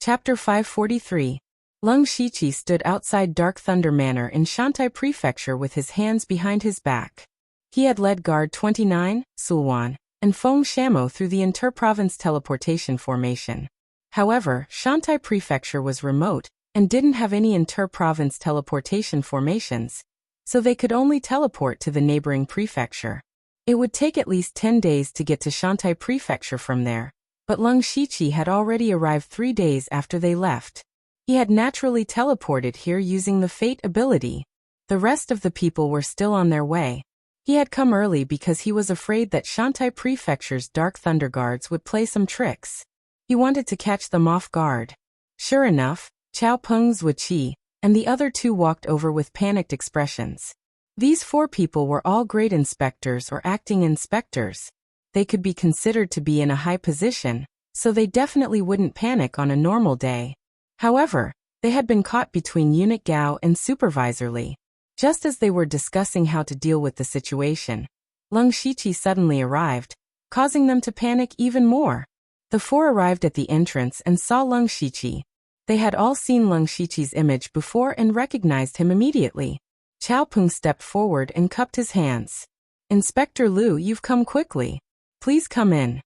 Chapter 543. Lung Shiqi stood outside Dark Thunder Manor in Shantai Prefecture with his hands behind his back. He had led Guard 29, Sulwan, and Feng Shamo through the inter-province teleportation formation. However, Shantai Prefecture was remote and didn't have any inter-province teleportation formations, so they could only teleport to the neighboring prefecture. It would take at least 10 days to get to Shantai Prefecture from there, but Lung Shiqi had already arrived 3 days after they left. He had naturally teleported here using the Fate ability. The rest of the people were still on their way. He had come early because he was afraid that Shantai Prefecture's Dark Thunder Guards would play some tricks. He wanted to catch them off guard. Sure enough, Chao Peng, Wuxia, and the other two walked over with panicked expressions. These 4 people were all grade inspectors or acting inspectors. They could be considered to be in a high position, so they definitely wouldn't panic on a normal day. However, they had been caught between Eunuch Gao and Supervisor Li. Just as they were discussing how to deal with the situation, Lung Shiqi suddenly arrived, causing them to panic even more. The 4 arrived at the entrance and saw Lung Shiqi. They had all seen Lung Shiqi's image before and recognized him immediately. Chao Peng stepped forward and cupped his hands. "Inspector Liu, you've come quickly. Please come in."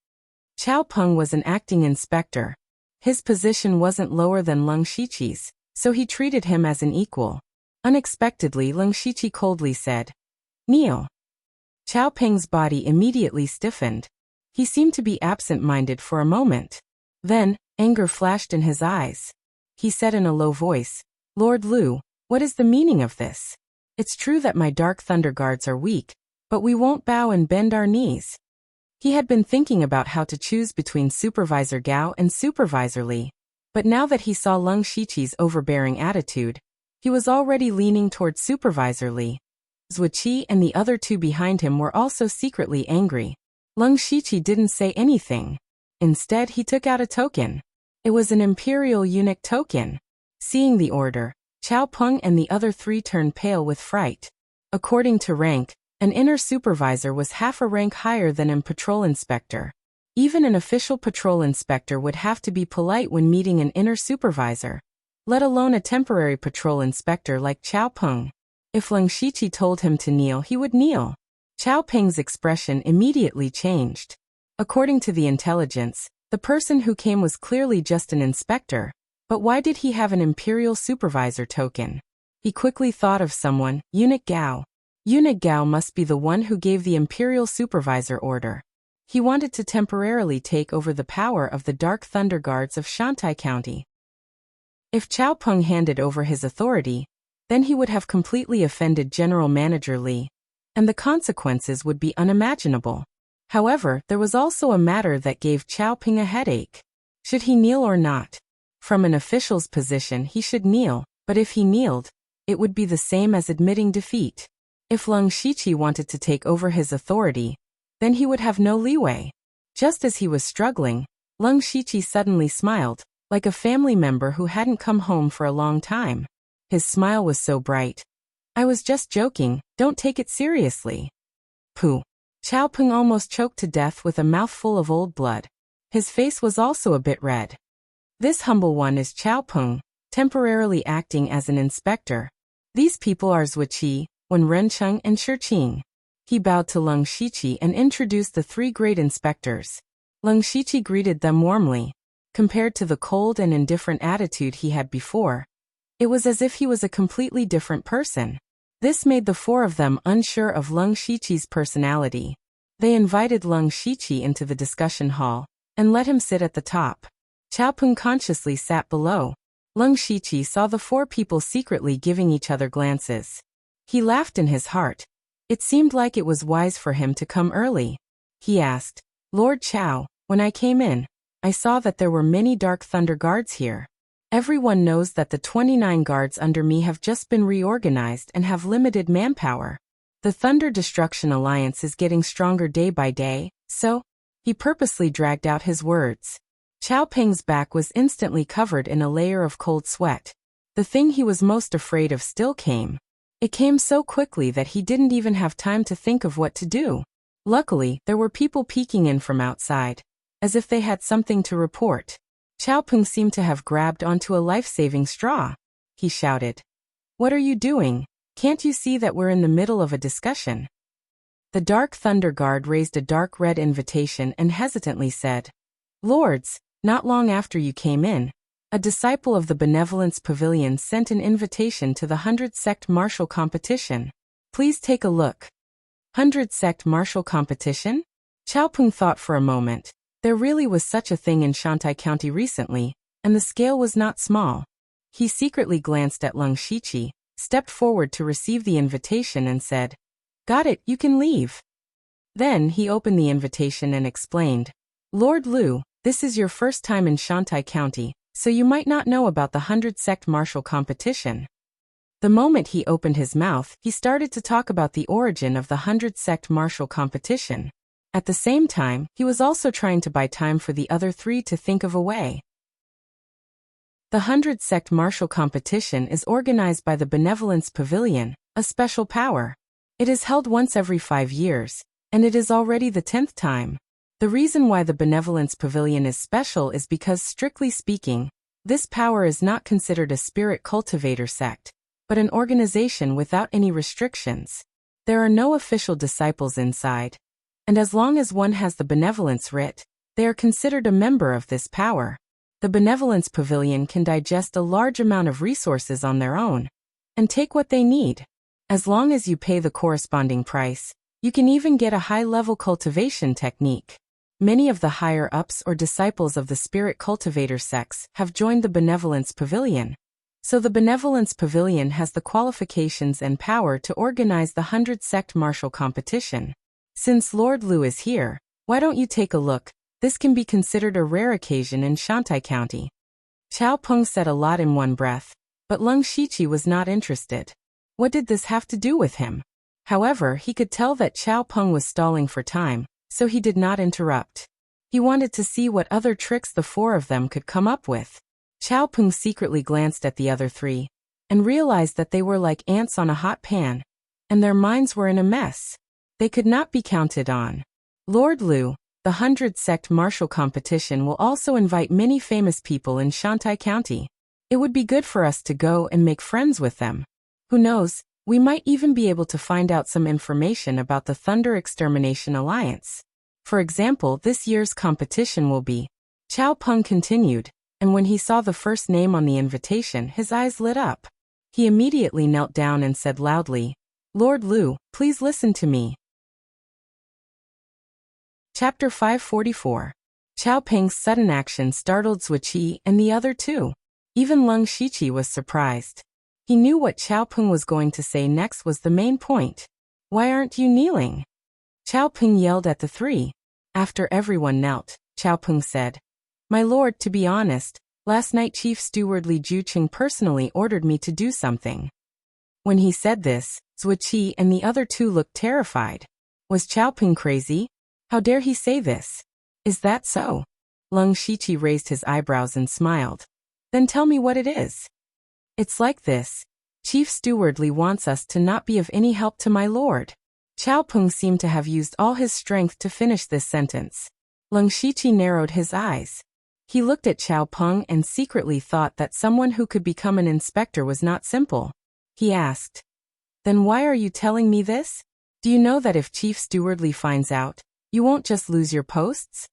Chao Peng was an acting inspector. His position wasn't lower than Lung Shiqi's, so he treated him as an equal. Unexpectedly, Lung Shiqi coldly said, "Kneel." Chao Peng's body immediately stiffened. He seemed to be absent-minded for a moment. Then, anger flashed in his eyes. He said in a low voice, "Lord Liu, what is the meaning of this? It's true that my Dark Thunder Guards are weak, but we won't bow and bend our knees." He had been thinking about how to choose between Supervisor Gao and Supervisor Li, but now that he saw Lung Shiqi's overbearing attitude, he was already leaning toward Supervisor Li. Wuxia and the other 2 behind him were also secretly angry. Lung Shiqi didn't say anything. Instead, he took out a token. It was an Imperial Eunuch token. Seeing the order, Chao Peng and the other 3 turned pale with fright. According to rank, an inner supervisor was half a rank higher than a patrol inspector. Even an official patrol inspector would have to be polite when meeting an inner supervisor, let alone a temporary patrol inspector like Chao Peng. If Lung Shiqi told him to kneel, he would kneel. Chao Peng's expression immediately changed. According to the intelligence, the person who came was clearly just an inspector, but why did he have an Imperial Supervisor token? He quickly thought of someone, Eunuch Gao. Eunuch Gao must be the one who gave the Imperial Supervisor order. He wanted to temporarily take over the power of the Dark Thunder Guards of Shantai County. If Chao Peng handed over his authority, then he would have completely offended General Manager Li, and the consequences would be unimaginable. However, there was also a matter that gave Chao Peng a headache. Should he kneel or not? From an official's position, he should kneel, but if he kneeled, it would be the same as admitting defeat. If Lung Shiqi wanted to take over his authority, then he would have no leeway. Just as he was struggling, Lung Shiqi suddenly smiled, like a family member who hadn't come home for a long time. His smile was so bright. "I was just joking, don't take it seriously." Pooh. Chao Peng almost choked to death with a mouthful of old blood. His face was also a bit red. "This humble one is Chao Peng, temporarily acting as an inspector. These people are Wuxia, Wen Rencheng and Shiqing." He bowed to Lung Shiqi and introduced the 3 great inspectors. Lung Shiqi greeted them warmly. Compared to the cold and indifferent attitude he had before, it was as if he was a completely different person. This made the 4 of them unsure of Lung Shiqi's personality. They invited Lung Shiqi into the discussion hall and let him sit at the top. Chao Peng consciously sat below. Lung Shiqi saw the 4 people secretly giving each other glances. He laughed in his heart. It seemed like it was wise for him to come early. He asked, "Lord Chao, when I came in, I saw that there were many Dark Thunder Guards here. Everyone knows that the 29 guards under me have just been reorganized and have limited manpower. The Thunder Destruction Alliance is getting stronger day by day, so..." He purposely dragged out his words. Chao Peng's back was instantly covered in a layer of cold sweat. The thing he was most afraid of still came. It came so quickly that he didn't even have time to think of what to do. Luckily, there were people peeking in from outside, as if they had something to report. Chao Peng seemed to have grabbed onto a life-saving straw. He shouted, "What are you doing? Can't you see that we're in the middle of a discussion?" The Dark Thunder Guard raised a dark red invitation and hesitantly said, "Lords, not long after you came in, a disciple of the Benevolence Pavilion sent an invitation to the 100 Sect Martial Competition. Please take a look." 100 Sect Martial Competition? Chao Peng thought for a moment. There really was such a thing in Shantai County recently, and the scale was not small. He secretly glanced at Lung Shiqi, stepped forward to receive the invitation and said, "Got it, you can leave." Then he opened the invitation and explained, "Lord Lu, this is your first time in Shantai County, so you might not know about the 100 Sect Martial Competition." The moment he opened his mouth, he started to talk about the origin of the 100 Sect Martial Competition. At the same time, he was also trying to buy time for the other three to think of a way. The 100 Sect Martial Competition is organized by the Benevolence Pavilion, a special power. It is held once every 5 years, and it is already the 10th time. The reason why the Benevolence Pavilion is special is because, strictly speaking, this power is not considered a spirit cultivator sect, but an organization without any restrictions. There are no official disciples inside, and as long as one has the Benevolence writ, they are considered a member of this power. The Benevolence Pavilion can digest a large amount of resources on their own and take what they need. As long as you pay the corresponding price, you can even get a high-level cultivation technique. Many of the higher-ups or disciples of the spirit cultivator sects have joined the Benevolence Pavilion. So the Benevolence Pavilion has the qualifications and power to organize the 100 Sect Martial Competition. Since Lord Lu is here, why don't you take a look? This can be considered a rare occasion in Shantai County. Chao Peng said a lot in one breath, but Lung Shiqi was not interested. What did this have to do with him? However, he could tell that Chao Peng was stalling for time, so he did not interrupt. He wanted to see what other tricks the four of them could come up with. Chao Peng secretly glanced at the other three, and realized that they were like ants on a hot pan, and their minds were in a mess. They could not be counted on. Lord Lu, the 100 Sect Martial Competition will also invite many famous people in Shantai County. It would be good for us to go and make friends with them. Who knows, we might even be able to find out some information about the Thunder Extermination Alliance. For example, this year's competition will be. Chao Peng continued, and when he saw the first name on the invitation, his eyes lit up. He immediately knelt down and said loudly, "Lord Lu, please listen to me." Chapter 544. Chao Peng's sudden action startled Zuiqi and the other two. Even Lung Shiqi was surprised. He knew what Chao Peng was going to say next was the main point. "Why aren't you kneeling?" Chao Peng yelled at the three. After everyone knelt, Chao Peng said, "My lord, to be honest, last night Chief Steward Li Juqing personally ordered me to do something." When he said this, Zuiqi and the other two looked terrified. Was Chao Peng crazy? How dare he say this? Is that so? Lung Shiqi raised his eyebrows and smiled. Then tell me what it is. It's like this. Chief Steward Li wants us to not be of any help to my lord. Chao Peng seemed to have used all his strength to finish this sentence. Lung Shiqi narrowed his eyes. He looked at Chao Peng and secretly thought that someone who could become an inspector was not simple. He asked, "Then why are you telling me this? Do you know that if Chief Steward Li finds out, you won't just lose your posts?"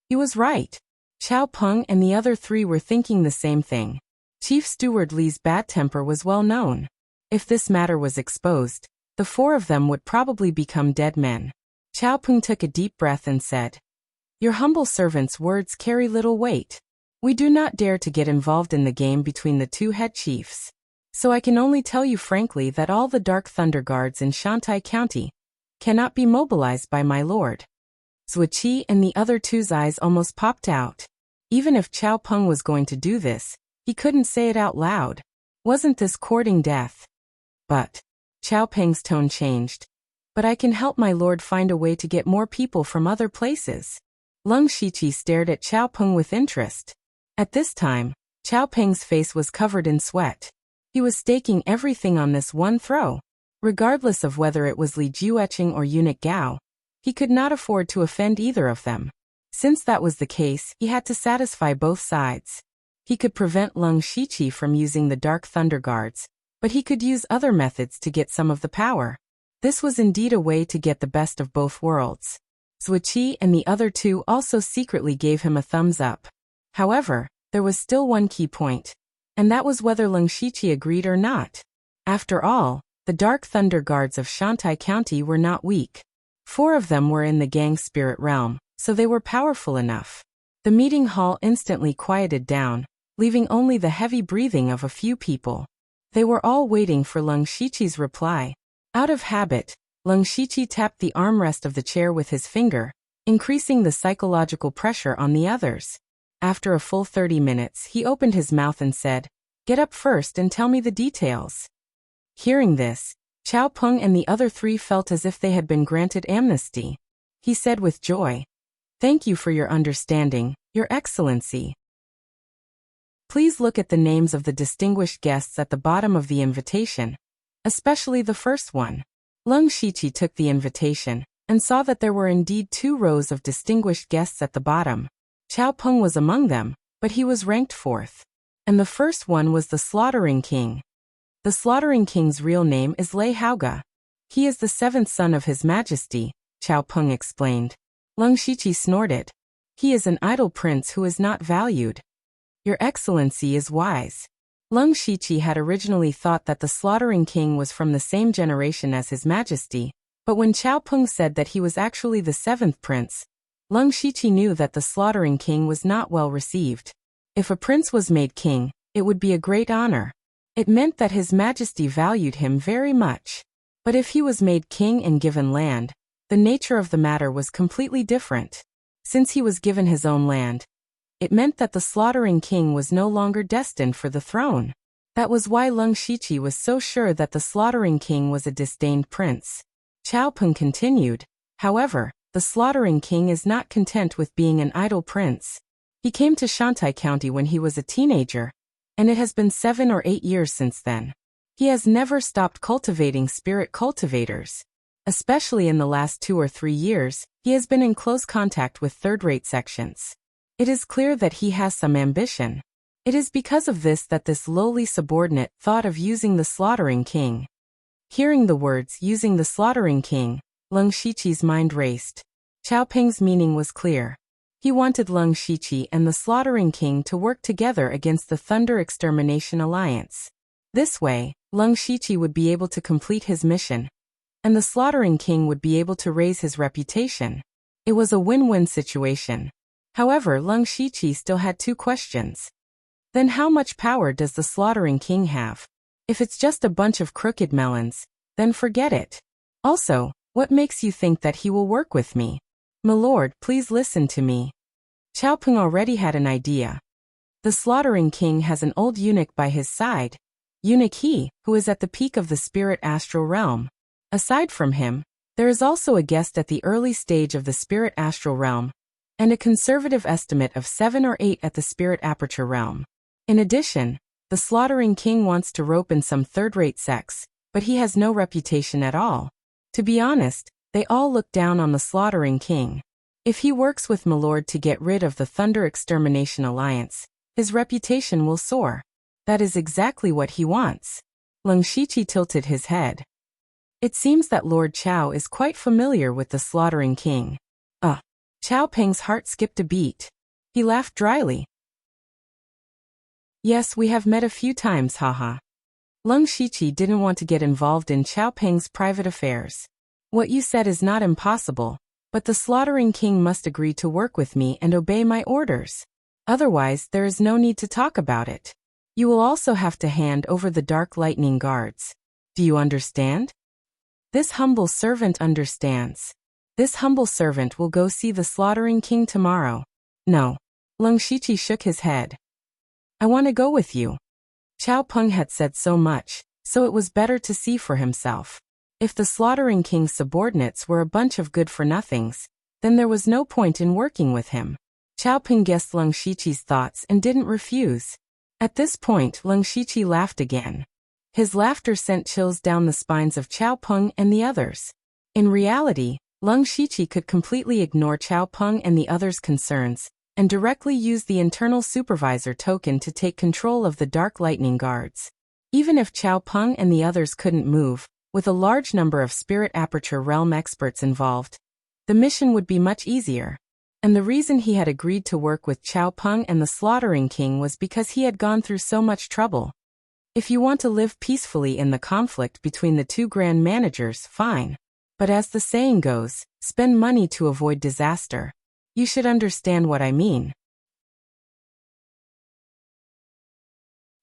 He was right. Chao Peng and the other three were thinking the same thing. Chief Steward Li's bad temper was well known. If this matter was exposed, the four of them would probably become dead men. Chao Peng took a deep breath and said, "Your humble servant's words carry little weight. We do not dare to get involved in the game between the two head chiefs. So I can only tell you frankly that all the Dark Thunder Guards in Shantai County cannot be mobilized by my lord." Zuiqi and the other two's eyes almost popped out. Even if Chao Peng was going to do this, he couldn't say it out loud. Wasn't this courting death? But Chao Peng's tone changed. "But I can help my lord find a way to get more people from other places." Lung Shiqi stared at Chao Peng with interest. At this time, Chao Peng's face was covered in sweat. He was staking everything on this one throw. Regardless of whether it was Li Jueqing or Eunuch Gao, he could not afford to offend either of them. Since that was the case, he had to satisfy both sides. He could prevent Leng Shiqi from using the Dark Thunder Guards, but he could use other methods to get some of the power. This was indeed a way to get the best of both worlds. Zuiqi and the other two also secretly gave him a thumbs up. However, there was still one key point, and that was whether Leng Shiqi agreed or not. After all, the Dark Thunder Guards of Shantai County were not weak. 4 of them were in the gang spirit realm, so they were powerful enough. The meeting hall instantly quieted down, leaving only the heavy breathing of a few people. They were all waiting for Leng Shiqi's reply. Out of habit, Leng Shiqi tapped the armrest of the chair with his finger, increasing the psychological pressure on the others. After a full 30 minutes, he opened his mouth and said, "Get up first and tell me the details." Hearing this, Chao Peng and the other 3 felt as if they had been granted amnesty. He said with joy, "Thank you for your understanding, Your Excellency. Please look at the names of the distinguished guests at the bottom of the invitation, especially the first one." Leng Shiqi took the invitation and saw that there were indeed 2 rows of distinguished guests at the bottom. Chao Peng was among them, but he was ranked 4th. And the first one was the Slaughtering King. The Slaughtering King's real name is Lei Haoga. He is the 7th son of His Majesty, Chao Peng explained. Leng Shiqi snorted. He is an idle prince who is not valued. Your Excellency is wise. Leng Shiqi had originally thought that the Slaughtering King was from the same generation as His Majesty, but when Chao Peng said that he was actually the 7th prince, Leng Shiqi knew that the Slaughtering King was not well received. If a prince was made king, it would be a great honor. It meant that His Majesty valued him very much. But if he was made king and given land, the nature of the matter was completely different. Since he was given his own land, it meant that the Slaughtering King was no longer destined for the throne. That was why Leng Shiqi was so sure that the Slaughtering King was a disdained prince. Chao Peng continued, however, the Slaughtering King is not content with being an idle prince. He came to Shantai County when he was a teenager, and it has been 7 or 8 years since then. He has never stopped cultivating spirit cultivators. Especially in the last 2 or 3 years, he has been in close contact with third-rate sections. It is clear that he has some ambition. It is because of this that this lowly subordinate thought of using the Slaughtering King. Hearing the words using the Slaughtering King, Leng Shiqi's mind raced. Chao Peng's meaning was clear. He wanted Leng Shiqi and the Slaughtering King to work together against the Thunder Extermination Alliance. This way, Leng Shiqi would be able to complete his mission, and the Slaughtering King would be able to raise his reputation. It was a win-win situation. However, Leng Shiqi still had 2 questions. Then how much power does the Slaughtering King have? If it's just a bunch of crooked melons, then forget it. Also, what makes you think that he will work with me? My lord, please listen to me. Chao Peng already had an idea. The Slaughtering King has an old eunuch by his side. Eunuch he, who is at the peak of the spirit astral realm. Aside from him, there is also a guest at the early stage of the spirit astral realm, and a conservative estimate of 7 or 8 at the spirit aperture realm. In addition, the Slaughtering King wants to rope in some third-rate sects, but he has no reputation at all. To be honest, they all look down on the Slaughtering King. If he works with my lord to get rid of the Thunder Extermination Alliance, his reputation will soar. That is exactly what he wants. Leng Shiqi tilted his head. It seems that Lord Chao is quite familiar with the Slaughtering King. Chao Peng's heart skipped a beat. He laughed dryly. Yes, we have met a few times, haha. Leng Shiqi didn't want to get involved in Chao Peng's private affairs. What you said is not impossible, but the Slaughtering King must agree to work with me and obey my orders. Otherwise, there is no need to talk about it. You will also have to hand over the Dark Lightning Guards. Do you understand? This humble servant understands. This humble servant will go see the Slaughtering King tomorrow. No. Leng Shiqi shook his head. I want to go with you. Chao Peng had said so much, so it was better to see for himself. If the Slaughtering King's subordinates were a bunch of good-for-nothings, then there was no point in working with him. Chao Peng guessed Leng Shiqi's thoughts and didn't refuse. At this point, Leng Shiqi laughed again. His laughter sent chills down the spines of Chao Peng and the others. In reality, Lung Shiqi could completely ignore Chao Peng and the others' concerns, and directly use the internal supervisor token to take control of the Dark Lightning Guards. Even if Chao Peng and the others couldn't move, with a large number of Spirit Aperture Realm experts involved, the mission would be much easier. And the reason he had agreed to work with Chao Peng and the Slaughtering King was because he had gone through so much trouble. If you want to live peacefully in the conflict between the two Grand Managers, fine. But as the saying goes, spend money to avoid disaster. You should understand what I mean.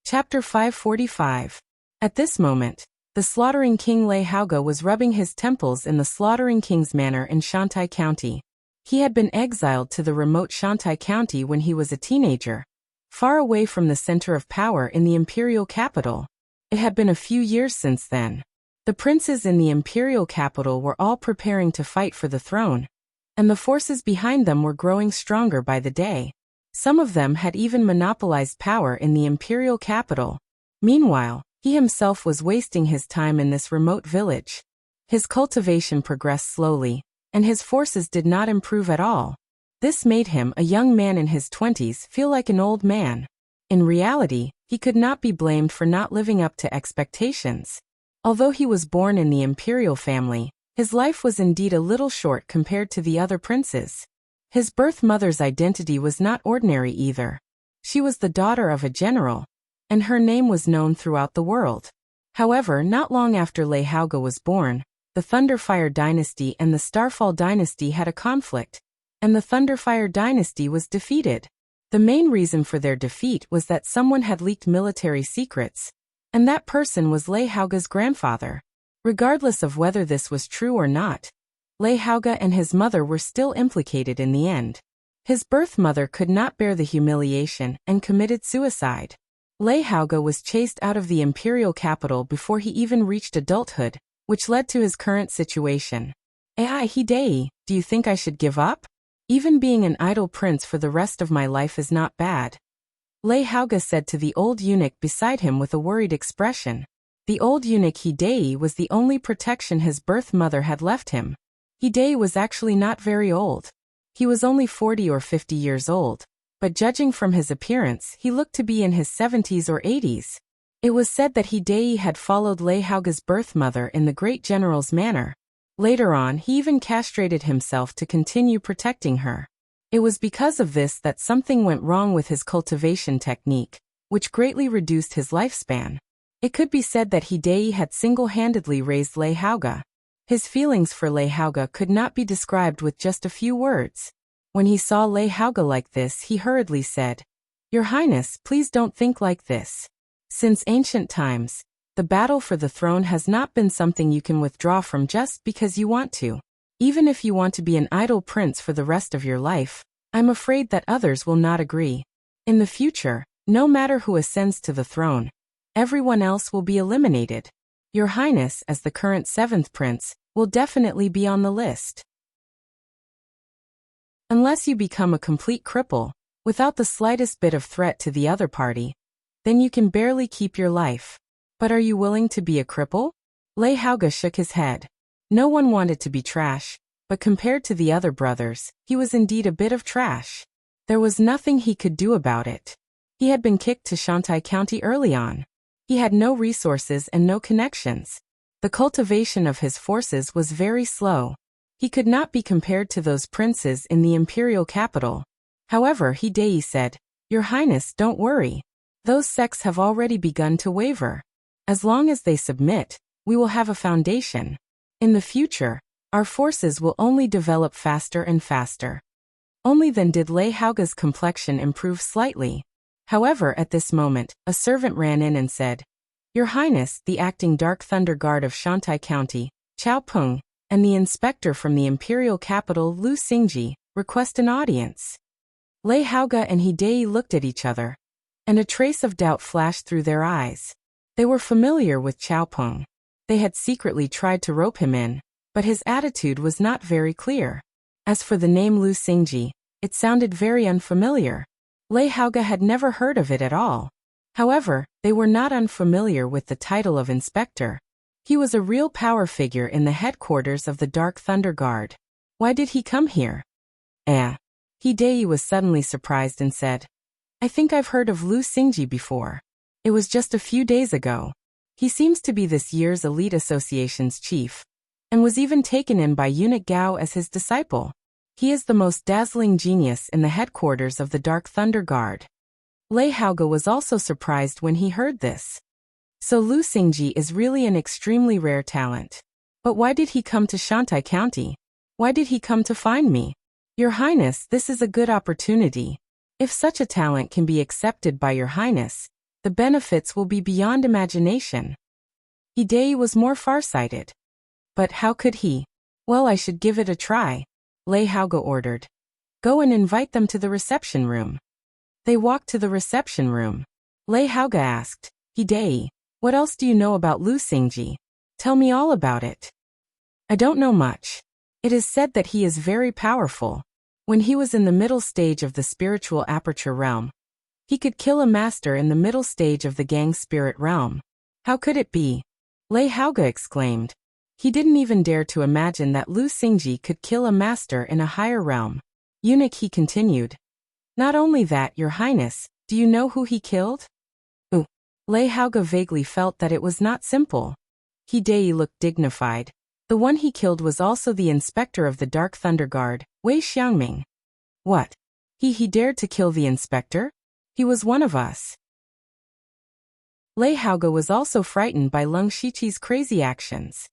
Chapter 545. At this moment, the Slaughtering King Lei Haoge was rubbing his temples in the Slaughtering King's manor in Shantai County. He had been exiled to the remote Shantai County when he was a teenager, far away from the center of power in the imperial capital. It had been a few years since then. The princes in the imperial capital were all preparing to fight for the throne, and the forces behind them were growing stronger by the day. Some of them had even monopolized power in the imperial capital. Meanwhile, he himself was wasting his time in this remote village. His cultivation progressed slowly, and his forces did not improve at all. This made him, a young man in his 20s, feel like an old man. In reality, he could not be blamed for not living up to expectations. Although he was born in the imperial family, his life was indeed a little short compared to the other princes. His birth mother's identity was not ordinary either. She was the daughter of a general, and her name was known throughout the world. However, not long after Lei Haoge was born, the Thunderfire dynasty and the Starfall dynasty had a conflict, and the Thunderfire dynasty was defeated. The main reason for their defeat was that someone had leaked military secrets, and that person was Lei Haoge's grandfather. Regardless of whether this was true or not, Lei Haoge and his mother were still implicated in the end. His birth mother could not bear the humiliation and committed suicide. Lei Haoge was chased out of the imperial capital before he even reached adulthood, which led to his current situation. Hidei, do you think I should give up? Even being an idle prince for the rest of my life is not bad. Lei Haoge said to the old eunuch beside him with a worried expression. The old eunuch Hidei was the only protection his birth mother had left him. Hidei was actually not very old. He was only 40 or 50 years old, but judging from his appearance, he looked to be in his 70s or 80s. It was said that Hidei had followed Lei Haoge's birth mother in the great general's manor. Later on, he even castrated himself to continue protecting her. It was because of this that something went wrong with his cultivation technique, which greatly reduced his lifespan. It could be said that Hidei had single-handedly raised Lei Haoge. His feelings for Lei Haoge could not be described with just a few words. When he saw Lei Haoge like this, he hurriedly said, "Your Highness, please don't think like this. Since ancient times, the battle for the throne has not been something you can withdraw from just because you want to. Even if you want to be an idle prince for the rest of your life, I'm afraid that others will not agree. In the future, no matter who ascends to the throne, everyone else will be eliminated. Your Highness, as the current 7th prince, will definitely be on the list. Unless you become a complete cripple, without the slightest bit of threat to the other party, then you can barely keep your life. But are you willing to be a cripple?" Lei Haoge shook his head. No one wanted to be trash, but compared to the other brothers, he was indeed a bit of trash. There was nothing he could do about it. He had been kicked to Shantai County early on. He had no resources and no connections. The cultivation of his forces was very slow. He could not be compared to those princes in the imperial capital. However, Hidei said, "Your Highness, don't worry. Those sects have already begun to waver. As long as they submit, we will have a foundation. In the future, our forces will only develop faster and faster." Only then did Lei Haoge's complexion improve slightly. However, at this moment, a servant ran in and said, "Your Highness, the acting Dark Thunder Guard of Shantai County, Chao Peng, and the inspector from the imperial capital Lu Xingji, request an audience." Lei Haoge and Hidei looked at each other, and a trace of doubt flashed through their eyes. They were familiar with Chao Peng. They had secretly tried to rope him in, but his attitude was not very clear. As for the name Lu Xingji, it sounded very unfamiliar. Lei Haoge had never heard of it at all. However, they were not unfamiliar with the title of inspector. He was a real power figure in the headquarters of the Dark Thunder Guard. Why did he come here? Hidei was suddenly surprised and said, I think I've heard of Lu Xingji before. It was just a few days ago. He seems to be this year's Elite Association's chief, and was even taken in by Eunuch Gao as his disciple. He is the most dazzling genius in the headquarters of the Dark Thunder Guard. Lei Haoge was also surprised when he heard this. So Lu Xingji is really an extremely rare talent. But why did he come to Shantai County? Why did he come to find me? Your Highness, this is a good opportunity. If such a talent can be accepted by Your Highness, the benefits will be beyond imagination. Hidei was more farsighted. But how could he? Well, I should give it a try, Lei Haoge ordered. Go and invite them to the reception room. They walked to the reception room. Lei Haoge asked, Hidei, what else do you know about Lu Xingji? Tell me all about it. I don't know much. It is said that he is very powerful. When he was in the middle stage of the spiritual aperture realm, he could kill a master in the middle stage of the gang spirit realm. How could it be? Lei Haoge exclaimed. He didn't even dare to imagine that Lu Xingji could kill a master in a higher realm. Eunuch, he continued. Not only that, Your Highness, do you know who he killed? Lei Haoge vaguely felt that it was not simple. Hidei looked dignified. The one he killed was also the inspector of the Dark Thunder Guard, Wei Xiangming. What? He dared to kill the inspector? He was one of us. Lei Haoge was also frightened by Leng Shiqi's crazy actions.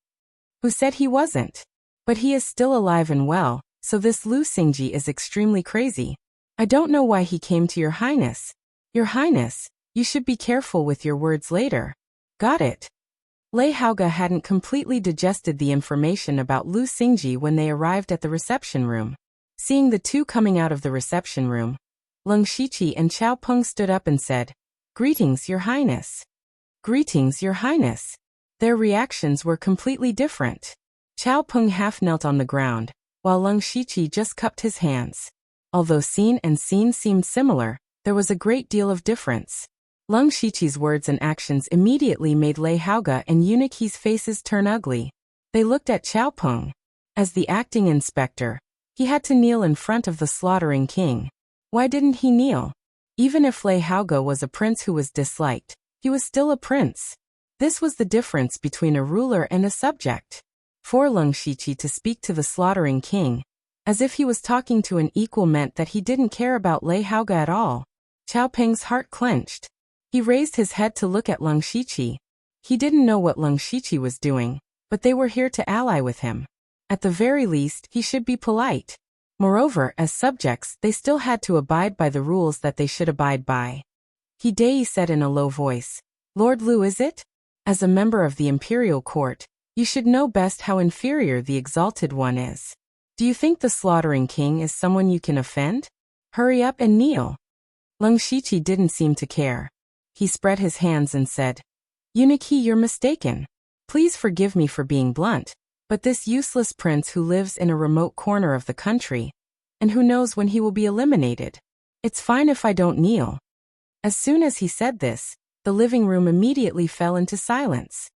Who said he wasn't? But he is still alive and well, so this Lu Xingji is extremely crazy. I don't know why he came to Your Highness. Your Highness, you should be careful with your words later. Got it? Lei Haoge hadn't completely digested the information about Lu Xingji when they arrived at the reception room. Seeing the two coming out of the reception room, Leng Shiqi and Chao Peng stood up and said, Greetings, Your Highness. Greetings, Your Highness. Their reactions were completely different. Chao Peng half knelt on the ground, while Leng Shiqi just cupped his hands. Although scene and scene seemed similar, there was a great deal of difference. Leng Shiqi's words and actions immediately made Lei Haoge and Eunuch He's faces turn ugly. They looked at Chao Peng. As the acting inspector, he had to kneel in front of the slaughtering king. Why didn't he kneel? Even if Lei Haoge was a prince who was disliked, he was still a prince. This was the difference between a ruler and a subject. For Leng Shiqi to speak to the slaughtering king, as if he was talking to an equal, meant that he didn't care about Lei Haoge at all. Chao Peng's heart clenched. He raised his head to look at Leng Shiqi. He didn't know what Leng Shiqi was doing, but they were here to ally with him. At the very least, he should be polite. Moreover, as subjects, they still had to abide by the rules that they should abide by. Hidei said in a low voice, Lord Lu, is it? As a member of the imperial court, you should know best how inferior the exalted one is. Do you think the slaughtering king is someone you can offend? Hurry up and kneel. Leng Shiqi didn't seem to care. He spread his hands and said, Eunuch, you're mistaken. Please forgive me for being blunt, but this useless prince who lives in a remote corner of the country, and who knows when he will be eliminated. It's fine if I don't kneel. As soon as he said this, the living room immediately fell into silence.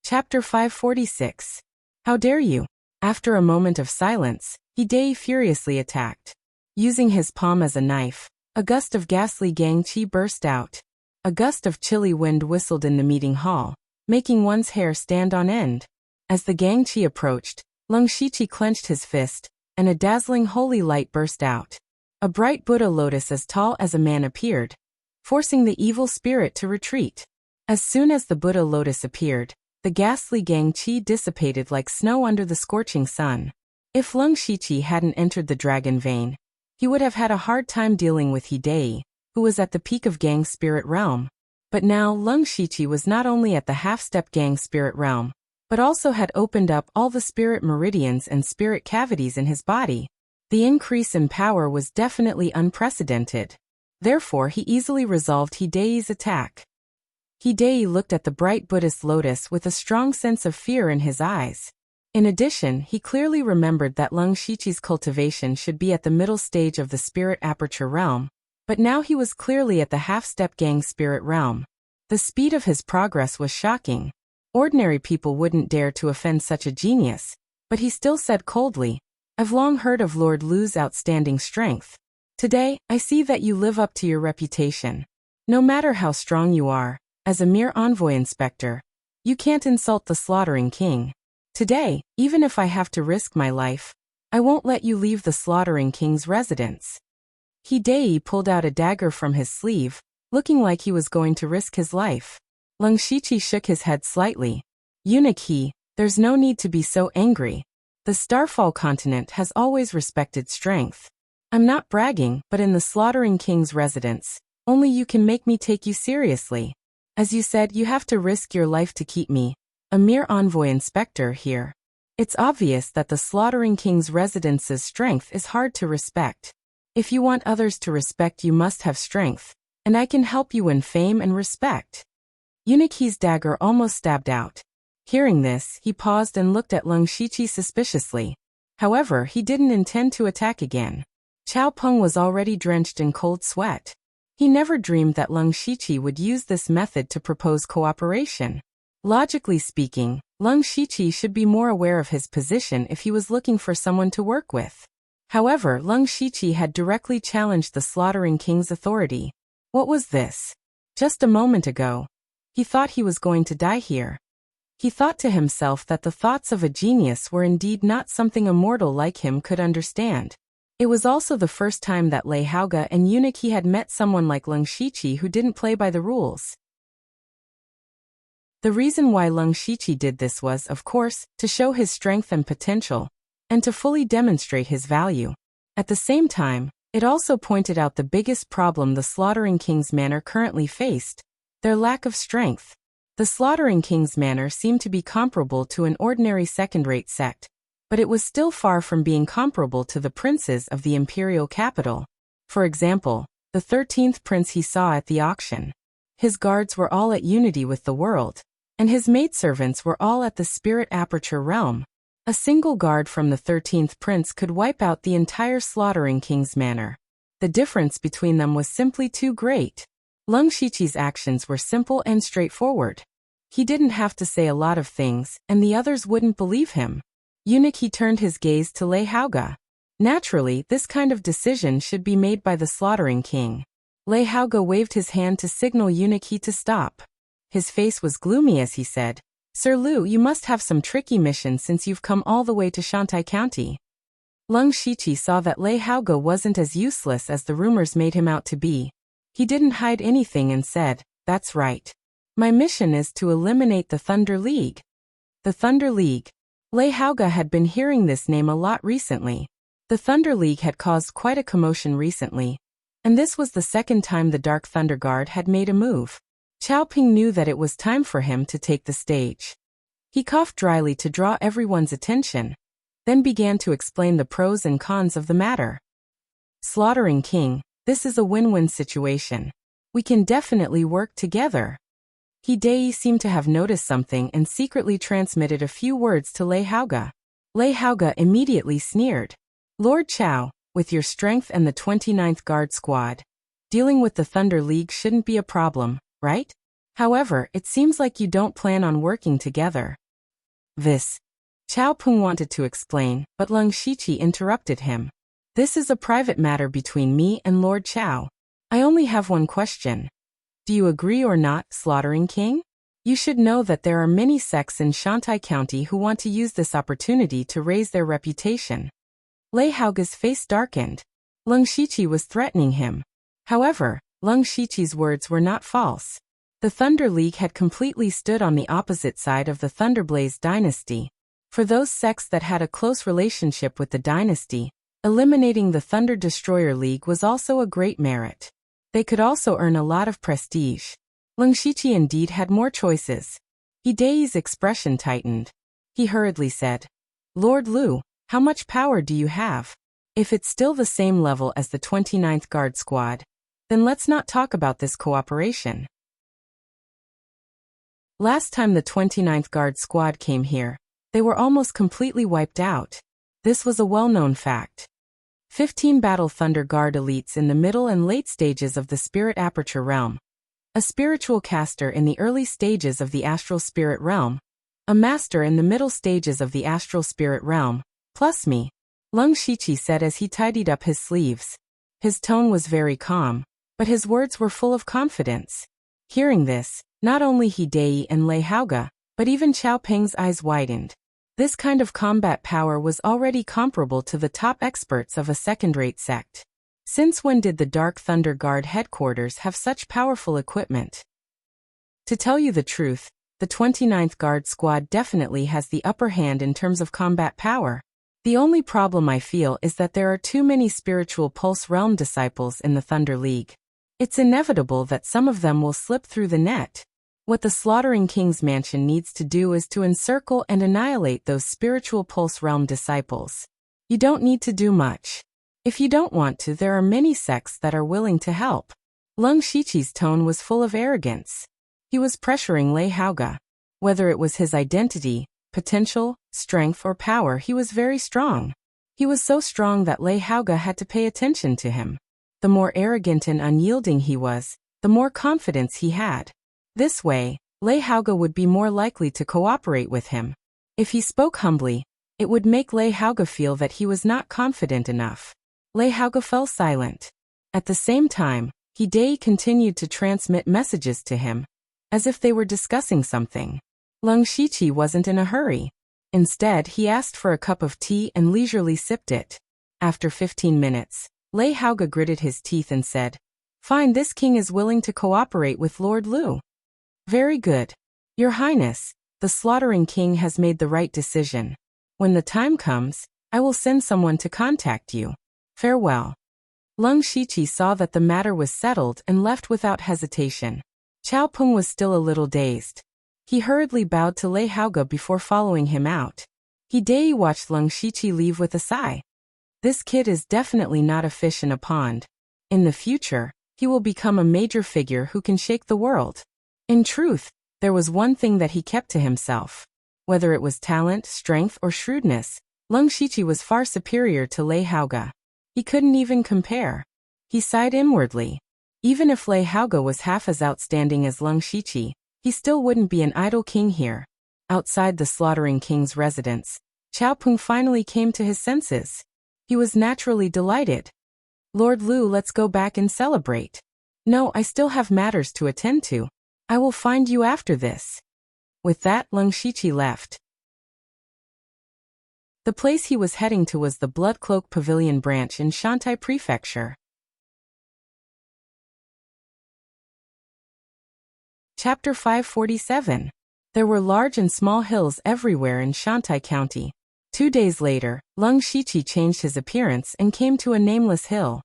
Chapter 546. How dare you? After a moment of silence, Hidei furiously attacked. Using his palm as a knife, a gust of ghastly gang qi burst out. A gust of chilly wind whistled in the meeting hall, making one's hair stand on end. As the gang qi approached, Leng Shiqi clenched his fist, and a dazzling holy light burst out. A bright Buddha lotus as tall as a man appeared, forcing the evil spirit to retreat. As soon as the Buddha lotus appeared, the ghastly gang qi dissipated like snow under the scorching sun. If Leng Shiqi hadn't entered the dragon vein, he would have had a hard time dealing with Hidei, who was at the peak of gang spirit realm. But now Leng Shiqi was not only at the half-step gang spirit realm, but also had opened up all the spirit meridians and spirit cavities in his body. The increase in power was definitely unprecedented. Therefore, he easily resolved Hidei's attack. Hidei looked at the bright Buddhist lotus with a strong sense of fear in his eyes. In addition, he clearly remembered that Leng Shiqi's cultivation should be at the middle stage of the spirit aperture realm, but now he was clearly at the half-step gang spirit realm. The speed of his progress was shocking. Ordinary people wouldn't dare to offend such a genius, but he still said coldly, I've long heard of Lord Lu's outstanding strength. Today, I see that you live up to your reputation. No matter how strong you are, as a mere envoy inspector, you can't insult the slaughtering king. Today, even if I have to risk my life, I won't let you leave the slaughtering king's residence. Hidei pulled out a dagger from his sleeve, looking like he was going to risk his life. Leng Shiqi shook his head slightly. Eunuch He, there's no need to be so angry. The Starfall continent has always respected strength. I'm not bragging, but in the slaughtering king's residence, only you can make me take you seriously. As you said, you have to risk your life to keep me, a mere envoy inspector, here. It's obvious that the slaughtering king's residence's strength is hard to respect. If you want others to respect you must have strength, and I can help you win fame and respect. Eunuch He's dagger almost stabbed out. Hearing this, he paused and looked at Leng Shiqi suspiciously. However, he didn't intend to attack again. Chao Peng was already drenched in cold sweat. He never dreamed that Leng Shiqi would use this method to propose cooperation. Logically speaking, Leng Shiqi should be more aware of his position if he was looking for someone to work with. However, Leng Shiqi had directly challenged the slaughtering king's authority. What was this? Just a moment ago, he thought he was going to die here. He thought to himself that the thoughts of a genius were indeed not something a mortal like him could understand. It was also the first time that Lei Haoge and Eunuch He had met someone like Leng Shiqi who didn't play by the rules. The reason why Leng Shiqi did this was, of course, to show his strength and potential, and to fully demonstrate his value. At the same time, it also pointed out the biggest problem the Slaughtering King's manor currently faced: their lack of strength. The Slaughtering King's manor seemed to be comparable to an ordinary second-rate sect, but it was still far from being comparable to the princes of the imperial capital. For example, the 13th prince he saw at the auction. His guards were all at unity with the world, and his maidservants were all at the Spirit Aperture realm. A single guard from the 13th prince could wipe out the entire Slaughtering King's manor. The difference between them was simply too great. Leng Shiqi's actions were simple and straightforward. He didn't have to say a lot of things, and the others wouldn't believe him. Eunuch He turned his gaze to Lei Haoge. Naturally, this kind of decision should be made by the Slaughtering King. Lei Haoge waved his hand to signal Eunuch He to stop. His face was gloomy as he said, Sir Lu, you must have some tricky mission since you've come all the way to Shantai County. Leng Shiqi saw that Lei Haoge wasn't as useless as the rumors made him out to be. He didn't hide anything and said, That's right. My mission is to eliminate the Thunder League. The Thunder League. Lei Haoge had been hearing this name a lot recently. The Thunder League had caused quite a commotion recently, and this was the second time the Dark Thunder Guard had made a move. Chao Ping knew that it was time for him to take the stage. He coughed dryly to draw everyone's attention, then began to explain the pros and cons of the matter. Slaughtering King, this is a win-win situation. We can definitely work together. Hidei seemed to have noticed something and secretly transmitted a few words to Lei Haoge. Lei Haoge immediately sneered. Lord Chao, with your strength and the 29th Guard Squad, dealing with the Thunder League shouldn't be a problem, right? However, it seems like you don't plan on working together. This. Chao Peng wanted to explain, but Leng Shiqi interrupted him. This is a private matter between me and Lord Chao. I only have one question. Do you agree or not, Slaughtering King? You should know that there are many sects in Shantai County who want to use this opportunity to raise their reputation. Lei Haoge's face darkened. Leng Shiqi was threatening him. However, Leng Shiqi's words were not false. The Thunder League had completely stood on the opposite side of the Thunderblaze dynasty. For those sects that had a close relationship with the dynasty, eliminating the Thunder Destroyer League was also a great merit. They could also earn a lot of prestige. Leng Shiqi indeed had more choices. Hidei's expression tightened. He hurriedly said, Lord Lu, how much power do you have? If it's still the same level as the 29th Guard Squad, then let's not talk about this cooperation. Last time the 29th Guard Squad came here, they were almost completely wiped out. This was a well-known fact. 15 Battle Thunder Guard elites in the middle and late stages of the Spirit Aperture realm. A spiritual caster in the early stages of the Astral Spirit realm, a master in the middle stages of the astral spirit realm, plus me, Lung Shiqi said as he tidied up his sleeves. His tone was very calm, but his words were full of confidence. Hearing this, not only He Dai and Lei Haoge, but even Qiao Peng's eyes widened. This kind of combat power was already comparable to the top experts of a second-rate sect. Since when did the Dark Thunder Guard headquarters have such powerful equipment? To tell you the truth, the 29th Guard Squad definitely has the upper hand in terms of combat power. The only problem I feel is that there are too many spiritual Pulse Realm disciples in the Thunder League. It's inevitable that some of them will slip through the net. What the Slaughtering King's Mansion needs to do is to encircle and annihilate those spiritual Pulse Realm disciples. You don't need to do much. If you don't want to, there are many sects that are willing to help. Lung Shiqi's tone was full of arrogance. He was pressuring Lei Haoge. Whether it was his identity, potential, strength or power, he was very strong. He was so strong that Lei Haoge had to pay attention to him. The more arrogant and unyielding he was, the more confidence he had. This way, Lei Haoge would be more likely to cooperate with him. If he spoke humbly, it would make Lei Haoge feel that he was not confident enough. Lei Haoge fell silent. At the same time, He Dai continued to transmit messages to him, as if they were discussing something. Lung Shiqi wasn't in a hurry. Instead, he asked for a cup of tea and leisurely sipped it. After 15 minutes, Lei Haoge gritted his teeth and said, "Fine, this king is willing to cooperate with Lord Lu. Very good. Your Highness, the Slaughtering King has made the right decision. When the time comes, I will send someone to contact you. Farewell." Lung Shiqi saw that the matter was settled and left without hesitation. Qiao Peng was still a little dazed. He hurriedly bowed to Lei Haoge before following him out. He Dai watched Lung Shiqi leave with a sigh. This kid is definitely not a fish in a pond. In the future, he will become a major figure who can shake the world. In truth, there was one thing that he kept to himself. Whether it was talent, strength, or shrewdness, Lung Shiqi was far superior to Lei Haoge. He couldn't even compare. He sighed inwardly. Even if Lei Haoge was half as outstanding as Lung Shiqi, he still wouldn't be an idle king here. Outside the Slaughtering King's residence, Qiao Peng finally came to his senses. He was naturally delighted. "Lord Lu, let's go back and celebrate." "No, I still have matters to attend to. I will find you after this." With that, Lung Shiqi left. The place he was heading to was the Blood Cloak Pavilion branch in Shantai Prefecture. Chapter 547. There were large and small hills everywhere in Shantai County. 2 days later, Lung Shiqi changed his appearance and came to a nameless hill.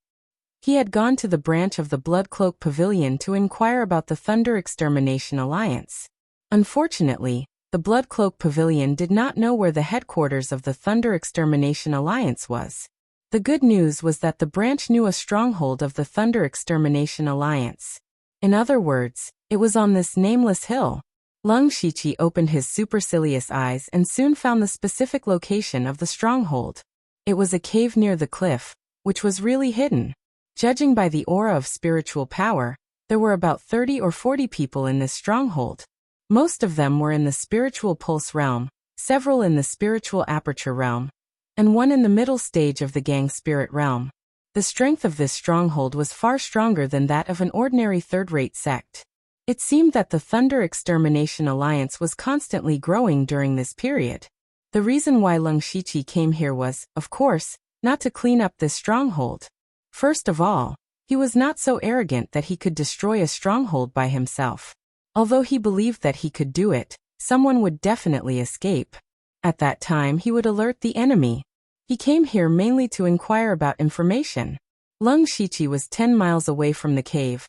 He had gone to the branch of the Blood Cloak Pavilion to inquire about the Thunder Extermination Alliance. Unfortunately, the Blood Cloak Pavilion did not know where the headquarters of the Thunder Extermination Alliance was. The good news was that the branch knew a stronghold of the Thunder Extermination Alliance. In other words, it was on this nameless hill. Lung Shiqi opened his supercilious eyes and soon found the specific location of the stronghold. It was a cave near the cliff, which was really hidden. Judging by the aura of spiritual power, there were about 30 or 40 people in this stronghold. Most of them were in the spiritual pulse realm, several in the spiritual aperture realm, and one in the middle stage of the gang spirit realm. The strength of this stronghold was far stronger than that of an ordinary third-rate sect. It seemed that the Thunder Extermination Alliance was constantly growing during this period. The reason why Lung Shiqi came here was, of course, not to clean up this stronghold. First of all, he was not so arrogant that he could destroy a stronghold by himself. Although he believed that he could do it, someone would definitely escape. At that time he would alert the enemy. He came here mainly to inquire about information. Lung Shiqi was 10 miles away from the cave,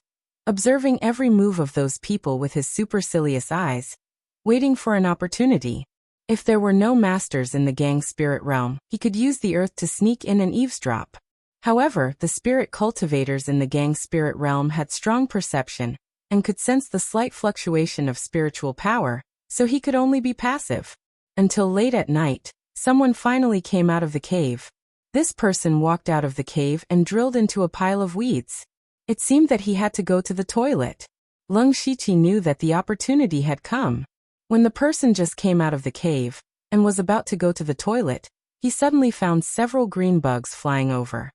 observing every move of those people with his supercilious eyes, waiting for an opportunity. If there were no masters in the gang spirit realm, he could use the earth to sneak in and eavesdrop. However, the spirit cultivators in the gang spirit realm had strong perception, and could sense the slight fluctuation of spiritual power, so he could only be passive. Until late at night, someone finally came out of the cave. This person walked out of the cave and drilled into a pile of weeds. It seemed that he had to go to the toilet. Lung Shiqi knew that the opportunity had come. When the person just came out of the cave and was about to go to the toilet, he suddenly found several green bugs flying over.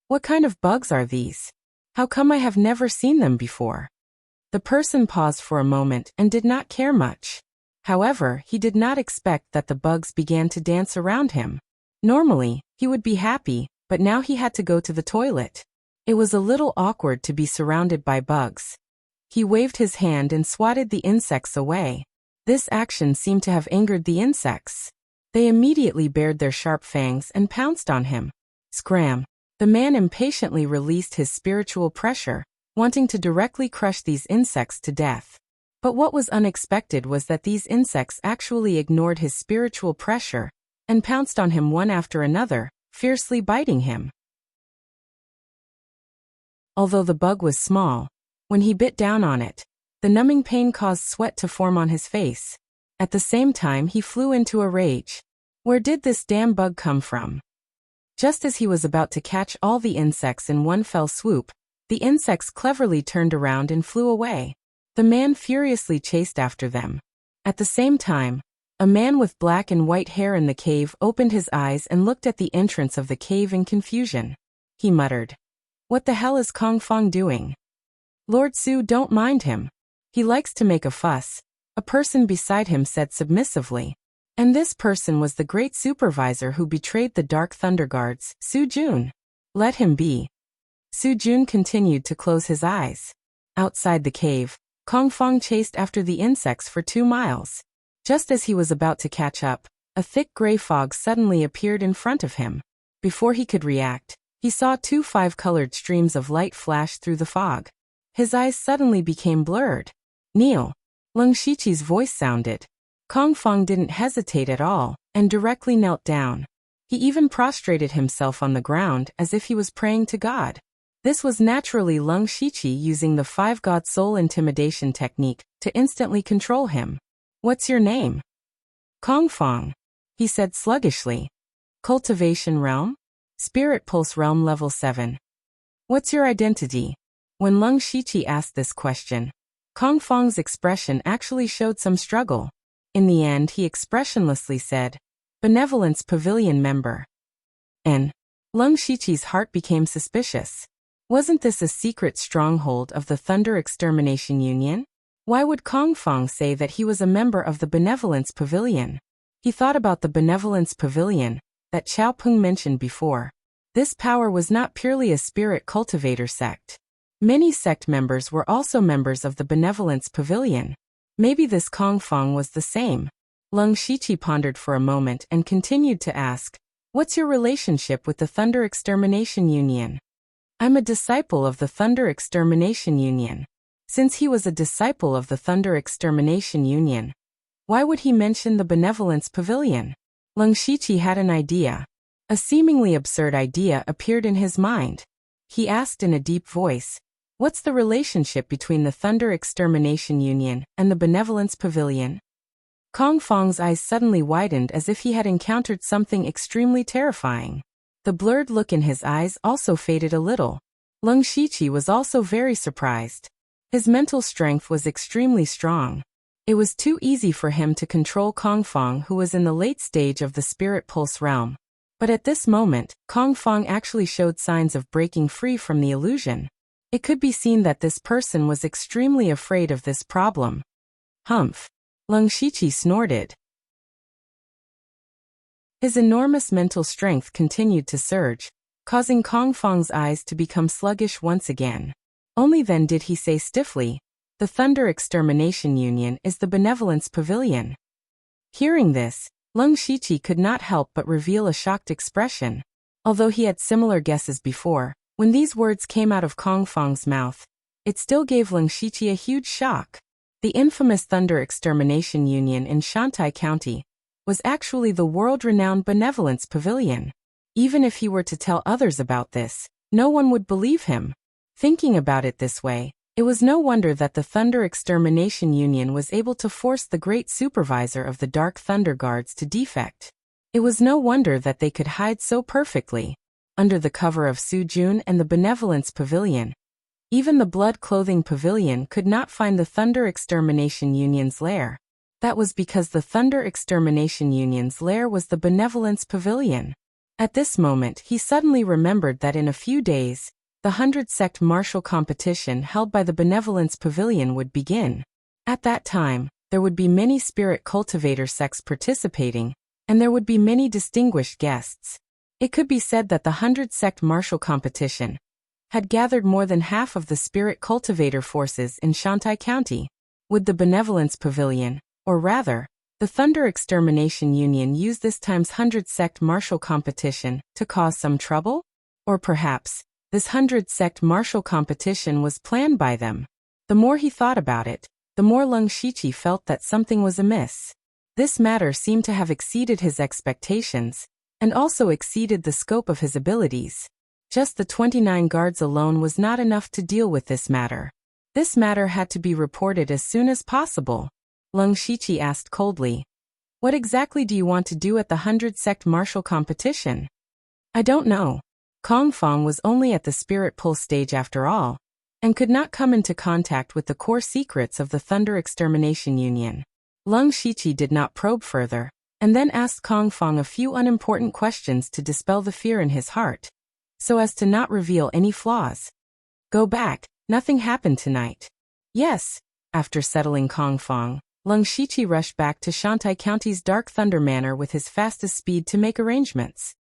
What kind of bugs are these? How come I have never seen them before? The person paused for a moment and did not care much. However, he did not expect that the bugs began to dance around him. Normally, he would be happy, but now he had to go to the toilet. It was a little awkward to be surrounded by bugs. He waved his hand and swatted the insects away. This action seemed to have angered the insects. They immediately bared their sharp fangs and pounced on him. Scram! The man impatiently released his spiritual pressure, wanting to directly crush these insects to death. But what was unexpected was that these insects actually ignored his spiritual pressure and pounced on him one after another, fiercely biting him. Although the bug was small, when he bit down on it, the numbing pain caused sweat to form on his face. At the same time, he flew into a rage. Where did this damn bug come from? Just as he was about to catch all the insects in one fell swoop, the insects cleverly turned around and flew away. The man furiously chased after them. At the same time, a man with black and white hair in the cave opened his eyes and looked at the entrance of the cave in confusion. He muttered, "What the hell is Kong Fong doing?" "Lord Su, don't mind him. He likes to make a fuss," a person beside him said submissively. And this person was the great supervisor who betrayed the Dark Thunder Guards, Su Jun. "Let him be." Su Jun continued to close his eyes. Outside the cave, Kong Fong chased after the insects for 2 miles. Just as he was about to catch up, a thick gray fog suddenly appeared in front of him. Before he could react, he saw 2 5-colored streams of light flash through the fog. His eyes suddenly became blurred. "Kneel!" Lung Shiqi's voice sounded. Kong Fong didn't hesitate at all, and directly knelt down. He even prostrated himself on the ground as if he was praying to God. This was naturally Lung Shiqi using the 5-God soul intimidation technique to instantly control him. "What's your name?" "Kong Fong," he said sluggishly. "Cultivation realm? Spirit pulse realm level 7. "What's your identity?" When Lung Shiqi asked this question, Kong Fong's expression actually showed some struggle. In the end, he expressionlessly said, "Benevolence Pavilion member." And Lung Shiqi's heart became suspicious. Wasn't this a secret stronghold of the Thunder Extermination Union? Why would Kong Fong say that he was a member of the Benevolence Pavilion? He thought about the Benevolence Pavilion that Chao Peng mentioned before. This power was not purely a spirit cultivator sect. Many sect members were also members of the Benevolence Pavilion. Maybe this Kong Fong was the same. Lung Shiqi pondered for a moment and continued to ask, "What's your relationship with the Thunder Extermination Union?" "I'm a disciple of the Thunder Extermination Union." Since he was a disciple of the Thunder Extermination Union, why would he mention the Benevolence Pavilion? Lung Shiqi had an idea. A seemingly absurd idea appeared in his mind. He asked in a deep voice, "What's the relationship between the Thunder Extermination Union and the Benevolence Pavilion?" Kong Fong's eyes suddenly widened as if he had encountered something extremely terrifying. The blurred look in his eyes also faded a little. Lung Shiqi was also very surprised. His mental strength was extremely strong. It was too easy for him to control Kong Fong, who was in the late stage of the Spirit Pulse realm. But at this moment, Kong Fong actually showed signs of breaking free from the illusion. It could be seen that this person was extremely afraid of this problem. "Humph!" Lung Shiqi snorted. His enormous mental strength continued to surge, causing Kong Fong's eyes to become sluggish once again. Only then did he say stiffly, "The Thunder Extermination Union is the Benevolence Pavilion." Hearing this, Lung Shiqi could not help but reveal a shocked expression. Although he had similar guesses before, when these words came out of Kong Fong's mouth, it still gave Lung Shiqi a huge shock. The infamous Thunder Extermination Union in Shantai County was actually the world-renowned Benevolence Pavilion. Even if he were to tell others about this, no one would believe him. Thinking about it this way, it was no wonder that the Thunder Extermination Union was able to force the great supervisor of the Dark Thunder Guards to defect. It was no wonder that they could hide so perfectly under the cover of Su Jun and the Benevolence Pavilion. Even the Blood Clothing Pavilion could not find the Thunder Extermination Union's lair. That was because the Thunder Extermination Union's lair was the Benevolence Pavilion. At this moment, he suddenly remembered that in a few days, the 100-sect martial competition held by the Benevolence Pavilion would begin. At that time, there would be many spirit cultivator sects participating, and there would be many distinguished guests. It could be said that the 100-sect martial competition had gathered more than half of the spirit cultivator forces in Shantai County. Would the Benevolence Pavilion, or rather, the Thunder Extermination Union, use this time's 100-sect martial competition to cause some trouble? Or perhaps, this 100-sect martial competition was planned by them? The more he thought about it, the more Lung Shiqi felt that something was amiss. This matter seemed to have exceeded his expectations, and also exceeded the scope of his abilities. Just the 29 guards alone was not enough to deal with this matter. This matter had to be reported as soon as possible. Lung Shiqi asked coldly, "What exactly do you want to do at the 100-sect martial competition?" "I don't know." Kong Fong was only at the spirit pull stage after all, and could not come into contact with the core secrets of the Thunder Extermination Union. Lung Shiqi did not probe further, and then asked Kong Fong a few unimportant questions to dispel the fear in his heart, so as to not reveal any flaws. "Go back, nothing happened tonight." "Yes." After settling Kong Fong, Lung Shiqi rushed back to Shantai County's Dark Thunder Manor with his fastest speed to make arrangements.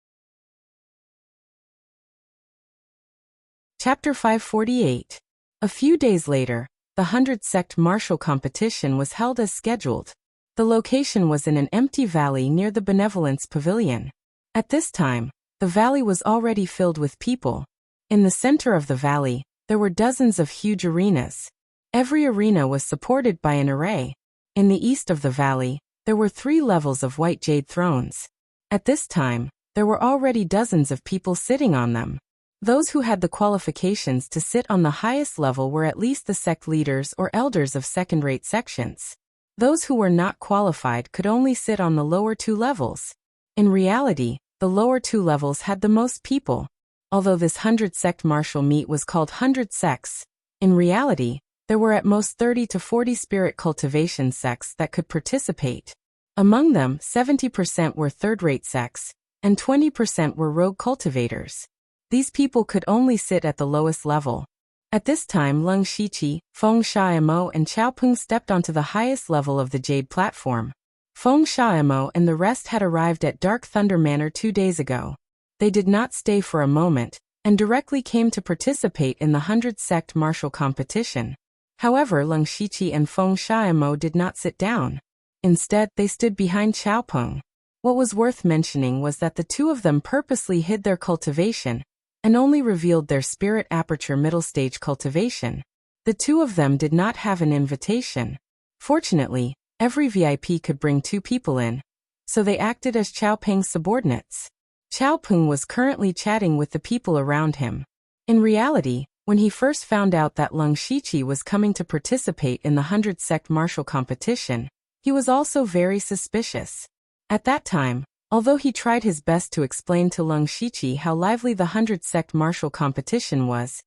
Chapter 548. A few days later, the 100-sect martial competition was held as scheduled. The location was in an empty valley near the Benevolence Pavilion. At this time, the valley was already filled with people. In the center of the valley, there were dozens of huge arenas. Every arena was supported by an array. In the east of the valley, there were 3 levels of white jade thrones. At this time, there were already dozens of people sitting on them. Those who had the qualifications to sit on the highest level were at least the sect leaders or elders of second-rate sections. Those who were not qualified could only sit on the lower 2 levels. In reality, the lower 2 levels had the most people. Although this 100-sect martial meet was called 100 sects, in reality, there were at most 30 to 40 spirit cultivation sects that could participate. Among them, 70% were third-rate sects, and 20% were rogue cultivators. These people could only sit at the lowest level. At this time, Lung Shiqi, Feng Xiaomo, and Chao Peng stepped onto the highest level of the jade platform. Feng Xiaomo and the rest had arrived at Dark Thunder Manor 2 days ago. They did not stay for a moment, and directly came to participate in the 100-sect martial competition. However, Lung Shiqi and Feng Xiaomo did not sit down. Instead, they stood behind Chao Peng. What was worth mentioning was that the 2 of them purposely hid their cultivation, and only revealed their spirit aperture middle stage cultivation. The 2 of them did not have an invitation. Fortunately, every VIP could bring 2 people in, so they acted as Chao Peng's subordinates. Chao Peng was currently chatting with the people around him. In reality, when he first found out that Lung Shiqi was coming to participate in the 100-sect martial competition, he was also very suspicious. At that time, although he tried his best to explain to Lung Shiqi how lively the 100-sect martial competition was,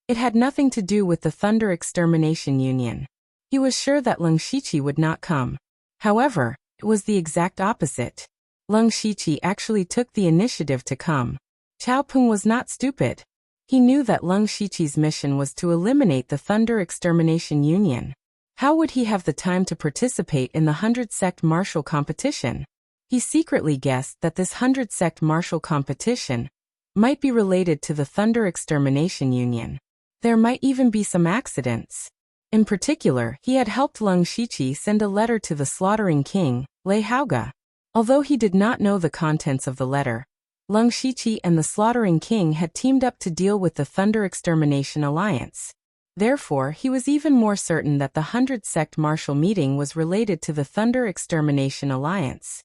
it had nothing to do with the Thunder Extermination Union. He was sure that Lung Shiqi would not come. However, it was the exact opposite. Lung Shiqi actually took the initiative to come. Chao Peng was not stupid. He knew that Lung Shiqi's mission was to eliminate the Thunder Extermination Union. How would he have the time to participate in the 100-sect martial competition? He secretly guessed that this 100-sect martial competition might be related to the Thunder Extermination Union. There might even be some accidents. In particular, he had helped Lung Shiqi send a letter to the Slaughtering King, Lei Haoga. Although he did not know the contents of the letter, Lung Shiqi and the Slaughtering King had teamed up to deal with the Thunder Extermination Alliance. Therefore, he was even more certain that the 100-sect martial meeting was related to the Thunder Extermination Alliance.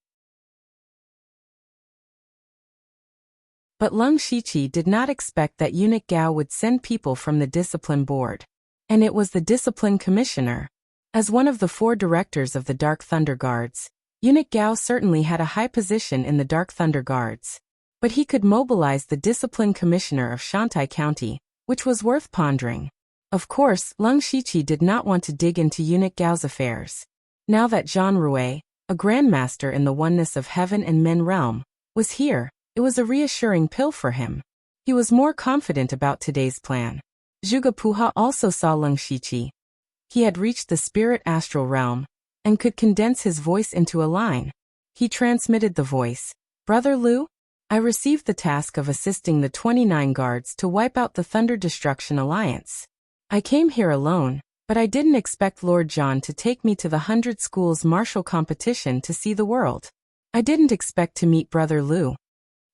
But Lung Shiqi did not expect that Eunuch Gao would send people from the Discipline Board. And it was the Discipline Commissioner. As one of the 4 directors of the Dark Thunder Guards, Eunuch Gao certainly had a high position in the Dark Thunder Guards. But he could mobilize the Discipline Commissioner of Shantai County, which was worth pondering. Of course, Lung Shiqi did not want to dig into Eunuch Gao's affairs. Now that Jean Rouet, a grandmaster in the oneness of heaven and men realm, was here, it was a reassuring pill for him. He was more confident about today's plan. Zhuge Puha also saw Leng Shiqi. He had reached the spirit astral realm, and could condense his voice into a line. He transmitted the voice. Brother Liu, I received the task of assisting the 29 guards to wipe out the Thunder Destruction Alliance. I came here alone, but I didn't expect Lord John to take me to the 100 Schools martial competition to see the world. I didn't expect to meet Brother Liu.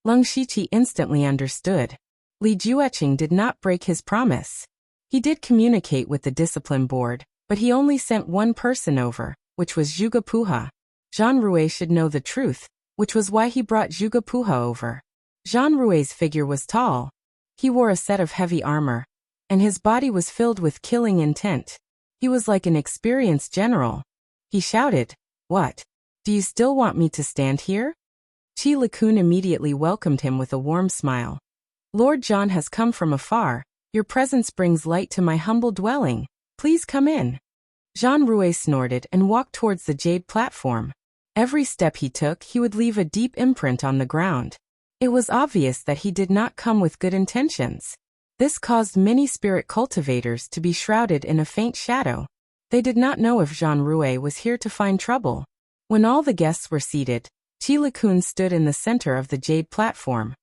Leng Shiqi instantly understood. Li Jueqing did not break his promise. He did communicate with the discipline board, but he only sent one person over, which was Zhuge Puha. Jean Rouet should know the truth, which was why he brought Zhuge Puha over. Jean Rouet's figure was tall. He wore a set of heavy armor, and his body was filled with killing intent. He was like an experienced general. He shouted, "What? Do you still want me to stand here?" Qi Likun immediately welcomed him with a warm smile. Lord John has come from afar. Your presence brings light to my humble dwelling. Please come in. Jean Rouet snorted and walked towards the jade platform. Every step he took, he would leave a deep imprint on the ground. It was obvious that he did not come with good intentions. This caused many spirit cultivators to be shrouded in a faint shadow. They did not know if Jean Rouet was here to find trouble. When all the guests were seated, Qi Likun stood in the center of the jade platform.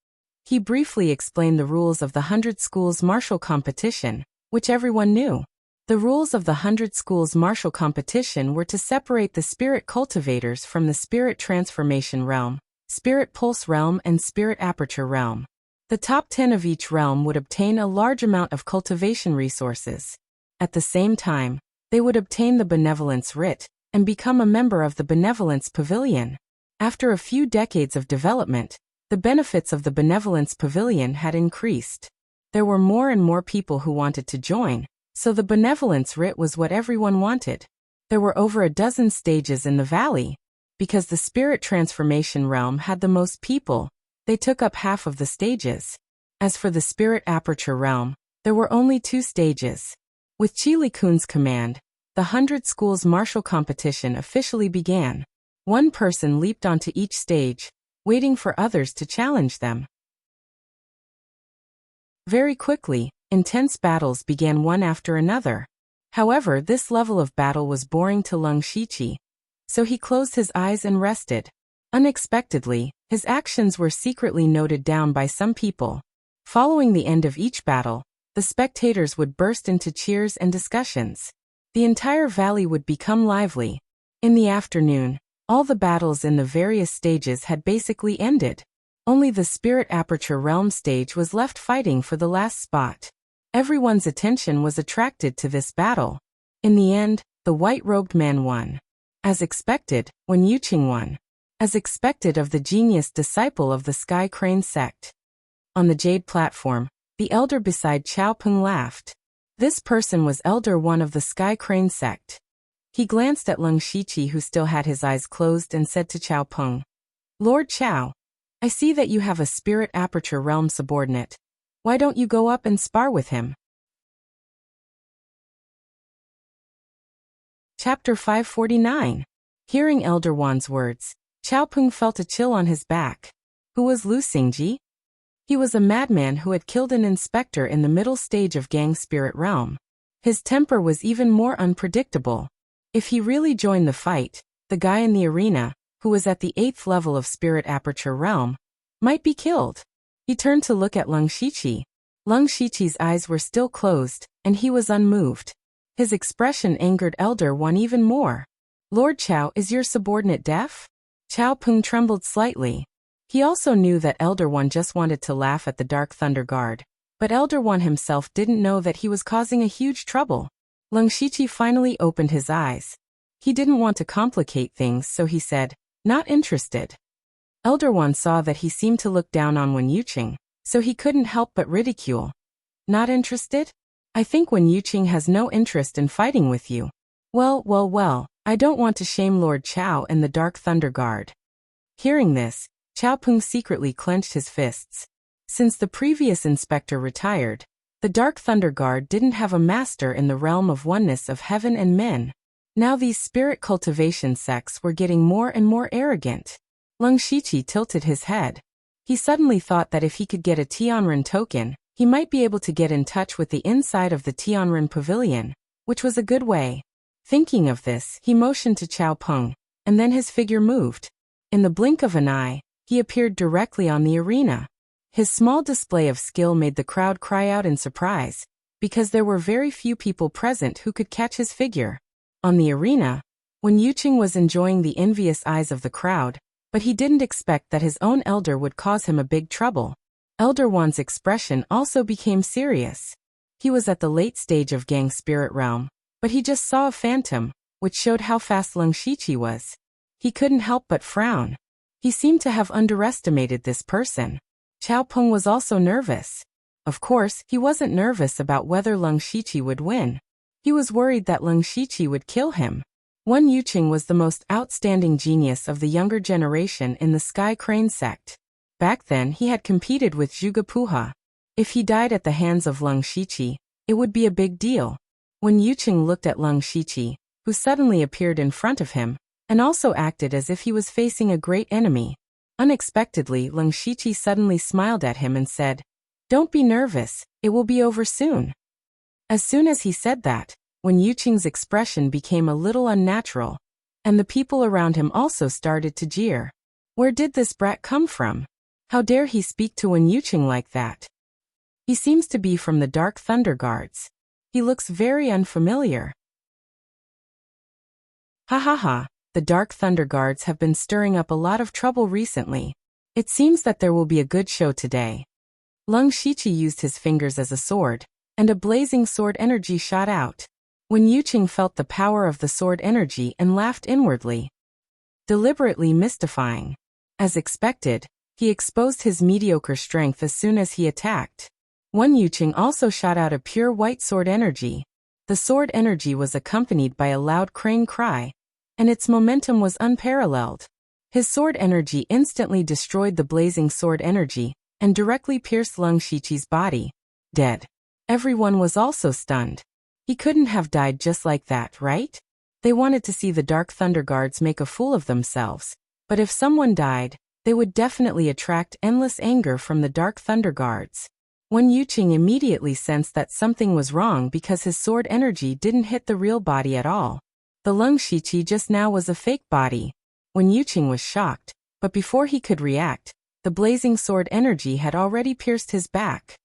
He briefly explained the rules of the 100 Schools martial competition, which everyone knew. The rules of the 100 Schools martial competition were to separate the spirit cultivators from the spirit transformation realm, spirit pulse realm and spirit aperture realm. The top 10 of each realm would obtain a large amount of cultivation resources. At the same time, they would obtain the Benevolence Writ and become a member of the Benevolence Pavilion. After a few decades of development, the benefits of the Benevolence Pavilion had increased. There were more and more people who wanted to join, so the Benevolence Writ was what everyone wanted. There were over a dozen stages in the valley. Because the spirit transformation realm had the most people, they took up half of the stages. As for the spirit aperture realm, there were only 2 stages. With Qi Likun's command, the 100 Schools martial competition officially began. One person leaped onto each stage, waiting for others to challenge them. Very quickly, intense battles began one after another. However, this level of battle was boring to Leng Shiqi, so he closed his eyes and rested. Unexpectedly, his actions were secretly noted down by some people. Following the end of each battle, the spectators would burst into cheers and discussions. The entire valley would become lively. In the afternoon, all the battles in the various stages had basically ended. Only the Spirit Aperture Realm stage was left fighting for the last spot. Everyone's attention was attracted to this battle. In the end, the white-robed man won. As expected, Wen Yuqing won. As expected of the genius disciple of the Sky Crane sect. On the jade platform, the elder beside Qiao Peng laughed. This person was Elder One of the Sky Crane sect. He glanced at Leng Shiqi, who still had his eyes closed, and said to Qiao Peng, "Lord Qiao, I see that you have a Spirit Aperture Realm subordinate. Why don't you go up and spar with him?" Chapter 549. Hearing Elder Wan's words, Qiao Peng felt a chill on his back. Who was Lu Xingji? He was a madman who had killed an inspector in the middle stage of Gang Spirit Realm. His temper was even more unpredictable. If he really joined the fight, the guy in the arena, who was at the 8th level of Spirit Aperture Realm, might be killed. He turned to look at Leng Shiqi. Leng Shiqi's eyes were still closed, and he was unmoved. His expression angered Elder One even more. "Lord Qiao, is your subordinate deaf?" Qiao Peng trembled slightly. He also knew that Elder One just wanted to laugh at the Dark Thunder Guard, but Elder One himself didn't know that he was causing a huge trouble. Leng Shiqi finally opened his eyes. He didn't want to complicate things, so he said, "Not interested." Elder One saw that he seemed to look down on Wen Yuqing, so he couldn't help but ridicule. "Not interested? I think Wen Yuqing has no interest in fighting with you." Well, I don't want to shame Lord Qiao and the Dark Thunder Guard." Hearing this, Qiao Peng secretly clenched his fists. Since the previous inspector retired, the Dark Thunder Guard didn't have a master in the realm of oneness of heaven and men. Now these spirit cultivation sects were getting more and more arrogant. Lung Shiqi tilted his head. He suddenly thought that if he could get a Tianren token, he might be able to get in touch with the inside of the Tianren pavilion, which was a good way. Thinking of this, he motioned to Chao Peng, and then his figure moved. In the blink of an eye, he appeared directly on the arena. His small display of skill made the crowd cry out in surprise, because there were very few people present who could catch his figure. On the arena, Wen Yuqing was enjoying the envious eyes of the crowd, but he didn't expect that his own elder would cause him a big trouble. Elder Wan's expression also became serious. He was at the late stage of Gang Spirit Realm, but he just saw a phantom, which showed how fast Lung Shiqi was. He couldn't help but frown. He seemed to have underestimated this person. Chao Peng was also nervous. Of course, he wasn't nervous about whether Lung Shiqi would win. He was worried that Lung Shiqi would kill him. Wen Yuqing was the most outstanding genius of the younger generation in the Sky Crane sect. Back then he had competed with Zhuge Puha. If he died at the hands of Lung Shiqi, it would be a big deal. Wen Yuqing looked at Lung Shiqi, who suddenly appeared in front of him, and also acted as if he was facing a great enemy. Unexpectedly, Lung Shiqi suddenly smiled at him and said, "Don't be nervous, it will be over soon." As soon as he said that, Wen Yuqing's expression became a little unnatural, and the people around him also started to jeer. Where did this brat come from? How dare he speak to Wen Yuqing like that? He seems to be from the Dark Thunder Guards. He looks very unfamiliar. Ha ha ha, the Dark Thunder Guards have been stirring up a lot of trouble recently. It seems that there will be a good show today. Lung Shiqi used his fingers as a sword, and a blazing sword energy shot out. Wen Yuqing felt the power of the sword energy and laughed inwardly. Deliberately mystifying. As expected, he exposed his mediocre strength as soon as he attacked. Wen Yuqing also shot out a pure white sword energy. The sword energy was accompanied by a loud crane cry, and its momentum was unparalleled. His sword energy instantly destroyed the blazing sword energy and directly pierced Lung Shiqi's body. Dead. Everyone was also stunned. He couldn't have died just like that, right? They wanted to see the Dark Thunder Guards make a fool of themselves, but if someone died, they would definitely attract endless anger from the Dark Thunder Guards. Wen Yuqing immediately sensed that something was wrong because his sword energy didn't hit the real body at all. The Lung Shiqi just now was a fake body. Wen Yuqing was shocked, but before he could react, the blazing sword energy had already pierced his back.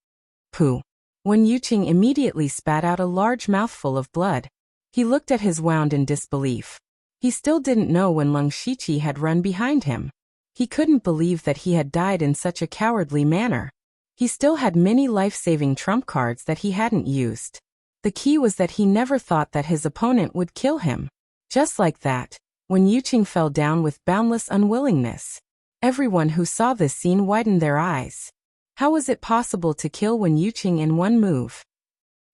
Pooh. Wen Yuqing immediately spat out a large mouthful of blood. He looked at his wound in disbelief. He still didn't know when Lung Shiqi had run behind him. He couldn't believe that he had died in such a cowardly manner. He still had many life-saving trump cards that he hadn't used. The key was that he never thought that his opponent would kill him. Just like that, Wen Yuqing fell down with boundless unwillingness. Everyone who saw this scene widened their eyes. How was it possible to kill Wen Yuqing in one move?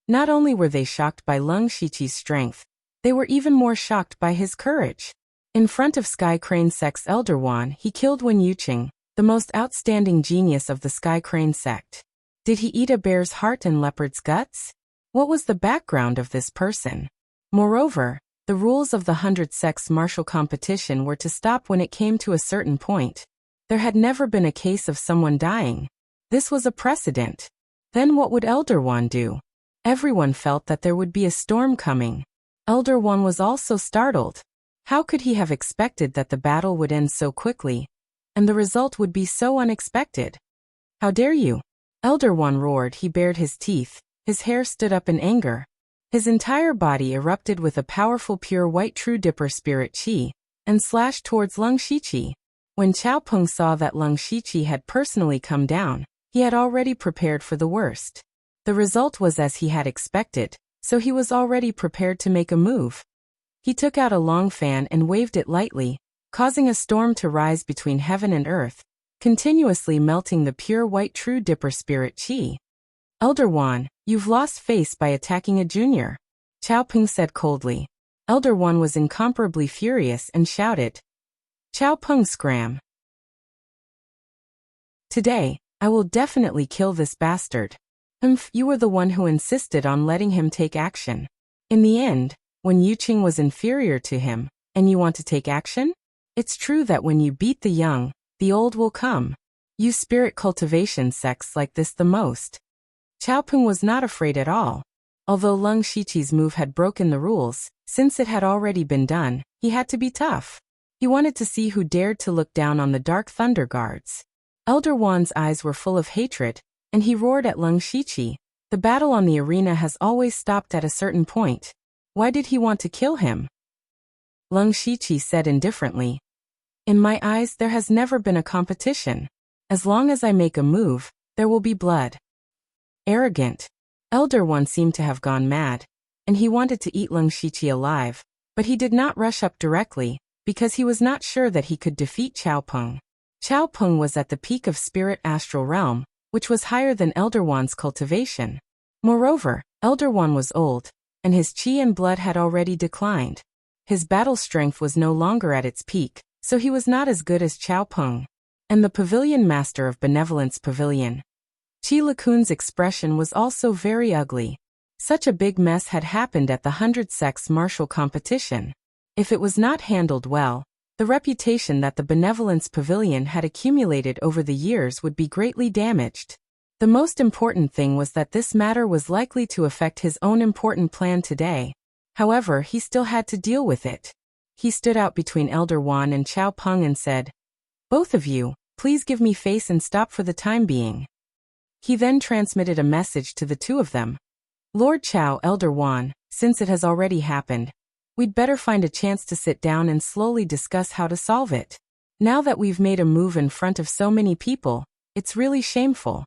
Not only were they shocked by Lung Shiqi's strength, they were even more shocked by his courage. In front of Sky Crane Sect's Elder Wan, he killed Wen Yuqing, the most outstanding genius of the Sky Crane sect. Did he eat a bear's heart and leopard's guts? What was the background of this person? Moreover, the rules of the 100 Sects martial competition were to stop when it came to a certain point. There had never been a case of someone dying. This was a precedent. Then what would Elder Wan do? Everyone felt that there would be a storm coming. Elder Wan was also startled. How could he have expected that the battle would end so quickly, and the result would be so unexpected? How dare you? Elder Wan roared. He bared his teeth, his hair stood up in anger. His entire body erupted with a powerful pure white true dipper spirit chi, and slashed towards Lung Shiqi. When Chao Peng saw that Lung Shiqi had personally come down, he had already prepared for the worst. The result was as he had expected, so he was already prepared to make a move. He took out a long fan and waved it lightly, causing a storm to rise between heaven and earth, continuously melting the pure white true dipper spirit chi. Elder Wan, you've lost face by attacking a junior, Chao Peng said coldly. Elder Wan was incomparably furious and shouted, Chao Peng scram. Today, I will definitely kill this bastard. You were the one who insisted on letting him take action. In the end, when Yuqing was inferior to him, and you want to take action? It's true that when you beat the young, the old will come. Use spirit cultivation sects like this the most. Qiaopeng was not afraid at all. Although Leng Shiqi's move had broken the rules, since it had already been done, he had to be tough. He wanted to see who dared to look down on the Dark Thunder Guards. Elder Wan's eyes were full of hatred, and he roared at Leng Shiqi. The battle on the arena has always stopped at a certain point. Why did he want to kill him? Leng Shiqi said indifferently. In my eyes, there has never been a competition. As long as I make a move, there will be blood. Arrogant. Elder One seemed to have gone mad, and he wanted to eat Leng Shiqi alive, but he did not rush up directly, because he was not sure that he could defeat Qiaopeng. Qiaopeng was at the peak of spirit astral realm, which was higher than Elder Wan's cultivation. Moreover, Elder Wan was old, and his qi and blood had already declined. His battle strength was no longer at its peak, so he was not as good as Qiaopeng. And the pavilion master of Benevolence Pavilion. Qi Lakun's expression was also very ugly. Such a big mess had happened at the 100 Sects martial competition. If it was not handled well, the reputation that the Benevolence Pavilion had accumulated over the years would be greatly damaged. The most important thing was that this matter was likely to affect his own important plan today. However, he still had to deal with it. He stood out between Elder Wan and Qiaopeng and said, "Both of you, please give me face and stop for the time being." He then transmitted a message to the two of them. Lord Qiao, Elder Wan, since it has already happened, we'd better find a chance to sit down and slowly discuss how to solve it. Now that we've made a move in front of so many people, it's really shameful.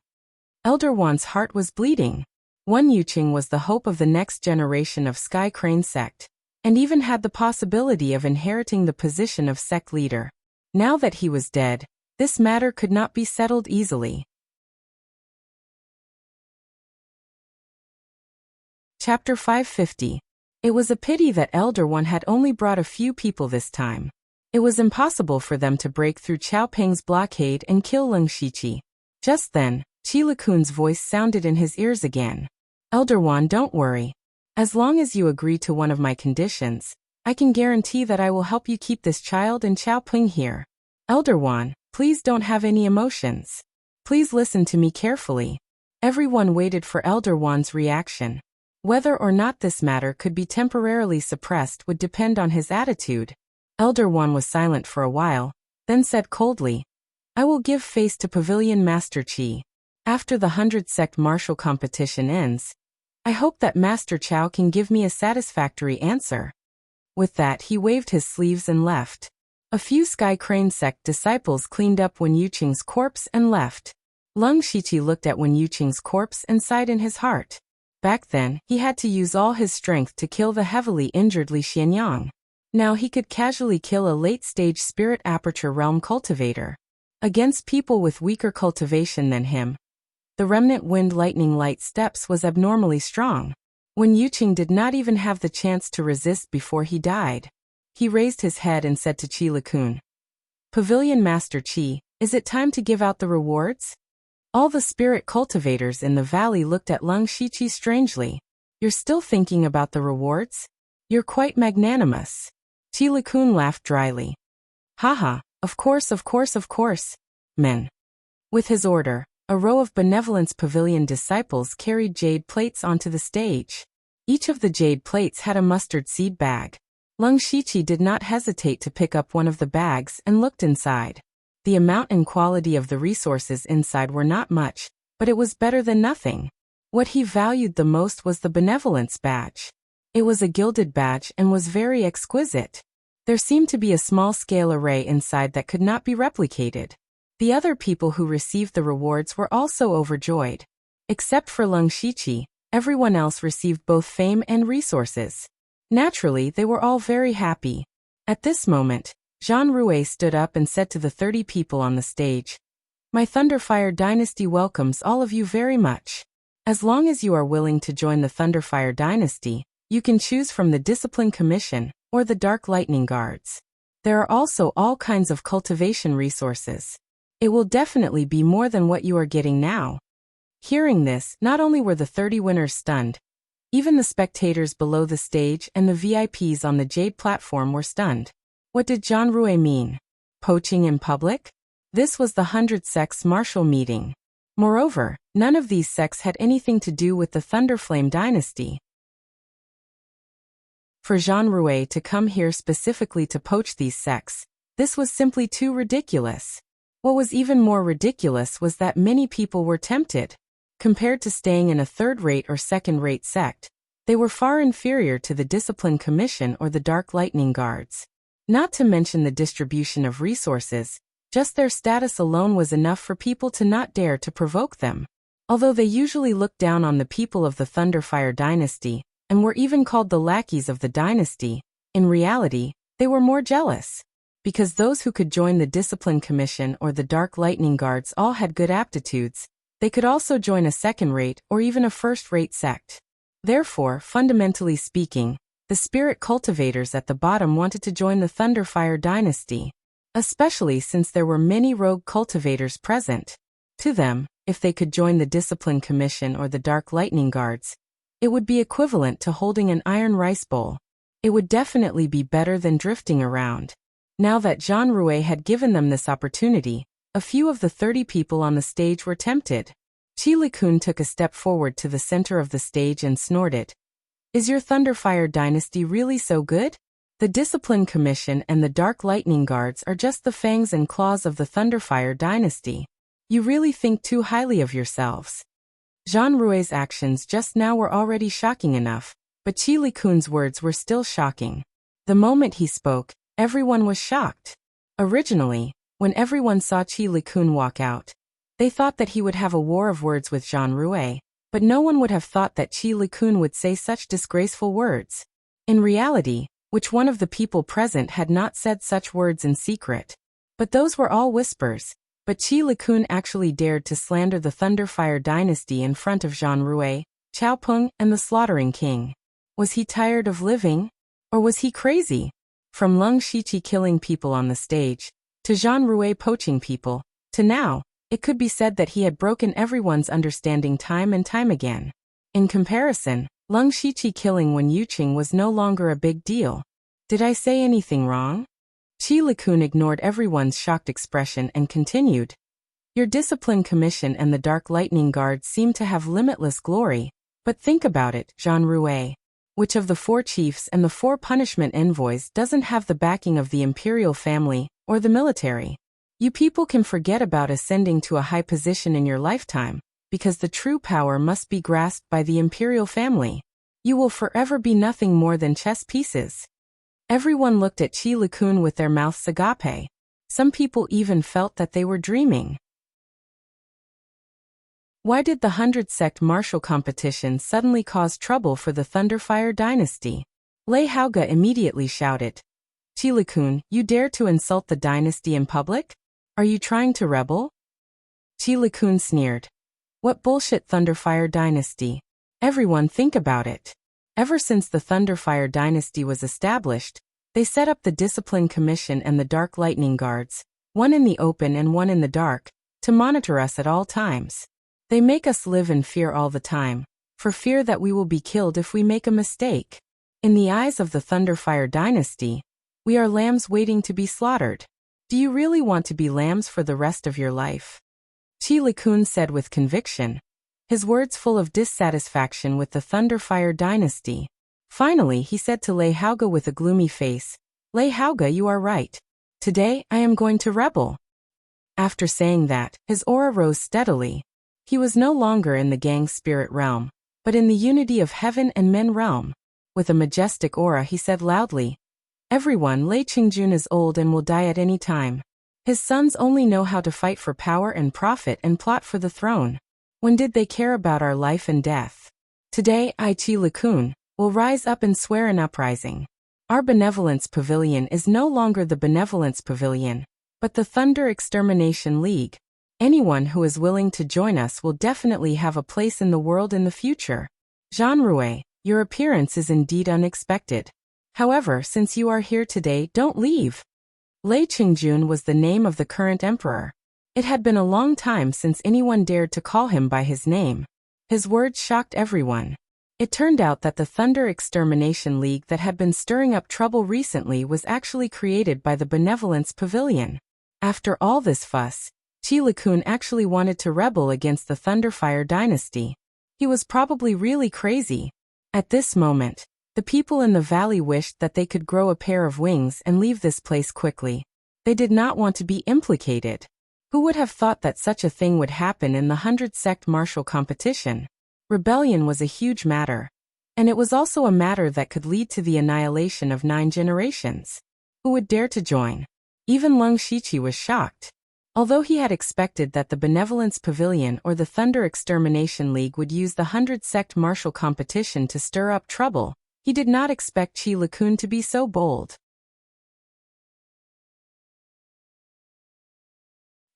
Elder Wan's heart was bleeding. One Yuqing was the hope of the next generation of Sky Crane sect, and even had the possibility of inheriting the position of sect leader. Now that he was dead, this matter could not be settled easily. Chapter 550. It was a pity that Elder One had only brought a few people this time. It was impossible for them to break through Qiaopeng's blockade and kill Leng Shiqi. Just then, Qi Lakun's voice sounded in his ears again. Elder Wan, don't worry. As long as you agree to one of my conditions, I can guarantee that I will help you keep this child and Qiaopeng here. Elder Wan, please don't have any emotions. Please listen to me carefully. Everyone waited for Elder Wan's reaction. Whether or not this matter could be temporarily suppressed would depend on his attitude. Elder Wan was silent for a while, then said coldly, I will give face to Pavilion Master Qi. After the 100 Sect martial competition ends, I hope that Master Qiao can give me a satisfactory answer. With that, he waved his sleeves and left. A few Sky Crane Sect disciples cleaned up Wen Yuqing's corpse and left. Leng Shiqi looked at Wen Yuqing's corpse and sighed in his heart. Back then, he had to use all his strength to kill the heavily injured Li Xianyang. Now he could casually kill a late-stage spirit aperture realm cultivator. Against people with weaker cultivation than him, the remnant wind lightning light steps was abnormally strong. Wen Yuqing did not even have the chance to resist before he died. He raised his head and said to Qi Lakun, Pavilion Master Qi, is it time to give out the rewards? All the spirit cultivators in the valley looked at Leng Shiqi strangely. You're still thinking about the rewards? You're quite magnanimous. Qi Lakun laughed dryly. Haha, of course, men. With his order, a row of Benevolence Pavilion disciples carried jade plates onto the stage. Each of the jade plates had a mustard seed bag. Leng Shiqi did not hesitate to pick up one of the bags and looked inside. The amount and quality of the resources inside were not much, but it was better than nothing. What he valued the most was the Benevolence badge. It was a gilded badge and was very exquisite. There seemed to be a small-scale array inside that could not be replicated. The other people who received the rewards were also overjoyed. Except for Leng Shiqi, everyone else received both fame and resources. Naturally, they were all very happy. At this moment, Jean Rouet stood up and said to the 30 people on the stage, My Thunderfire Dynasty welcomes all of you very much. As long as you are willing to join the Thunderfire Dynasty, you can choose from the Discipline Commission or the Dark Lightning Guards. There are also all kinds of cultivation resources. It will definitely be more than what you are getting now. Hearing this, not only were the 30 winners stunned, Even the spectators below the stage and the VIPs on the jade platform were stunned. What did Zhang Rui mean? Poaching in public? This was the 100 sects martial meeting. Moreover, none of these sects had anything to do with the Thunderflame dynasty. For Zhang Rui to come here specifically to poach these sects, this was simply too ridiculous. What was even more ridiculous was that many people were tempted. Compared to staying in a third-rate or second-rate sect, they were far inferior to the Discipline Commission or the Dark Lightning Guards. Not to mention the distribution of resources, just their status alone was enough for people to not dare to provoke them. Although they usually looked down on the people of the Thunderfire dynasty, and were even called the lackeys of the dynasty, in reality, they were more jealous. Because those who could join the Discipline Commission or the Dark Lightning Guards all had good aptitudes, they could also join a second-rate or even a first-rate sect. Therefore, fundamentally speaking, the spirit cultivators at the bottom wanted to join the Thunderfire dynasty, especially since there were many rogue cultivators present. To them, if they could join the Discipline Commission or the Dark Lightning Guards, it would be equivalent to holding an iron rice bowl. It would definitely be better than drifting around. Now that Zhang Rui had given them this opportunity, a few of the 30 people on the stage were tempted. Qi Likun took a step forward to the center of the stage and snorted. Is your Thunderfire dynasty really so good? The Discipline Commission and the Dark Lightning Guards are just the fangs and claws of the Thunderfire dynasty. You really think too highly of yourselves. Zhang Rui's actions just now were already shocking enough, but Qi Likun's words were still shocking. The moment he spoke, everyone was shocked. Originally, when everyone saw Qi Likun walk out, they thought that he would have a war of words with Zhang Rui, but no one would have thought that Qi Likun would say such disgraceful words. In reality, which one of the people present had not said such words in secret? But those were all whispers. But Qi Likun actually dared to slander the Thunderfire dynasty in front of Zhang Rui, Chao Peng, and the Slaughtering King. Was he tired of living? Or was he crazy? From Leng Shiqi killing people on the stage, to Zhang Rui poaching people, to now, it could be said that he had broken everyone's understanding time and time again. In comparison, Leng Shiqi killing Wen Yuqing was no longer a big deal. Did I say anything wrong? Qi Likun ignored everyone's shocked expression and continued. Your Discipline Commission and the Dark Lightning Guard seem to have limitless glory, but think about it, Zhang Rui. Which of the 4 chiefs and the 4 punishment envoys doesn't have the backing of the imperial family or the military? You people can forget about ascending to a high position in your lifetime, because the true power must be grasped by the imperial family. You will forever be nothing more than chess pieces. Everyone looked at Qi Likun with their mouths agape. Some people even felt that they were dreaming. Why did the 100 sect martial competition suddenly cause trouble for the Thunderfire dynasty? Lei Haoge immediately shouted. Qi Likun, you dare to insult the dynasty in public? Are you trying to rebel? Qi Likun sneered. What bullshit Thunderfire dynasty? Everyone think about it. Ever since the Thunderfire dynasty was established, they set up the Discipline Commission and the Dark Lightning Guards, one in the open and one in the dark, to monitor us at all times. They make us live in fear all the time, for fear that we will be killed if we make a mistake. In the eyes of the Thunderfire dynasty, we are lambs waiting to be slaughtered. Do you really want to be lambs for the rest of your life? Qi Likun said with conviction, his words full of dissatisfaction with the Thunderfire dynasty. Finally, he said to Lei Haoge with a gloomy face, Lei Haoge, you are right. Today, I am going to rebel. After saying that, his aura rose steadily. He was no longer in the gang spirit realm, but in the unity of heaven and men realm. With a majestic aura, he said loudly, Everyone, Lei Qingjun is old and will die at any time. His sons only know how to fight for power and profit and plot for the throne. When did they care about our life and death? Today, I, Qi Likun, will rise up and swear an uprising. Our Benevolence Pavilion is no longer the Benevolence Pavilion, but the Thunder Extermination League. Anyone who is willing to join us will definitely have a place in the world in the future. Zhang Rui, your appearance is indeed unexpected. However, since you are here today, don't leave. Lei Qingjun was the name of the current emperor. It had been a long time since anyone dared to call him by his name. His words shocked everyone. It turned out that the Thunder Extermination League that had been stirring up trouble recently was actually created by the Benevolence Pavilion. After all this fuss, Qi actually wanted to rebel against the Thunderfire dynasty. He was probably really crazy. At this moment, the people in the valley wished that they could grow a pair of wings and leave this place quickly. They did not want to be implicated. Who would have thought that such a thing would happen in the 100-sect martial competition? Rebellion was a huge matter. And it was also a matter that could lead to the annihilation of 9 generations. Who would dare to join? Even Leng Shiqi was shocked. Although he had expected that the Benevolence Pavilion or the Thunder Extermination League would use the 100-sect martial competition to stir up trouble, he did not expect Qi to be so bold.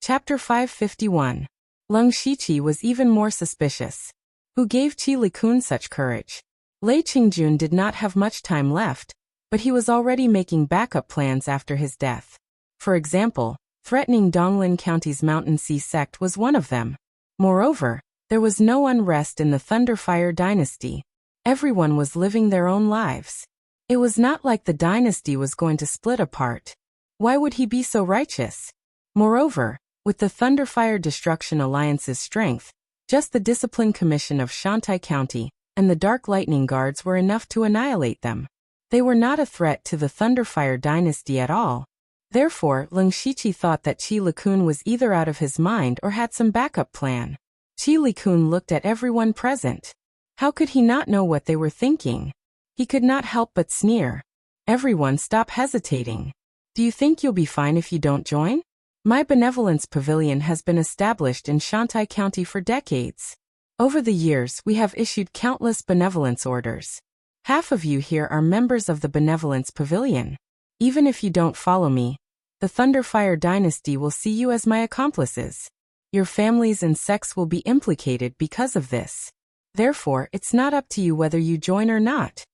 Chapter 551. Leng Shiqi was even more suspicious. Who gave Qi such courage? Lei Qingjun did not have much time left, but he was already making backup plans after his death. For example, threatening Donglin County's Mountain Sea sect was one of them. Moreover, there was no unrest in the Thunderfire dynasty. Everyone was living their own lives. It was not like the dynasty was going to split apart. Why would he be so righteous? Moreover, with the Thunderfire Destruction Alliance's strength, just the Discipline Commission of Shantai County and the Dark Lightning Guards were enough to annihilate them. They were not a threat to the Thunderfire dynasty at all. Therefore, Leng Shiqi thought that Qi was either out of his mind or had some backup plan. Qi looked at everyone present. How could he not know what they were thinking? He could not help but sneer. Everyone stop hesitating. Do you think you'll be fine if you don't join? My Benevolence Pavilion has been established in Shantai County for decades. Over the years, we have issued countless benevolence orders. Half of you here are members of the Benevolence Pavilion. Even if you don't follow me, the Thunderfire dynasty will see you as my accomplices. Your families and sects will be implicated because of this. Therefore, it's not up to you whether you join or not.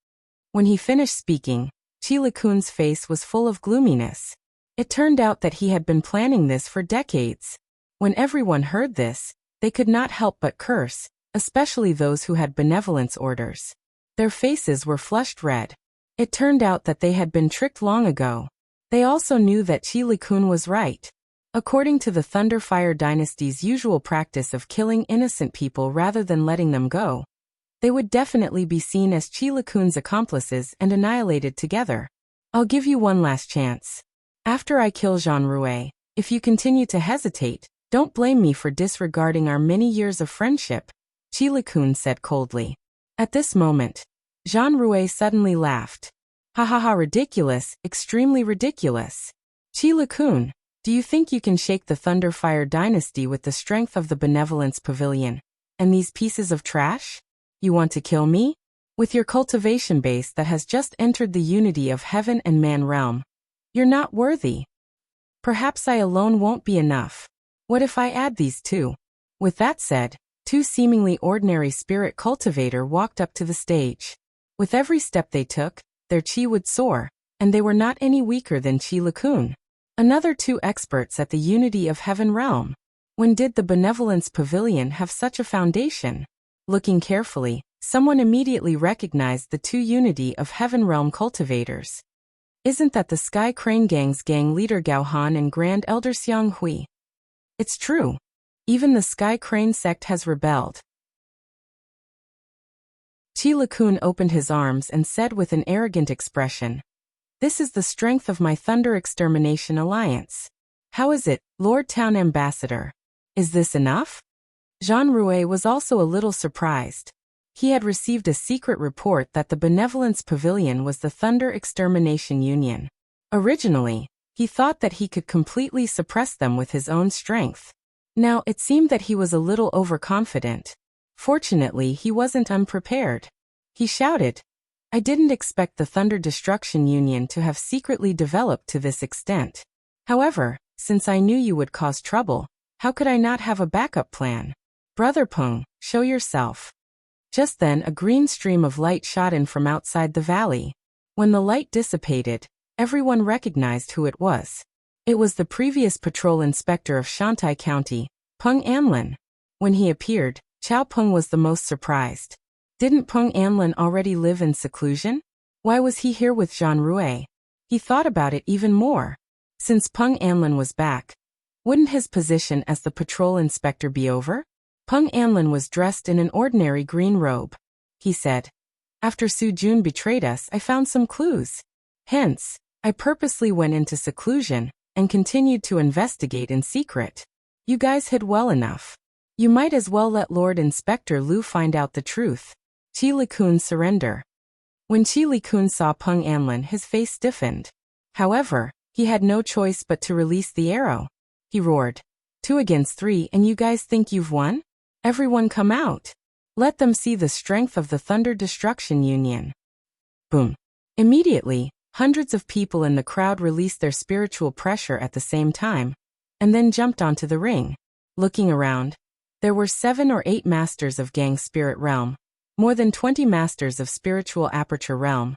When he finished speaking, Qi face was full of gloominess. It turned out that he had been planning this for decades. When everyone heard this, they could not help but curse, especially those who had benevolence orders. Their faces were flushed red. It turned out that they had been tricked long ago. They also knew that Qi was right. According to the Thunderfire dynasty's usual practice of killing innocent people rather than letting them go, they would definitely be seen as Qi accomplices and annihilated together. I'll give you one last chance. After I kill Jean Rue, if you continue to hesitate, don't blame me for disregarding our many years of friendship, Qi said coldly. At this moment, Jean Rue suddenly laughed. Ha ha ha, ridiculous, extremely ridiculous. Qi, do you think you can shake the Thunderfire dynasty with the strength of the Benevolence Pavilion and these pieces of trash? You want to kill me? With your cultivation base that has just entered the unity of heaven and man realm, you're not worthy. Perhaps I alone won't be enough. What if I add these two? With that said, 2 seemingly ordinary spirit cultivator walked up to the stage. With every step they took, their chi would soar, and they were not any weaker than Qi. Another 2 experts at the Unity of Heaven realm. When did the Benevolence Pavilion have such a foundation? Looking carefully, someone immediately recognized the 2 Unity of Heaven realm cultivators. Isn't that the Sky Crane Gang's gang leader Gao Han and Grand Elder Xiang Hui? It's true. Even the Sky Crane sect has rebelled. Qi opened his arms and said with an arrogant expression, "This is the strength of my Thunder Extermination Alliance. How is it, Lord Town Ambassador? Is this enough?" Jean Rue was also a little surprised. He had received a secret report that the Benevolence Pavilion was the Thunder Extermination Union. Originally, he thought that he could completely suppress them with his own strength. Now, it seemed that he was a little overconfident. Fortunately, he wasn't unprepared. He shouted, "I didn't expect the Thunder Destruction Union to have secretly developed to this extent. However, since I knew you would cause trouble, how could I not have a backup plan? Brother Peng, show yourself." Just then a green stream of light shot in from outside the valley. When the light dissipated, everyone recognized who it was. It was the previous patrol inspector of Shantai County, Peng Anlin. When he appeared, Chao Peng was the most surprised. Didn't Peng Anlin already live in seclusion? Why was he here with Jean Rui? He thought about it even more. Since Peng Anlin was back, wouldn't his position as the patrol inspector be over? Peng Anlin was dressed in an ordinary green robe. He said, "After Su Jun betrayed us, I found some clues. Hence, I purposely went into seclusion and continued to investigate in secret. You guys hid well enough. You might as well let Lord Inspector Liu find out the truth." Qi Likun surrender. When Qi Likun saw Peng Anlin, his face stiffened. However, he had no choice but to release the arrow. He roared, "2 against 3, and you guys think you've won? Everyone come out. Let them see the strength of the Thunder Destruction Union." Boom. Immediately, hundreds of people in the crowd released their spiritual pressure at the same time, and then jumped onto the ring. Looking around, there were 7 or 8 masters of Gang Spirit Realm, more than 20 masters of Spiritual Aperture Realm,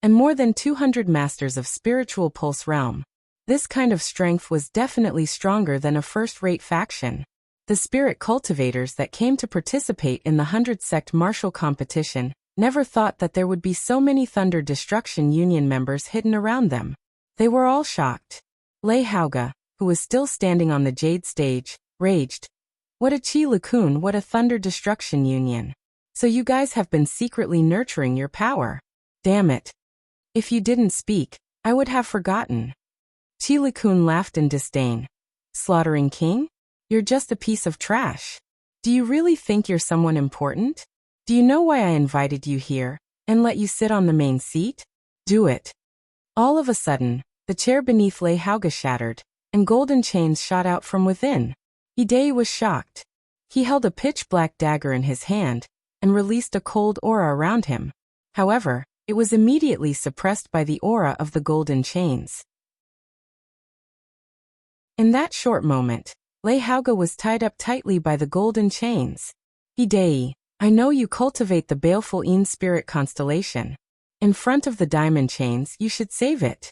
and more than 200 masters of Spiritual Pulse Realm. This kind of strength was definitely stronger than a first-rate faction. The spirit cultivators that came to participate in the 100 Sect Martial Competition never thought that there would be so many Thunder Destruction Union members hidden around them. They were all shocked. Lei Haoge, who was still standing on the Jade stage, raged. "What a Qi Likun, what a Thunder Destruction Union. So you guys have been secretly nurturing your power. Damn it. If you didn't speak, I would have forgotten." Qi Likun laughed in disdain. "Slaughtering King? You're just a piece of trash. Do you really think you're someone important? Do you know why I invited you here and let you sit on the main seat? Do it." All of a sudden, the chair beneath Lei Haoge shattered, and golden chains shot out from within. Hidei was shocked. He held a pitch-black dagger in his hand and released a cold aura around him. However, it was immediately suppressed by the aura of the golden chains. In that short moment, Lei Haoge was tied up tightly by the golden chains. "Hidei, I know you cultivate the baleful Yin spirit constellation. In front of the diamond chains, you should save it."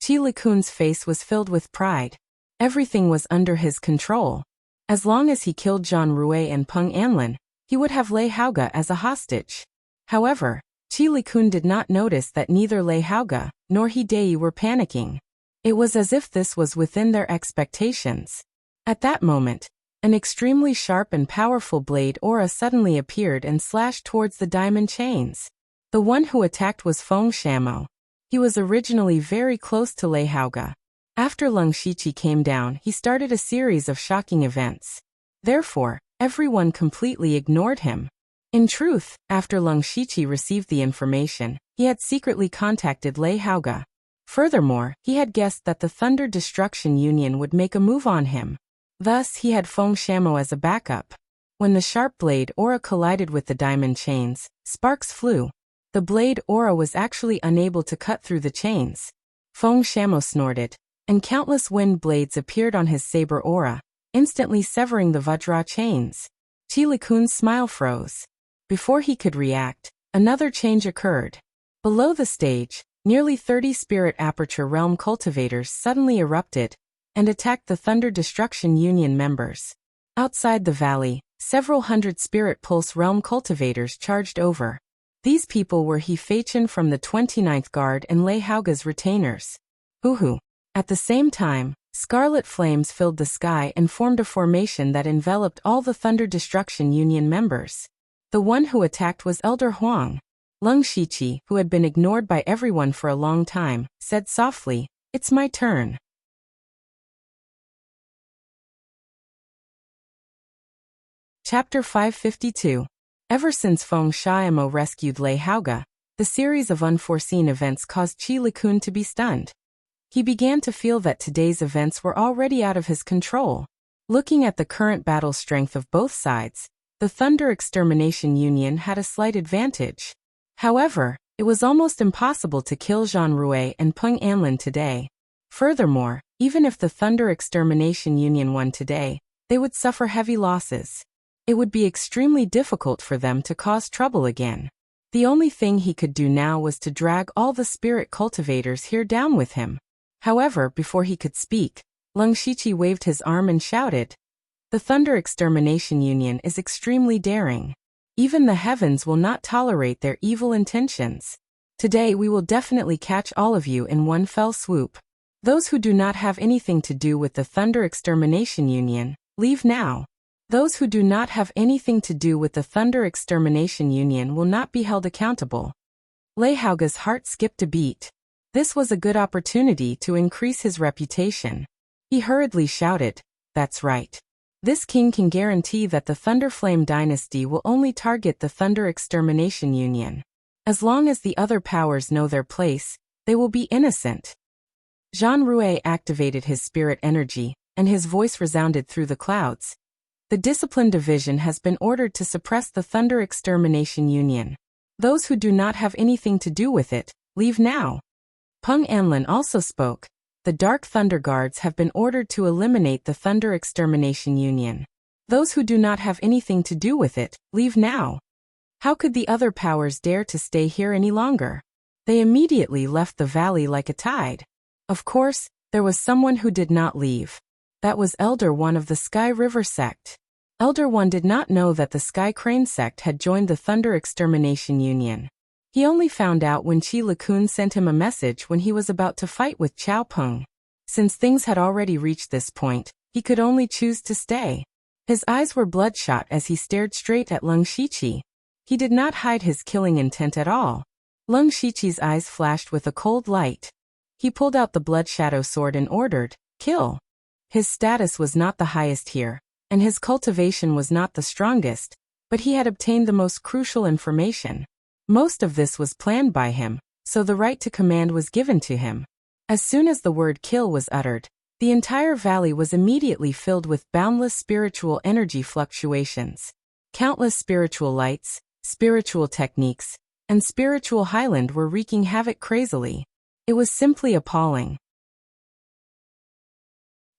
Qi Likun's face was filled with pride. Everything was under his control. As long as he killed Jean Rui and Peng Anlin, he would have Lei Haoge as a hostage. However, Qi Likun did not notice that neither Lei Haoge nor Hidei were panicking. It was as if this was within their expectations. At that moment, an extremely sharp and powerful blade aura suddenly appeared and slashed towards the diamond chains. The one who attacked was Feng Shamo. He was originally very close to Lei Haoge. After Leng Shiqi came down, he started a series of shocking events. Therefore, everyone completely ignored him. In truth, after Leng Shiqi received the information, he had secretly contacted Lei Haoge. Furthermore, he had guessed that the Thunder Destruction Union would make a move on him. Thus, he had Feng Shamo as a backup. When the sharp blade aura collided with the diamond chains, sparks flew. The blade aura was actually unable to cut through the chains. Feng Shamo snorted, and countless wind blades appeared on his saber aura, instantly severing the Vajra chains. Qi Likun's smile froze. Before he could react, another change occurred. Below the stage, nearly 30 Spirit Aperture Realm cultivators suddenly erupted and attacked the Thunder Destruction Union members. Outside the valley, several hundred Spirit Pulse Realm cultivators charged over. These people were He Feichen from the 29th Guard and Lei Haoge's retainers. Hoo-hoo. At the same time, scarlet flames filled the sky and formed a formation that enveloped all the Thunder Destruction Union members. The one who attacked was Elder Huang. Leng Shiqi, who had been ignored by everyone for a long time, said softly, "It's my turn." Chapter 552. Ever since Feng Shamo rescued Lei Haoge, the series of unforeseen events caused Qi Likun to be stunned. He began to feel that today's events were already out of his control. Looking at the current battle strength of both sides, the Thunder Extermination Union had a slight advantage. However, it was almost impossible to kill Jean Rui and Peng Anlin today. Furthermore, even if the Thunder Extermination Union won today, they would suffer heavy losses. It would be extremely difficult for them to cause trouble again. The only thing he could do now was to drag all the spirit cultivators here down with him. However, before he could speak, Leng Shiqi waved his arm and shouted, "The Thunder Extermination Union is extremely daring. Even the heavens will not tolerate their evil intentions. Today we will definitely catch all of you in one fell swoop. Those who do not have anything to do with the Thunder Extermination Union, leave now. Those who do not have anything to do with the Thunder Extermination Union will not be held accountable. Lei Haoga's heart skipped a beat. This was a good opportunity to increase his reputation. He hurriedly shouted, "That's right. This king can guarantee that the Thunder Flame dynasty will only target the Thunder Extermination Union. As long as the other powers know their place, they will be innocent." Jean Rouet activated his spirit energy, and his voice resounded through the clouds. "The Discipline Division has been ordered to suppress the Thunder Extermination Union. Those who do not have anything to do with it, leave now." Peng Anlin also spoke. "The Dark Thunder Guards have been ordered to eliminate the Thunder Extermination Union. Those who do not have anything to do with it, leave now." How could the other powers dare to stay here any longer? They immediately left the valley like a tide. Of course, there was someone who did not leave. That was Elder One of the Sky River sect. Elder One did not know that the Sky Crane sect had joined the Thunder Extermination Union. He only found out when Qi Likun sent him a message when he was about to fight with Qiao Peng. Since things had already reached this point, he could only choose to stay. His eyes were bloodshot as he stared straight at Leng Shiqi. He did not hide his killing intent at all. Leng Shiqi's eyes flashed with a cold light. He pulled out the Blood Shadow sword and ordered, "Kill." His status was not the highest here, and his cultivation was not the strongest, but he had obtained the most crucial information. Most of this was planned by him, so the right to command was given to him. As soon as the word "kill" was uttered, the entire valley was immediately filled with boundless spiritual energy fluctuations. Countless spiritual lights, spiritual techniques, and spiritual highland were wreaking havoc crazily. It was simply appalling.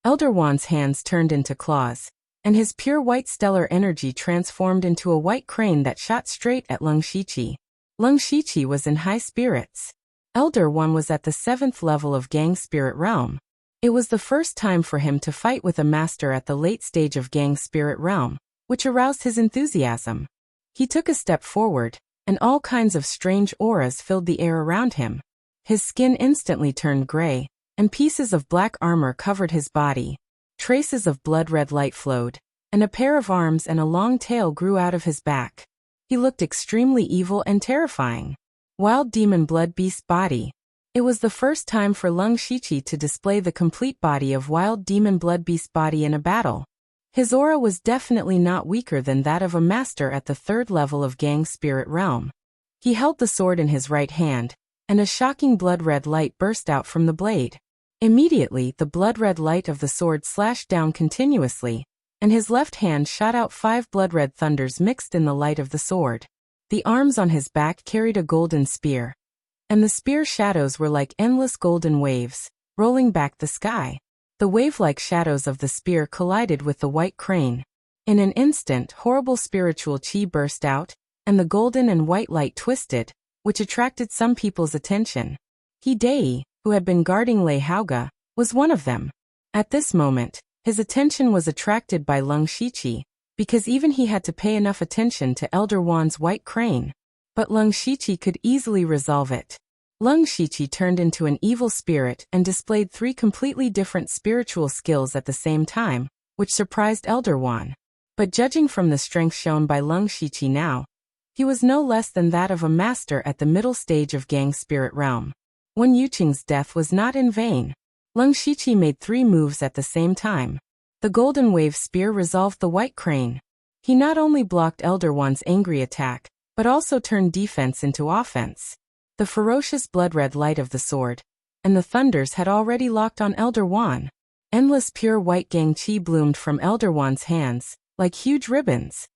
Elder Wan's hands turned into claws, and his pure white stellar energy transformed into a white crane that shot straight at Leng Shiqi. Leng Shiqi was in high spirits. Elder One was at the 7th level of Gang Spirit Realm. It was the first time for him to fight with a master at the late stage of Gang Spirit Realm, which aroused his enthusiasm. He took a step forward, and all kinds of strange auras filled the air around him. His skin instantly turned gray, and pieces of black armor covered his body. Traces of blood-red light flowed, and a pair of arms and a long tail grew out of his back. He looked extremely evil and terrifying. Wild Demon Blood Beast Body. It was the first time for Leng Shiqi to display the complete body of Wild Demon Blood Beast Body in a battle. His aura was definitely not weaker than that of a master at the 3rd level of Gang Spirit Realm. He held the sword in his right hand, and a shocking blood-red light burst out from the blade. Immediately, the blood-red light of the sword slashed down continuously, and his left hand shot out 5 blood-red thunders mixed in the light of the sword. The arms on his back carried a golden spear, and the spear shadows were like endless golden waves, rolling back the sky. The wave-like shadows of the spear collided with the white crane. In an instant, horrible spiritual chi burst out, and the golden and white light twisted, which attracted some people's attention. He Dei, who had been guarding Lei Haoga, was one of them. At this moment, his attention was attracted by Leng Shiqi, because even he had to pay enough attention to Elder Wan's white crane. But Leng Shiqi could easily resolve it. Leng Shiqi turned into an evil spirit and displayed 3 completely different spiritual skills at the same time, which surprised Elder Wan. But judging from the strength shown by Leng Shiqi now, he was no less than that of a master at the middle stage of Gang Spirit Realm. Wen Yuqing's death was not in vain. Leng Shiqi made 3 moves at the same time. The golden wave spear resolved the white crane. He not only blocked Elder Wan's angry attack, but also turned defense into offense. The ferocious blood-red light of the sword, and the thunders had already locked on Elder Wan. Endless pure white gang chi bloomed from Elder Wan's hands, like huge ribbons.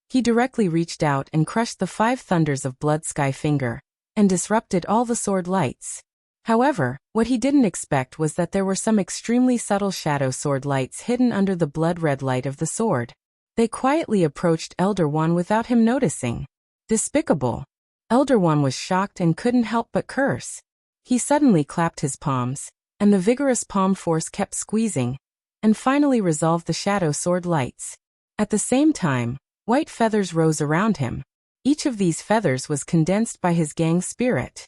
He directly reached out and crushed the 5 thunders of Blood Sky Finger, and disrupted all the sword lights. However, what he didn't expect was that there were some extremely subtle shadow sword lights hidden under the blood-red light of the sword. They quietly approached Elder Wan without him noticing. Despicable. Elder Wan was shocked and couldn't help but curse. He suddenly clapped his palms, and the vigorous palm force kept squeezing, and finally resolved the shadow sword lights. At the same time, White feathers rose around him. Each of these feathers was condensed by his gang spirit.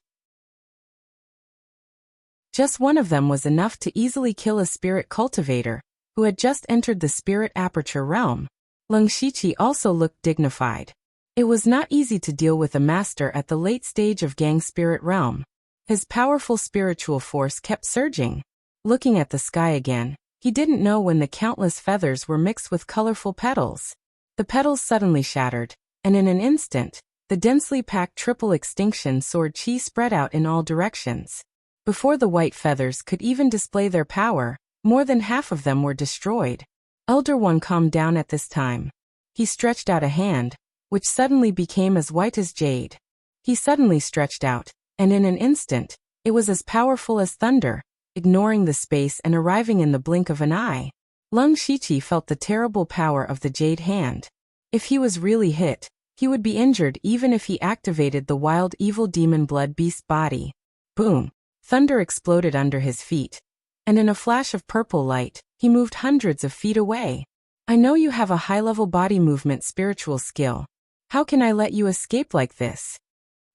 Just one of them was enough to easily kill a spirit cultivator, who had just entered the spirit aperture realm. Leng Shiqi also looked dignified. It was not easy to deal with a master at the late stage of gang spirit realm. His powerful spiritual force kept surging. Looking at the sky again, he didn't know when the countless feathers were mixed with colorful petals. The petals suddenly shattered, and in an instant, the densely packed triple extinction sword chi spread out in all directions. Before the white feathers could even display their power, more than half of them were destroyed. Elder One calmed down at this time. He stretched out a hand, which suddenly became as white as jade. He suddenly stretched out, and in an instant, it was as powerful as thunder, ignoring the space and arriving in the blink of an eye. Leng Shiqi felt the terrible power of the jade hand. If he was really hit, he would be injured even if he activated the wild evil demon blood beast body. Boom! Thunder exploded under his feet, and in a flash of purple light, he moved hundreds of feet away. I know you have a high-level body movement spiritual skill. How can I let you escape like this?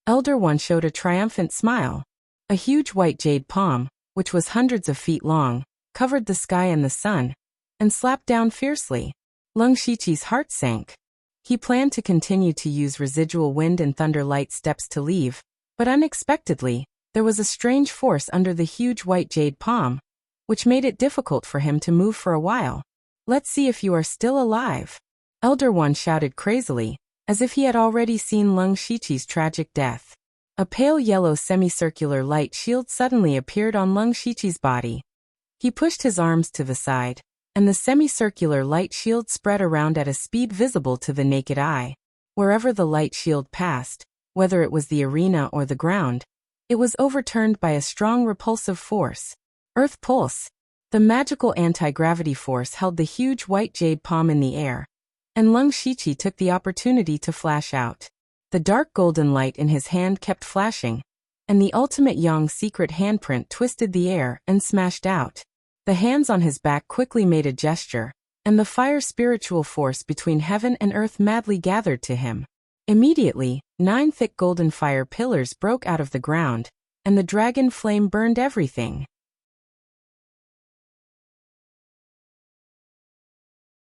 Elder One showed a triumphant smile. A huge white jade palm, which was hundreds of feet long, covered the sky and the sun, and slapped down fiercely. Leng Shiqi's heart sank. He planned to continue to use residual wind and thunder light steps to leave, but unexpectedly, there was a strange force under the huge white jade palm, which made it difficult for him to move for a while. Let's see if you are still alive. Elder One shouted crazily, as if he had already seen Leng Shiqi's tragic death. A pale yellow semicircular light shield suddenly appeared on Leng Shiqi's body. He pushed his arms to the side, and the semicircular light shield spread around at a speed visible to the naked eye. Wherever the light shield passed, whether it was the arena or the ground, it was overturned by a strong repulsive force. Earth Pulse. The magical anti-gravity force held the huge white jade palm in the air, and Leng Shiqi took the opportunity to flash out. The dark golden light in his hand kept flashing, and the ultimate Yang secret handprint twisted the air and smashed out. The hands on his back quickly made a gesture, and the fire spiritual force between heaven and earth madly gathered to him. Immediately, 9 thick golden fire pillars broke out of the ground, and the dragon flame burned everything.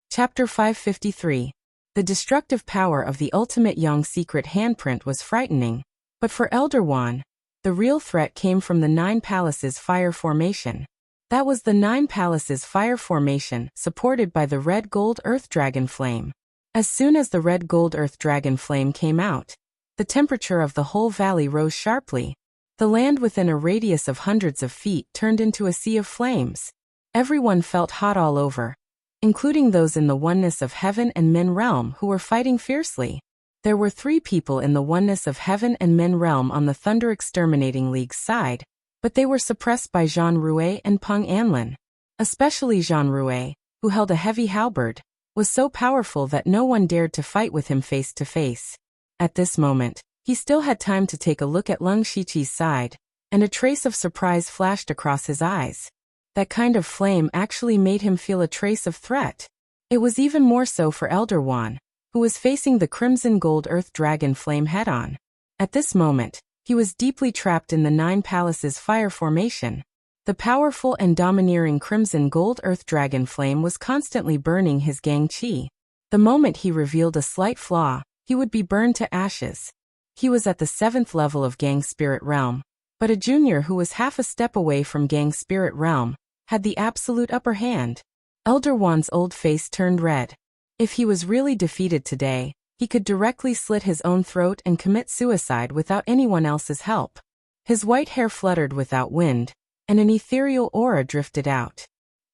Chapter 553. The destructive power of the ultimate Yang secret handprint was frightening, but for Elder Wan, the real threat came from the 9 Palaces fire formation. That was the 9 Palaces fire formation, supported by the red gold earth dragon flame. As soon as the red gold earth dragon flame came out, the temperature of the whole valley rose sharply. The land within a radius of hundreds of feet turned into a sea of flames. Everyone felt hot all over, including those in the oneness of heaven and men realm who were fighting fiercely. There were 3 people in the oneness of heaven and men realm on the Thunder Exterminating League's side, but they were suppressed by Zhang Rui and Peng Anlin. Especially Zhang Rui, who held a heavy halberd, was so powerful that no one dared to fight with him face to face. At this moment, he still had time to take a look at Leng Shiqi's side, and a trace of surprise flashed across his eyes. That kind of flame actually made him feel a trace of threat. It was even more so for Elder Wan, who was facing the crimson gold earth dragon flame head-on. At this moment, he was deeply trapped in the 9 Palaces fire formation. The powerful and domineering crimson gold earth dragon flame was constantly burning his gang chi. The moment he revealed a slight flaw, he would be burned to ashes. He was at the 7th level of gang spirit realm, but a junior who was half a step away from gang spirit realm had the absolute upper hand. Elder Wan's old face turned red. If he was really defeated today, he could directly slit his own throat and commit suicide without anyone else's help. His white hair fluttered without wind, and an ethereal aura drifted out.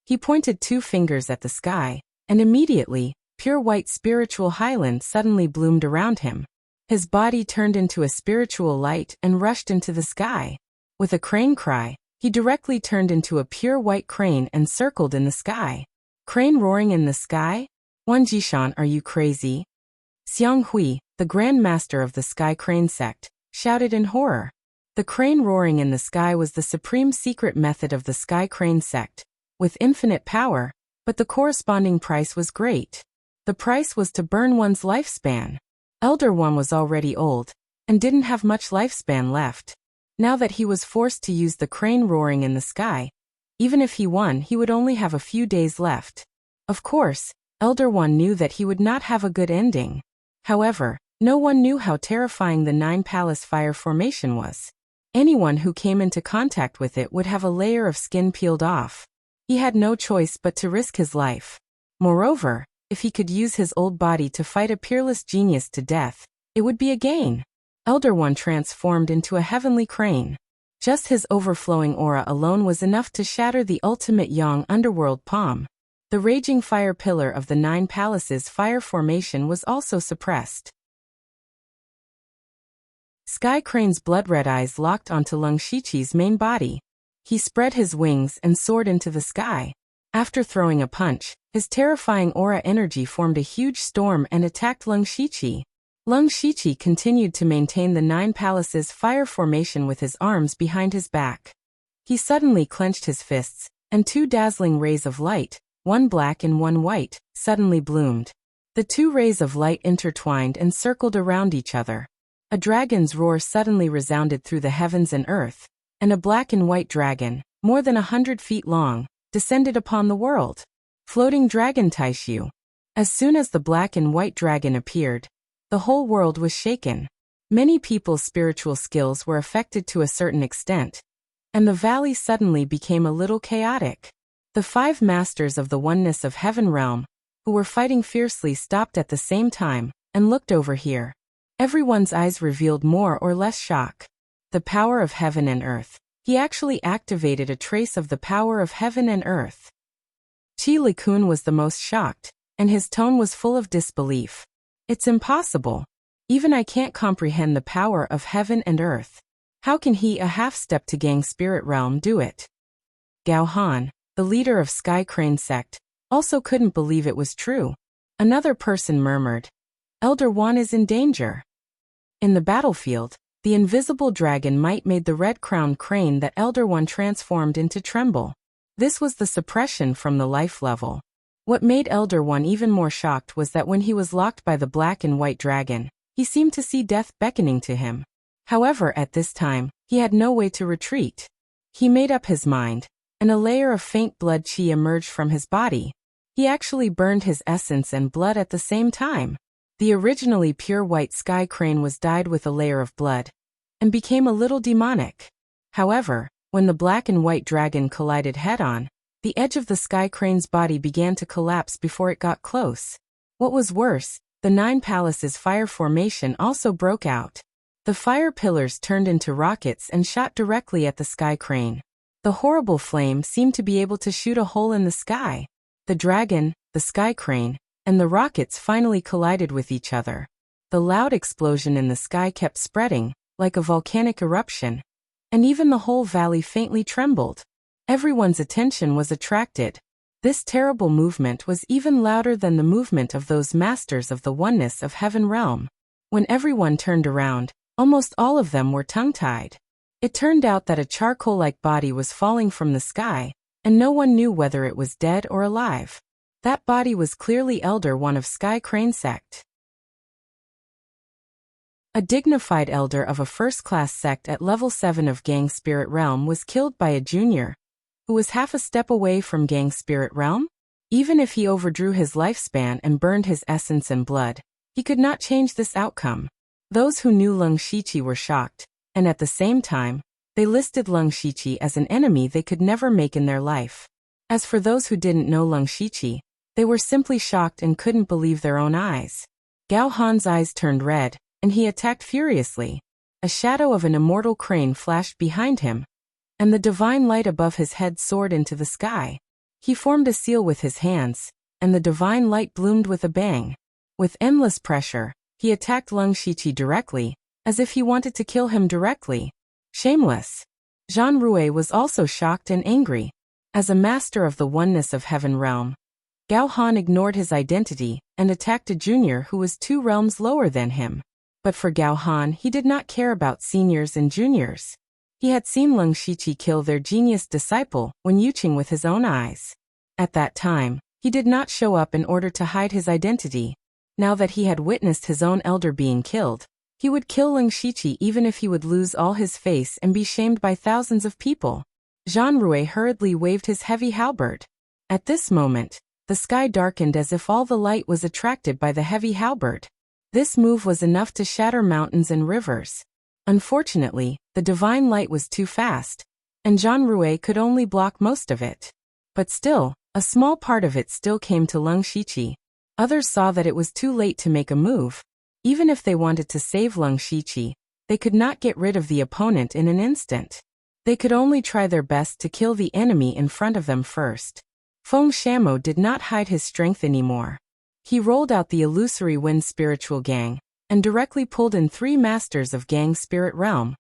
He pointed 2 fingers at the sky, and immediately, pure white spiritual highland suddenly bloomed around him. His body turned into a spiritual light and rushed into the sky. With a crane cry, he directly turned into a pure white crane and circled in the sky. Crane roaring in the sky? Wan Jishan, are you crazy? Xiang Hui, the Grand Master of the Sky Crane sect, shouted in horror. The crane roaring in the sky was the supreme secret method of the Sky Crane sect, with infinite power, but the corresponding price was great. The price was to burn one's lifespan. Elder One was already old, and didn't have much lifespan left. Now that he was forced to use the crane roaring in the sky, even if he won, he would only have a few days left. Of course, Elder One knew that he would not have a good ending. However, no one knew how terrifying the Nine-Palace Fire Formation was. Anyone who came into contact with it would have a layer of skin peeled off. He had no choice but to risk his life. Moreover, if he could use his old body to fight a peerless genius to death, it would be a gain. Elder One transformed into a heavenly crane. Just his overflowing aura alone was enough to shatter the ultimate Yang underworld palm. The raging fire pillar of the Nine Palaces Fire Formation was also suppressed. Sky Crane's blood-red eyes locked onto Lung Shiqi's main body. He spread his wings and soared into the sky. After throwing a punch, his terrifying aura energy formed a huge storm and attacked Lung Shiqi. Lung Shiqi continued to maintain the Nine Palaces Fire Formation with his arms behind his back. He suddenly clenched his fists, and two dazzling rays of light, one black and one white, suddenly bloomed. The two rays of light intertwined and circled around each other. A dragon's roar suddenly resounded through the heavens and earth, and a black and white dragon, more than 100 feet long, descended upon the world. Floating Dragon Taishu. As soon as the black and white dragon appeared, the whole world was shaken. Many people's spiritual skills were affected to a certain extent, and the valley suddenly became a little chaotic. The 5 masters of the oneness of Heaven Realm, who were fighting fiercely, stopped at the same time, and looked over here. Everyone's eyes revealed more or less shock. The power of heaven and earth. He actually activated a trace of the power of heaven and earth. Qi Likun was the most shocked, and his tone was full of disbelief. It's impossible. Even I can't comprehend the power of heaven and earth. How can he, a half-step to Gang Spirit Realm, do it? Gao Han, the leader of Sky Crane sect, also couldn't believe it was true. Another person murmured, Elder One is in danger. In the battlefield, the invisible dragon might made the red-crowned crane that Elder One transformed into tremble. This was the suppression from the life level. What made Elder One even more shocked was that when he was locked by the black and white dragon, he seemed to see death beckoning to him. However, at this time, he had no way to retreat. He made up his mind, and a layer of faint blood qi emerged from his body. He actually burned his essence and blood at the same time. The originally pure white sky crane was dyed with a layer of blood, and became a little demonic. However, when the black and white dragon collided head-on, the edge of the sky crane's body began to collapse before it got close. What was worse, the Nine Palaces Fire Formation also broke out. The fire pillars turned into rockets and shot directly at the sky crane. The horrible flame seemed to be able to shoot a hole in the sky. The dragon, the sky crane, and the rockets finally collided with each other. The loud explosion in the sky kept spreading, like a volcanic eruption, and even the whole valley faintly trembled. Everyone's attention was attracted. This terrible movement was even louder than the movement of those masters of the oneness of Heaven Realm. When everyone turned around, almost all of them were tongue-tied. It turned out that a charcoal-like body was falling from the sky, and no one knew whether it was dead or alive. That body was clearly Elder One of Sky Crane sect. A dignified elder of a first-class sect at level 7 of Gang Spirit Realm was killed by a junior, who was half a step away from Gang Spirit Realm. Even if he overdrew his lifespan and burned his essence and blood, he could not change this outcome. Those who knew Lung Shiqi were shocked, and at the same time, they listed Lung Shiqi as an enemy they could never make in their life. As for those who didn't know Lung Shiqi, they were simply shocked and couldn't believe their own eyes. Gao Han's eyes turned red, and he attacked furiously. A shadow of an immortal crane flashed behind him, and the divine light above his head soared into the sky. He formed a seal with his hands, and the divine light bloomed with a bang. With endless pressure, he attacked Lung Shiqi directly, as if he wanted to kill him directly. Shameless. Zhan Rui was also shocked and angry. As a master of the oneness of Heaven Realm, Gao Han ignored his identity and attacked a junior who was 2 realms lower than him. But for Gao Han, he did not care about seniors and juniors. He had seen Lung Shiqi kill their genius disciple when Yuqing with his own eyes. At that time, he He did not show up in order to hide his identity. Now that he had witnessed his own elder being killed, he would kill Leng Shiqi even if he would lose all his face and be shamed by thousands of people. Jean Rui hurriedly waved his heavy halberd. At this moment, the sky darkened as if all the light was attracted by the heavy halberd. This move was enough to shatter mountains and rivers. Unfortunately, the divine light was too fast, and Jean Rui could only block most of it. But still, a small part of it still came to Leng Shiqi. Others saw that it was too late to make a move. Even if they wanted to save Leng Shiqi, they could not get rid of the opponent in an instant. They could only try their best to kill the enemy in front of them first. Feng Shamo did not hide his strength anymore. He rolled out the illusory wind spiritual gang, and directly pulled in 3 masters of gang spirit realm.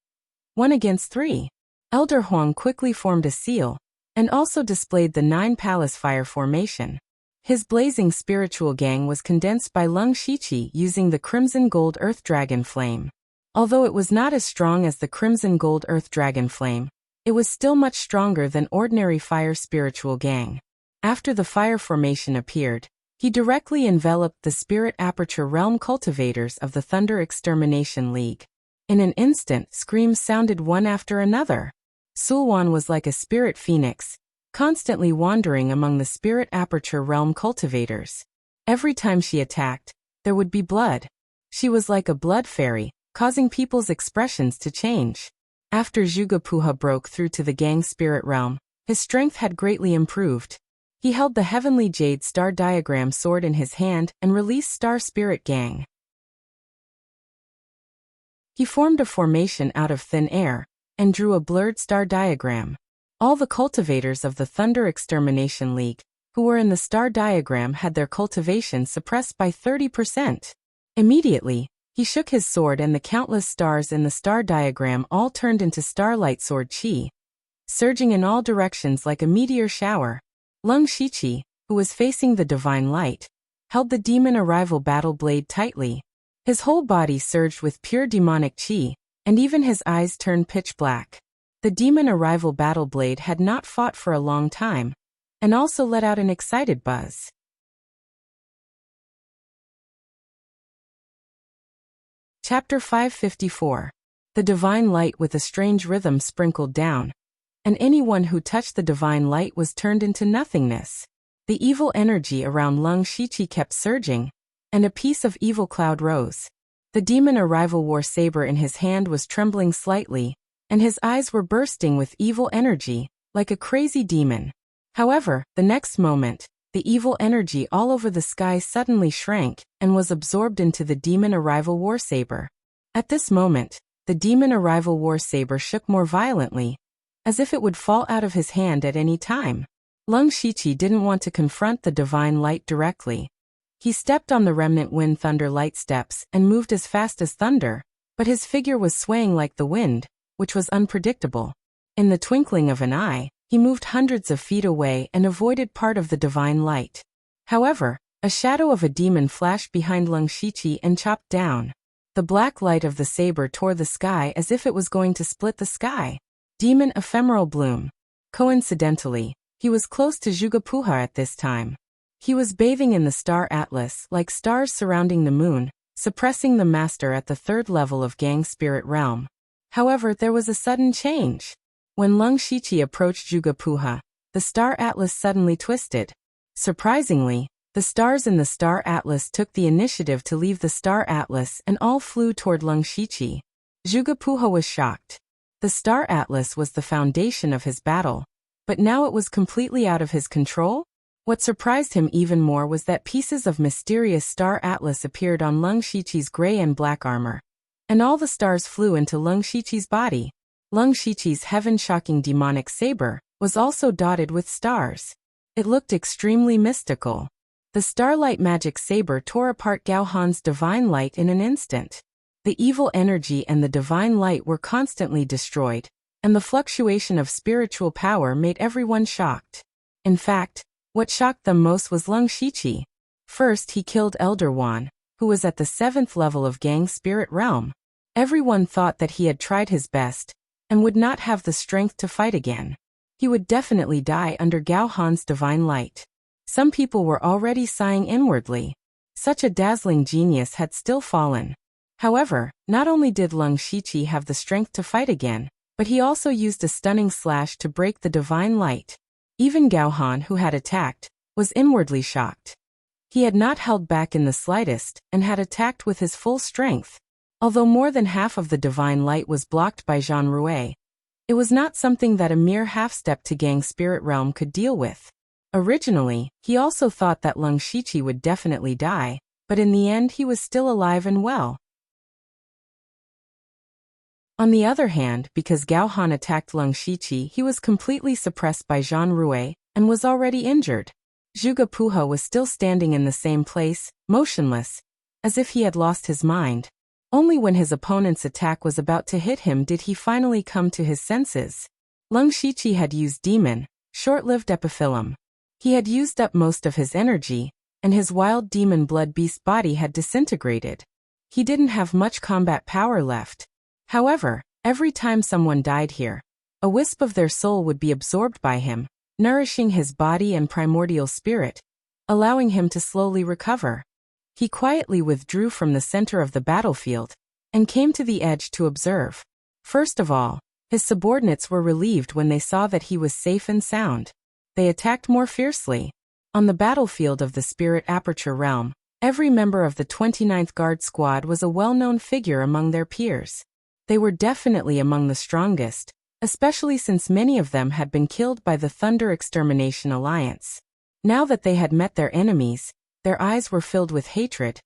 1 against 3. Elder Huang quickly formed a seal, and also displayed the 9 palace fire formation. His blazing spiritual gang was condensed by Leng Shiqi using the crimson gold earth dragon flame. Although it was not as strong as the crimson gold earth dragon flame, it was still much stronger than ordinary fire spiritual gang. After the fire formation appeared, he directly enveloped the spirit aperture realm cultivators of the Thunder Extermination League. In an instant, screams sounded one after another. Sulwan was like a spirit phoenix, constantly wandering among the spirit aperture realm cultivators. Every time she attacked, there would be blood. She was like a blood fairy, causing people's expressions to change. After Zhuge broke through to the gang spirit realm, his strength had greatly improved. He held the heavenly jade star diagram sword in his hand and released Star Spirit Gang. He formed a formation out of thin air, and drew a blurred star diagram. All the cultivators of the Thunder Extermination League, who were in the star diagram, had their cultivation suppressed by 30%. Immediately, he shook his sword and the countless stars in the star diagram all turned into starlight sword chi, surging in all directions like a meteor shower. Leng Shiqi, who was facing the divine light, held the demon arrival battle blade tightly. His whole body surged with pure demonic chi, and even his eyes turned pitch black. The demon arrival battle blade had not fought for a long time, and also let out an excited buzz. Chapter 554. The divine light with a strange rhythm sprinkled down, and anyone who touched the divine light was turned into nothingness. The evil energy around Leng Shiqi kept surging, and a piece of evil cloud rose. The demon arrival war saber in his hand was trembling slightly, and his eyes were bursting with evil energy, like a crazy demon. However, the next moment, the evil energy all over the sky suddenly shrank and was absorbed into the demon arrival war saber. At this moment, the demon arrival war saber shook more violently, as if it would fall out of his hand at any time. Leng Shiqi didn't want to confront the divine light directly. He stepped on the remnant wind thunder light steps and moved as fast as thunder, but his figure was swaying like the wind, which was unpredictable. In the twinkling of an eye, he moved hundreds of feet away and avoided part of the divine light. However, a shadow of a demon flashed behind Leng Shiqi and chopped down. The black light of the saber tore the sky as if it was going to split the sky. Demon ephemeral bloom. Coincidentally, he was close to Zhuge at this time. He was bathing in the star atlas like stars surrounding the moon, suppressing the master at the 3rd level of gang spirit realm. However, there was a sudden change. When Leng Shiqi approached Zhuge, the star atlas suddenly twisted. Surprisingly, the stars in the star atlas took the initiative to leave the star atlas and all flew toward Leng Shiqi. Zhuge was shocked. The star atlas was the foundation of his battle, but now it was completely out of his control? What surprised him even more was that pieces of mysterious star atlas appeared on Leng Shiqi's gray and black armor, and all the stars flew into Leng Shiqi's body. Leng Shiqi's heaven-shocking demonic saber was also dotted with stars. It looked extremely mystical. The starlight magic saber tore apart Gao Han's divine light in an instant. The evil energy and the divine light were constantly destroyed, and the fluctuation of spiritual power made everyone shocked. In fact, what shocked them most was Leng Shiqi. First, he killed Elder Wan, who was at the 7th level of gang spirit realm. Everyone thought that he had tried his best, and would not have the strength to fight again. He would definitely die under Gao Han's divine light. Some people were already sighing inwardly. Such a dazzling genius had still fallen. However, not only did Leng Shiqi have the strength to fight again, but he also used a stunning slash to break the divine light. Even Gao Han, who had attacked, was inwardly shocked. He had not held back in the slightest, and had attacked with his full strength. Although more than half of the divine light was blocked by Zhan Rui, it was not something that a mere half-step to Gang Spirit Realm could deal with. Originally, he also thought that Leng Shiqi would definitely die, but in the end he was still alive and well. On the other hand, because Gao Han attacked Leng Shiqi, he was completely suppressed by Zhan Rui, and was already injured. Zhuge Puhe was still standing in the same place, motionless, as if he had lost his mind. Only when his opponent's attack was about to hit him did he finally come to his senses. Leng Shiqi had used demon, short-lived epiphyllum. He had used up most of his energy, and his wild demon blood beast body had disintegrated. He didn't have much combat power left. However, every time someone died here, a wisp of their soul would be absorbed by him, nourishing his body and primordial spirit, allowing him to slowly recover. He quietly withdrew from the center of the battlefield, and came to the edge to observe. First of all, his subordinates were relieved when they saw that he was safe and sound. They attacked more fiercely. On the battlefield of the Spirit Aperture Realm, every member of the 29th Guard Squad was a well-known figure among their peers. They were definitely among the strongest, especially since many of them had been killed by the Thunder Extermination Alliance. Now that they had met their enemies, their eyes were filled with hatred,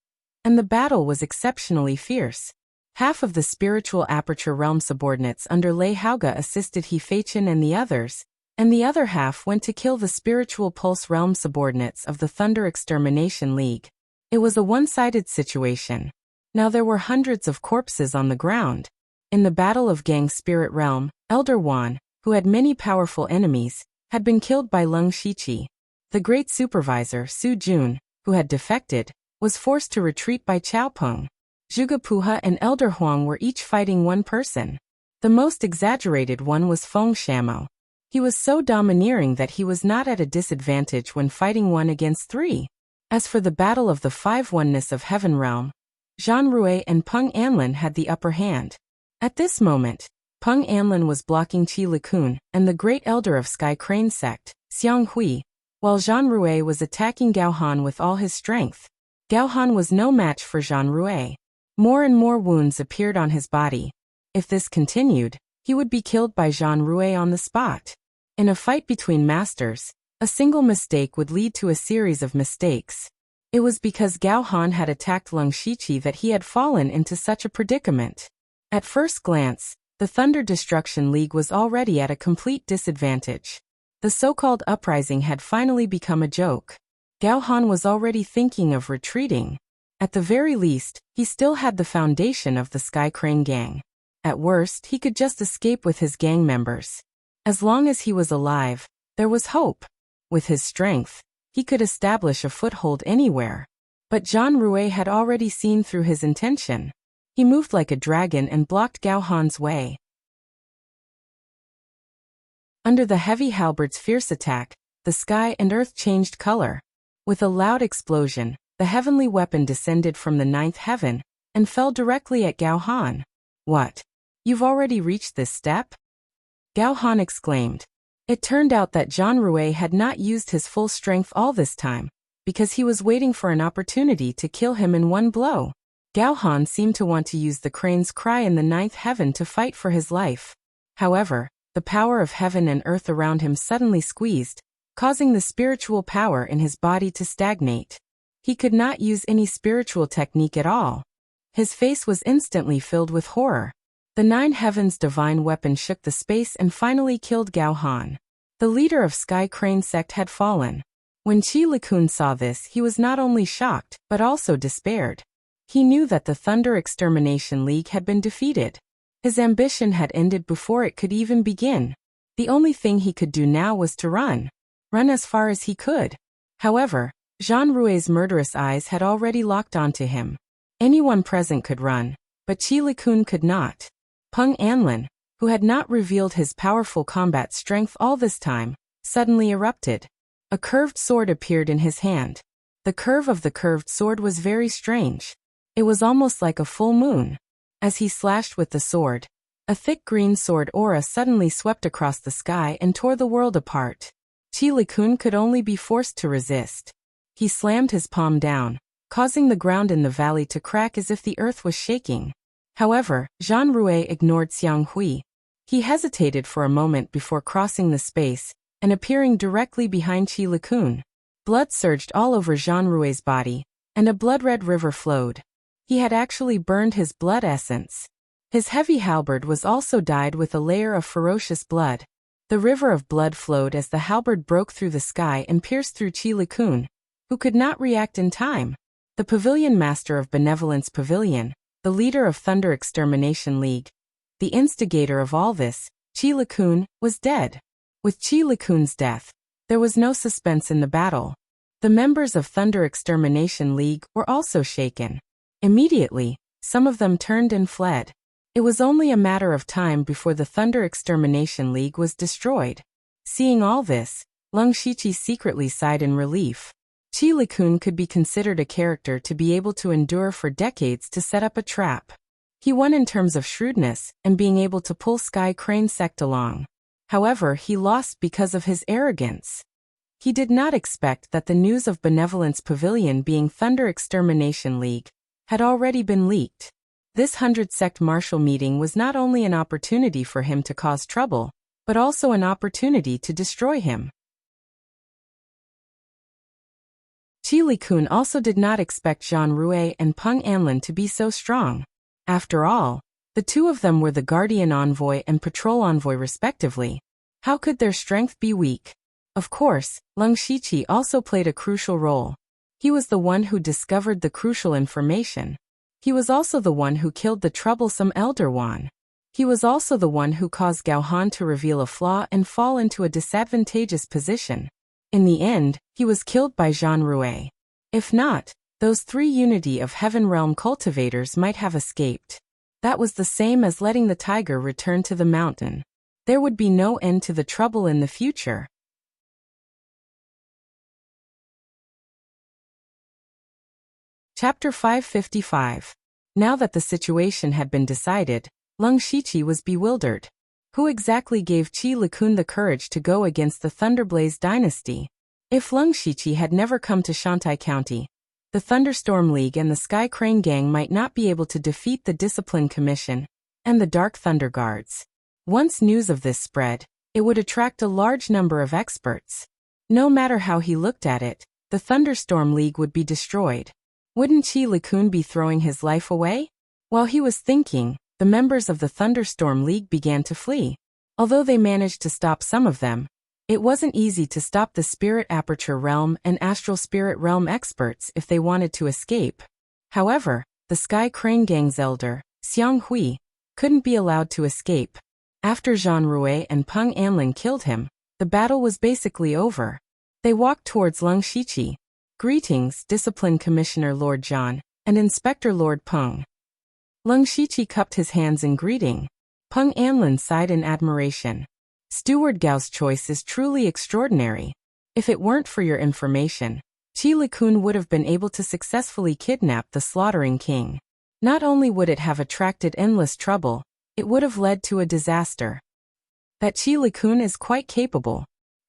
and the battle was exceptionally fierce. Half of the Spiritual Aperture Realm subordinates under Lei Haoge assisted He Feichen and the other half went to kill the Spiritual Pulse Realm subordinates of the Thunder Extermination League. It was a one-sided situation. Now there were hundreds of corpses on the ground. In the Battle of Gang Spirit Realm, Elder Wan, who had many powerful enemies, had been killed by Leng Shiqi. The Great Supervisor, Su Jun, who had defected, was forced to retreat by Chao Peng. Zhuge Puhe and Elder Huang were each fighting one person. The most exaggerated one was Feng Shamo. He was so domineering that he was not at a disadvantage when fighting 1 against 3. As for the Battle of the Five Oneness of Heaven Realm, Zhan Rui and Peng Anlin had the upper hand. At this moment, Peng Anlin was blocking Qi Likun and the Great Elder of Sky Crane Sect, Xiang Hui, while Zhan Rui was attacking Gao Han with all his strength. Gao Han was no match for Zhan Rui. More and more wounds appeared on his body. If this continued, he would be killed by Zhan Rui on the spot. In a fight between masters, a single mistake would lead to a series of mistakes. It was because Gao Han had attacked Leng Shiqi that he had fallen into such a predicament. At first glance, the Thunder Destruction League was already at a complete disadvantage. The so-called uprising had finally become a joke. Gao Han was already thinking of retreating. At the very least, he still had the foundation of the Sky Crane Gang. At worst, he could just escape with his gang members. As long as he was alive, there was hope. With his strength, he could establish a foothold anywhere. But Zhan Rui had already seen through his intention. He moved like a dragon and blocked Gao Han's way. Under the heavy halberd's fierce attack, the sky and earth changed color. With a loud explosion, the heavenly weapon descended from the 9th heaven and fell directly at Gao Han. What? You've already reached this step? Gao Han exclaimed. It turned out that Zhan Rui had not used his full strength all this time, because he was waiting for an opportunity to kill him in one blow. Gao Han seemed to want to use the crane's cry in the 9th heaven to fight for his life. However, the power of heaven and earth around him suddenly squeezed, causing the spiritual power in his body to stagnate. He could not use any spiritual technique at all. His face was instantly filled with horror. The 9 heavens divine weapon shook the space and finally killed Gao Han. The leader of Sky Crane Sect had fallen. When Qi Likun saw this, he was not only shocked, but also despaired. He knew that the Thunder Extermination League had been defeated. His ambition had ended before it could even begin. The only thing he could do now was to run. Run as far as he could. However, Zhan Rui's murderous eyes had already locked onto him. Anyone present could run, but Qi Likun could not. Peng Anlin, who had not revealed his powerful combat strength all this time, suddenly erupted. A curved sword appeared in his hand. The curve of the curved sword was very strange. It was almost like a full moon. As he slashed with the sword, a thick green sword aura suddenly swept across the sky and tore the world apart. Qi Kun could only be forced to resist. He slammed his palm down, causing the ground in the valley to crack as if the earth was shaking. However, Zhang Rui ignored Xiang Hui. He hesitated for a moment before crossing the space and appearing directly behind Qi Kun. Blood surged all over Zhang Rui's body, and a blood-red river flowed. He had actually burned his blood essence. His heavy halberd was also dyed with a layer of ferocious blood. The river of blood flowed as the halberd broke through the sky and pierced through Qi Kun, who could not react in time. The pavilion master of Benevolence Pavilion, the leader of Thunder Extermination League, the instigator of all this, Qi Kun, was dead. With Qi Kun's death, there was no suspense in the battle. The members of Thunder Extermination League were also shaken. Immediately, some of them turned and fled. It was only a matter of time before the Thunder Extermination League was destroyed. Seeing all this, Lung Shiqi secretly sighed in relief. Qi Kun could be considered a character to be able to endure for decades to set up a trap. He won in terms of shrewdness and being able to pull Sky Crane Sect along. However, he lost because of his arrogance. He did not expect that the news of Benevolence Pavilion being Thunder Extermination League had already been leaked. This 100-sect martial meeting was not only an opportunity for him to cause trouble, but also an opportunity to destroy him. Qi Kun also did not expect Zhang Rui and Peng Anlin to be so strong. After all, the two of them were the Guardian Envoy and Patrol Envoy respectively. How could their strength be weak? Of course, Lung Shiqi also played a crucial role. He was the one who discovered the crucial information. He was also the one who killed the troublesome Elder Wan. He was also the one who caused Gao Han to reveal a flaw and fall into a disadvantageous position. In the end, he was killed by Zhang Rui. If not, those 3 Unity of Heaven Realm cultivators might have escaped. That was the same as letting the tiger return to the mountain. There would be no end to the trouble in the future. Chapter 555. Now that the situation had been decided, Lung Shiqi was bewildered. Who exactly gave Qi Kun the courage to go against the Thunderblaze dynasty? If Lung Shiqi had never come to Shantai County, the Thunderstorm League and the Sky Crane Gang might not be able to defeat the Discipline Commission and the Dark Thunder Guards. Once news of this spread, it would attract a large number of experts. No matter how he looked at it, the Thunderstorm League would be destroyed. Wouldn't Qi Kun be throwing his life away? While he was thinking, the members of the Thunderstorm League began to flee. Although they managed to stop some of them, it wasn't easy to stop the Spirit Aperture Realm and Astral Spirit Realm experts if they wanted to escape. However, the Sky Crane Gang's elder, Xiang Hui, couldn't be allowed to escape. After Zhang Rui and Peng Anlin killed him, the battle was basically over. They walked towards Lung Shiqi. Greetings, Discipline Commissioner Lord Zhan, and Inspector Lord Peng. Lung Shiqi cupped his hands in greeting. Peng Anlin sighed in admiration. Steward Gao's choice is truly extraordinary. If it weren't for your information, Qi Kun would have been able to successfully kidnap the Slaughtering King. Not only would it have attracted endless trouble, it would have led to a disaster. That Qi Kun is quite capable.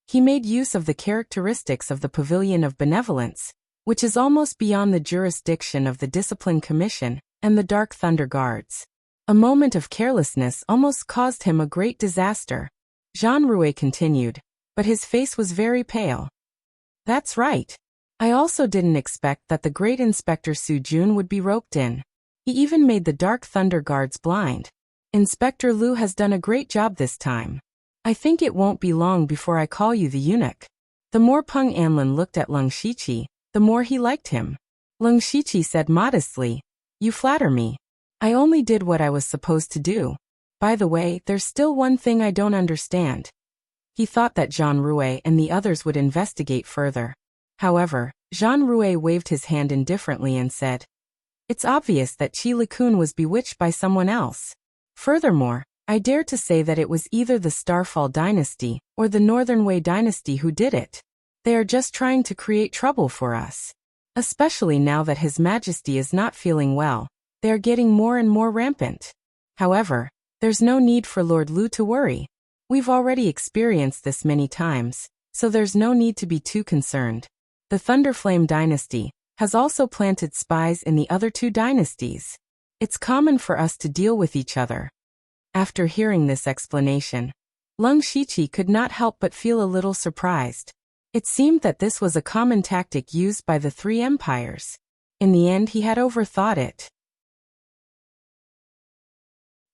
He made use of the characteristics of the Pavilion of Benevolence, which is almost beyond the jurisdiction of the Discipline Commission and the Dark Thunder Guards. A moment of carelessness almost caused him a great disaster. Zhang Rui continued, but his face was very pale. That's right. I also didn't expect that the great Inspector Su Jun would be roped in. He even made the Dark Thunder Guards blind. Inspector Liu has done a great job this time. I think it won't be long before I call you the eunuch. The more Peng Anlin looked at Lung Shiqi, the more he liked him. Lung Shiqi said modestly, "You flatter me. I only did what I was supposed to do. By the way, there's still one thing I don't understand." He thought that Zhang Rui and the others would investigate further. However, Zhang Rui waved his hand indifferently and said, "It's obvious that Qi Kun was bewitched by someone else. Furthermore, I dare to say that it was either the Starfall dynasty or the Northern Wei dynasty who did it." They are just trying to create trouble for us. Especially now that His Majesty is not feeling well, they are getting more and more rampant. However, there's no need for Lord Lu to worry. We've already experienced this many times, so there's no need to be too concerned. The Thunderflame dynasty has also planted spies in the other two dynasties. It's common for us to deal with each other. After hearing this explanation, Leng Shiqi could not help but feel a little surprised. It seemed that this was a common tactic used by the three empires. In the end, he had overthought it.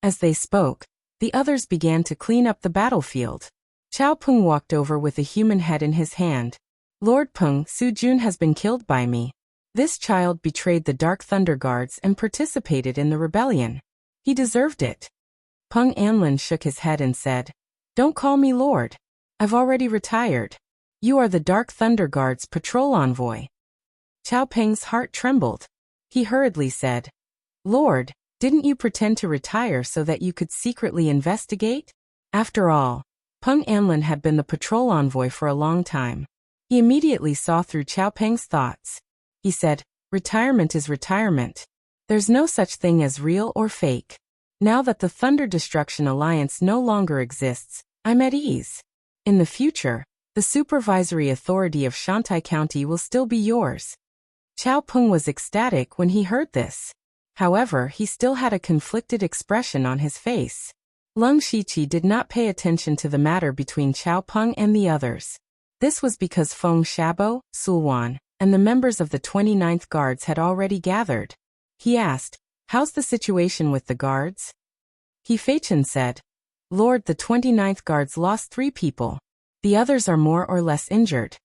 As they spoke, the others began to clean up the battlefield. Chao Peng walked over with a human head in his hand. Lord Peng, Su Jun has been killed by me. This child betrayed the Dark Thunder Guards and participated in the rebellion. He deserved it. Peng Anlin shook his head and said, "Don't call me Lord. I've already retired. You are the Dark Thunder Guard's patrol envoy." Chao Peng's heart trembled. He hurriedly said, "Lord, didn't you pretend to retire so that you could secretly investigate?" After all, Peng Anlin had been the patrol envoy for a long time. He immediately saw through Chao Peng's thoughts. He said, "Retirement is retirement. There's no such thing as real or fake. Now that the Thunder Destruction Alliance no longer exists, I'm at ease. In the future, the supervisory authority of Shantai County will still be yours." Chao Peng was ecstatic when he heard this. However, he still had a conflicted expression on his face. Leng Shiqi did not pay attention to the matter between Chao Peng and the others. This was because Feng Shabo, Sulwan, and the members of the 29th Guards had already gathered. He asked, "How's the situation with the guards?" He Feichen said, "Lord, the 29th Guards lost 3 people. The others are more or less injured."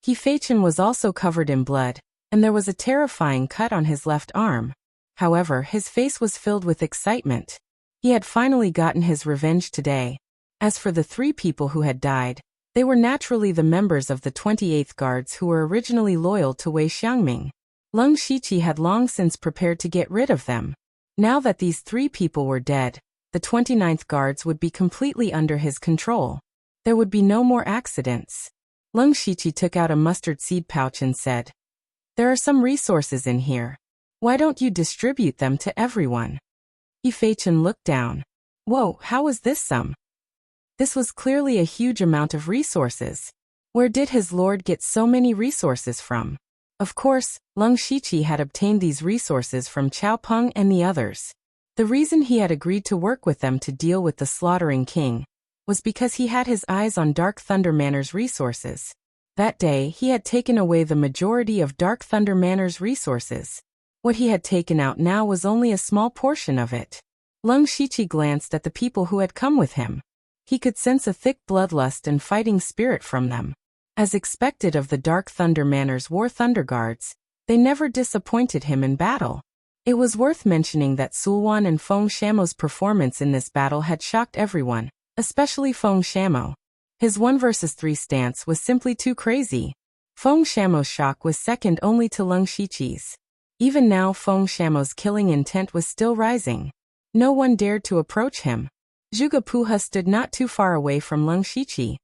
He Feichen was also covered in blood, and there was a terrifying cut on his left arm. However, his face was filled with excitement. He had finally gotten his revenge today. As for the 3 people who had died, they were naturally the members of the 28th Guards who were originally loyal to Wei Xiangming. Leng Shiqi had long since prepared to get rid of them. Now that these 3 people were dead, the 29th Guards would be completely under his control. There would be no more accidents. Leng Shiqi took out a mustard seed pouch and said, "There are some resources in here. Why don't you distribute them to everyone?" He Feichen looked down. Whoa, how was this some? This was clearly a huge amount of resources. Where did his lord get so many resources from? Of course, Leng Shiqi had obtained these resources from Chao Peng and the others. The reason he had agreed to work with them to deal with the Slaughtering King was because he had his eyes on Dark Thunder Manor's resources. That day, he had taken away the majority of Dark Thunder Manor's resources. What he had taken out now was only a small portion of it. Leng Shiqi glanced at the people who had come with him. He could sense a thick bloodlust and fighting spirit from them. As expected of the Dark Thunder Manor's War Thunder Guards, they never disappointed him in battle. It was worth mentioning that Sulwan and Feng Shamo's performance in this battle had shocked everyone, especially Feng Shamo. His 1 versus 3 stance was simply too crazy. Feng Shamo's shock was second only to Leng Shiqi's. Even now Feng Shamo's killing intent was still rising. No one dared to approach him. Zhuge Puha stood not too far away from Leng Shiqi.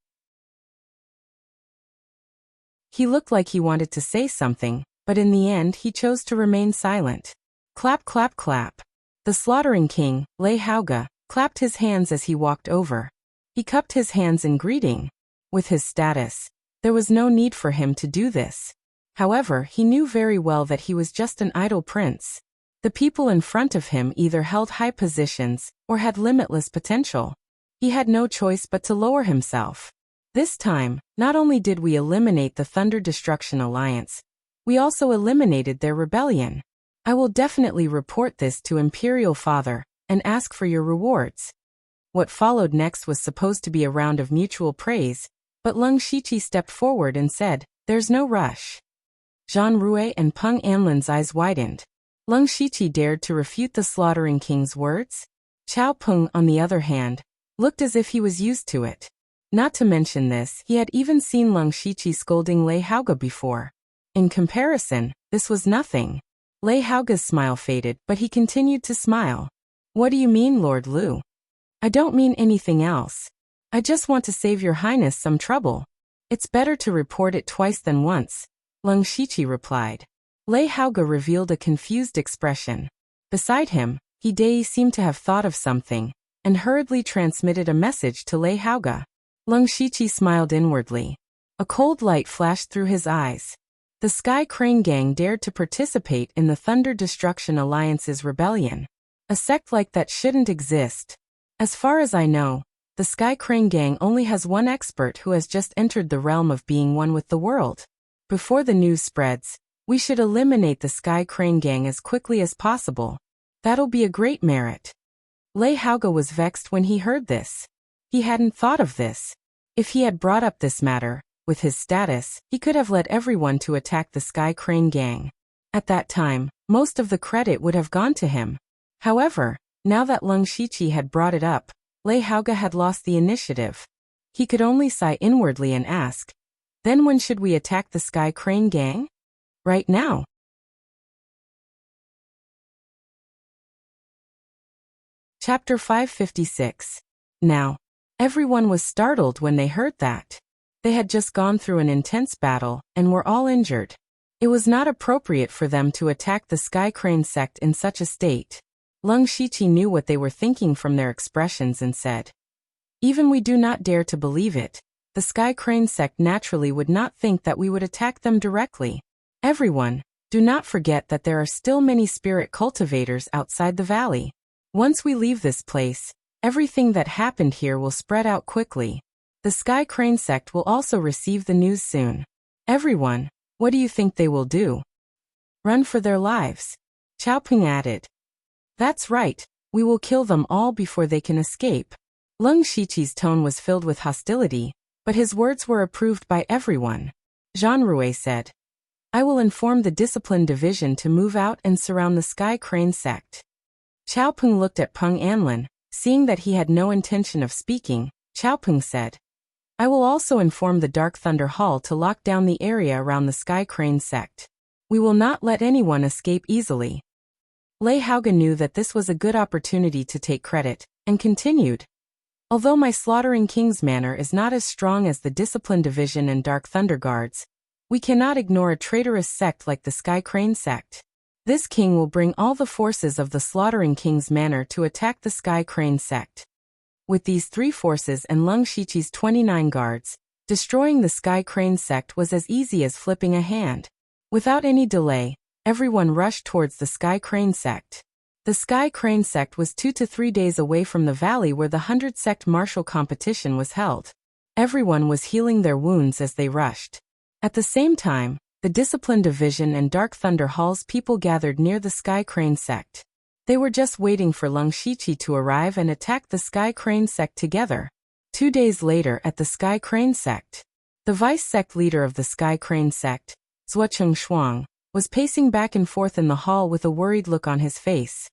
He looked like he wanted to say something, but in the end he chose to remain silent. Clap clap clap. The Slaughtering King, Lei Haoge, clapped his hands as he walked over. He cupped his hands in greeting. With his status, there was no need for him to do this. However, he knew very well that he was just an idle prince. The people in front of him either held high positions or had limitless potential. He had no choice but to lower himself. This time, not only did we eliminate the Thunder Destruction Alliance, we also eliminated their rebellion. I will definitely report this to Imperial Father and ask for your rewards. What followed next was supposed to be a round of mutual praise, but Leng Shiqi stepped forward and said, "There's no rush." Zhang Rui and Peng Anlin's eyes widened. Leng Shiqi dared to refute the Slaughtering King's words? Chao Peng, on the other hand, looked as if he was used to it. Not to mention this, he had even seen Leng Shiqi scolding Lei Haoge before. In comparison, this was nothing. Lei Haoge's smile faded, but he continued to smile. "What do you mean, Lord Lu?" "I don't mean anything else. I just want to save your highness some trouble." It's better to report it twice than once, Leng Shiqi replied. Lei Haoge revealed a confused expression. Beside him, Hidei seemed to have thought of something, and hurriedly transmitted a message to Lei Haoge. Leng Shiqi smiled inwardly. A cold light flashed through his eyes. The Sky Crane Gang dared to participate in the Thunder Destruction Alliance's rebellion. A sect like that shouldn't exist. As far as I know, the Sky Crane Gang only has one expert who has just entered the realm of being one with the world. Before the news spreads, we should eliminate the Sky Crane Gang as quickly as possible. That'll be a great merit. Lei Haoge was vexed when he heard this. He hadn't thought of this. If he had brought up this matter, with his status, he could have led everyone to attack the Sky Crane Gang. At that time, most of the credit would have gone to him. However, now that Leng Shiqi had brought it up, Lei Haoge had lost the initiative. He could only sigh inwardly and ask, "Then when should we attack the Sky Crane Gang?" "Right now." Chapter 556. Now. Everyone was startled when they heard that. They had just gone through an intense battle, and were all injured. It was not appropriate for them to attack the Sky Crane sect in such a state. Leng Shiqi knew what they were thinking from their expressions and said, "Even we do not dare to believe it. The Sky Crane sect naturally would not think that we would attack them directly. Everyone, do not forget that there are still many spirit cultivators outside the valley. Once we leave this place, everything that happened here will spread out quickly. The Sky Crane sect will also receive the news soon. Everyone, what do you think they will do? Run for their lives." Chao Peng added. "That's right, we will kill them all before they can escape." Leng Shiqi's tone was filled with hostility, but his words were approved by everyone. Zhan Rui said, "I will inform the Discipline Division to move out and surround the Sky Crane sect." Chao Peng looked at Peng Anlin. Seeing that he had no intention of speaking, Chao Peng said, "I will also inform the Dark Thunder Hall to lock down the area around the Sky Crane sect. We will not let anyone escape easily." Lei Haoge knew that this was a good opportunity to take credit, and continued, "Although my Slaughtering King's manor is not as strong as the Discipline Division and Dark Thunder Guards, we cannot ignore a traitorous sect like the Sky Crane sect. This king will bring all the forces of the Slaughtering King's manor to attack the Sky Crane sect. With these three forces and Leng Shiqi's 29 guards, destroying the Sky Crane sect was as easy as flipping a hand. Without any delay, everyone rushed towards the Sky Crane sect. The Sky Crane sect was 2 to 3 days away from the valley where the 100 sect martial competition was held. Everyone was healing their wounds as they rushed. At the same time, the Discipline Division and Dark Thunder Hall's people gathered near the Sky Crane sect. They were just waiting for Leng Shiqi to arrive and attack the Sky Crane sect together. 2 days later at the Sky Crane sect, the vice-sect leader of the Sky Crane sect, Zhuocheng Shuang, was pacing back and forth in the hall with a worried look on his face.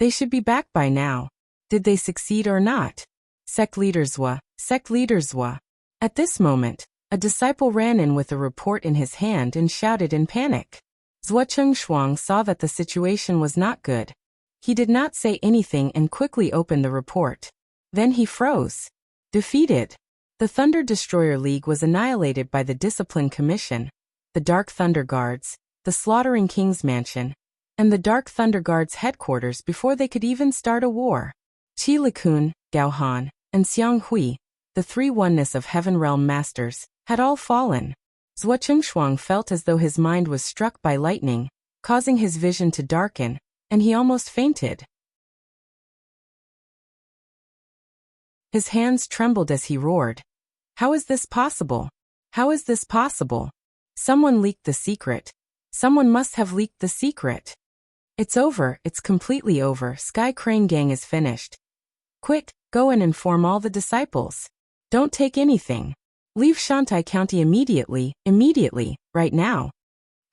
They should be back by now. Did they succeed or not? Sect Leader Zhua, Sect Leader Zhua. At this moment, a disciple ran in with a report in his hand and shouted in panic. Zhuocheng Shuang saw that the situation was not good. He did not say anything and quickly opened the report. Then he froze. Defeated. The Thunder Destroyer League was annihilated by the Discipline Commission, the Dark Thunder Guards, the Slaughtering King's Mansion, and the Dark Thunder Guards headquarters before they could even start a war. Qi Likun, Gao Han, and Xiang Hui, the three oneness of Heaven Realm Masters, had all fallen. Zhuocheng Shuang felt as though his mind was struck by lightning, causing his vision to darken, and he almost fainted. His hands trembled as he roared. How is this possible? How is this possible? Someone leaked the secret. Someone must have leaked the secret. It's over, it's completely over. Sky Crane Gang is finished. Quick, go and inform all the disciples. Don't take anything. Leave Shantai County immediately, right now.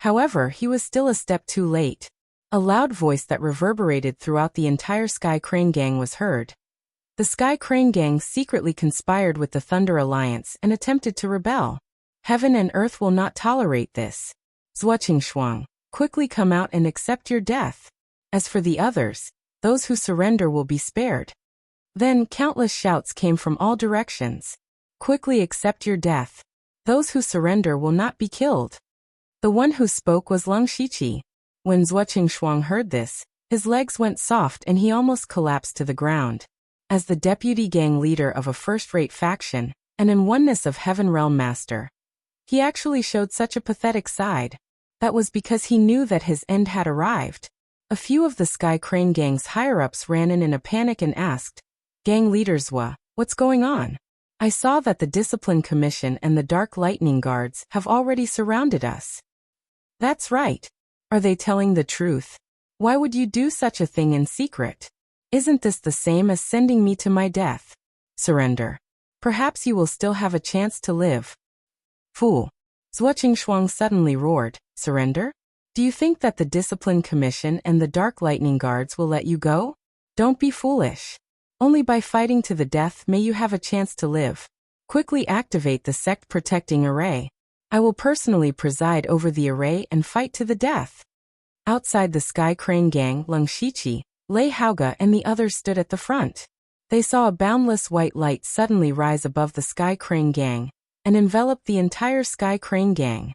However, he was still a step too late. A loud voice that reverberated throughout the entire Sky Crane Gang was heard. The Sky Crane Gang secretly conspired with the Thunder Alliance and attempted to rebel. Heaven and earth will not tolerate this. Zhuocheng Shuang, quickly come out and accept your death. As for the others, those who surrender will be spared. Then countless shouts came from all directions. Quickly accept your death. Those who surrender will not be killed. The one who spoke was Leng Shiqi. When Shuang heard this, his legs went soft and he almost collapsed to the ground. As the deputy gang leader of a first-rate faction, and in oneness of Heaven Realm Master, he actually showed such a pathetic side. That was because he knew that his end had arrived. A few of the Sky Crane gang's higher-ups ran in a panic and asked, "Gang leaders, what's going on? I saw that the Discipline Commission and the Dark Lightning Guards have already surrounded us." "That's right. Are they telling the truth? Why would you do such a thing in secret? Isn't this the same as sending me to my death? Surrender. Perhaps you will still have a chance to live." "Fool." Shuang suddenly roared, "Surrender? Do you think that the Discipline Commission and the Dark Lightning Guards will let you go? Don't be foolish. Only by fighting to the death may you have a chance to live. Quickly activate the sect protecting array. I will personally preside over the array and fight to the death." Outside the Sky Crane gang, Leng Shiqi, Lei Haoge and the others stood at the front. They saw a boundless white light suddenly rise above the Sky Crane gang and envelop the entire Sky Crane gang.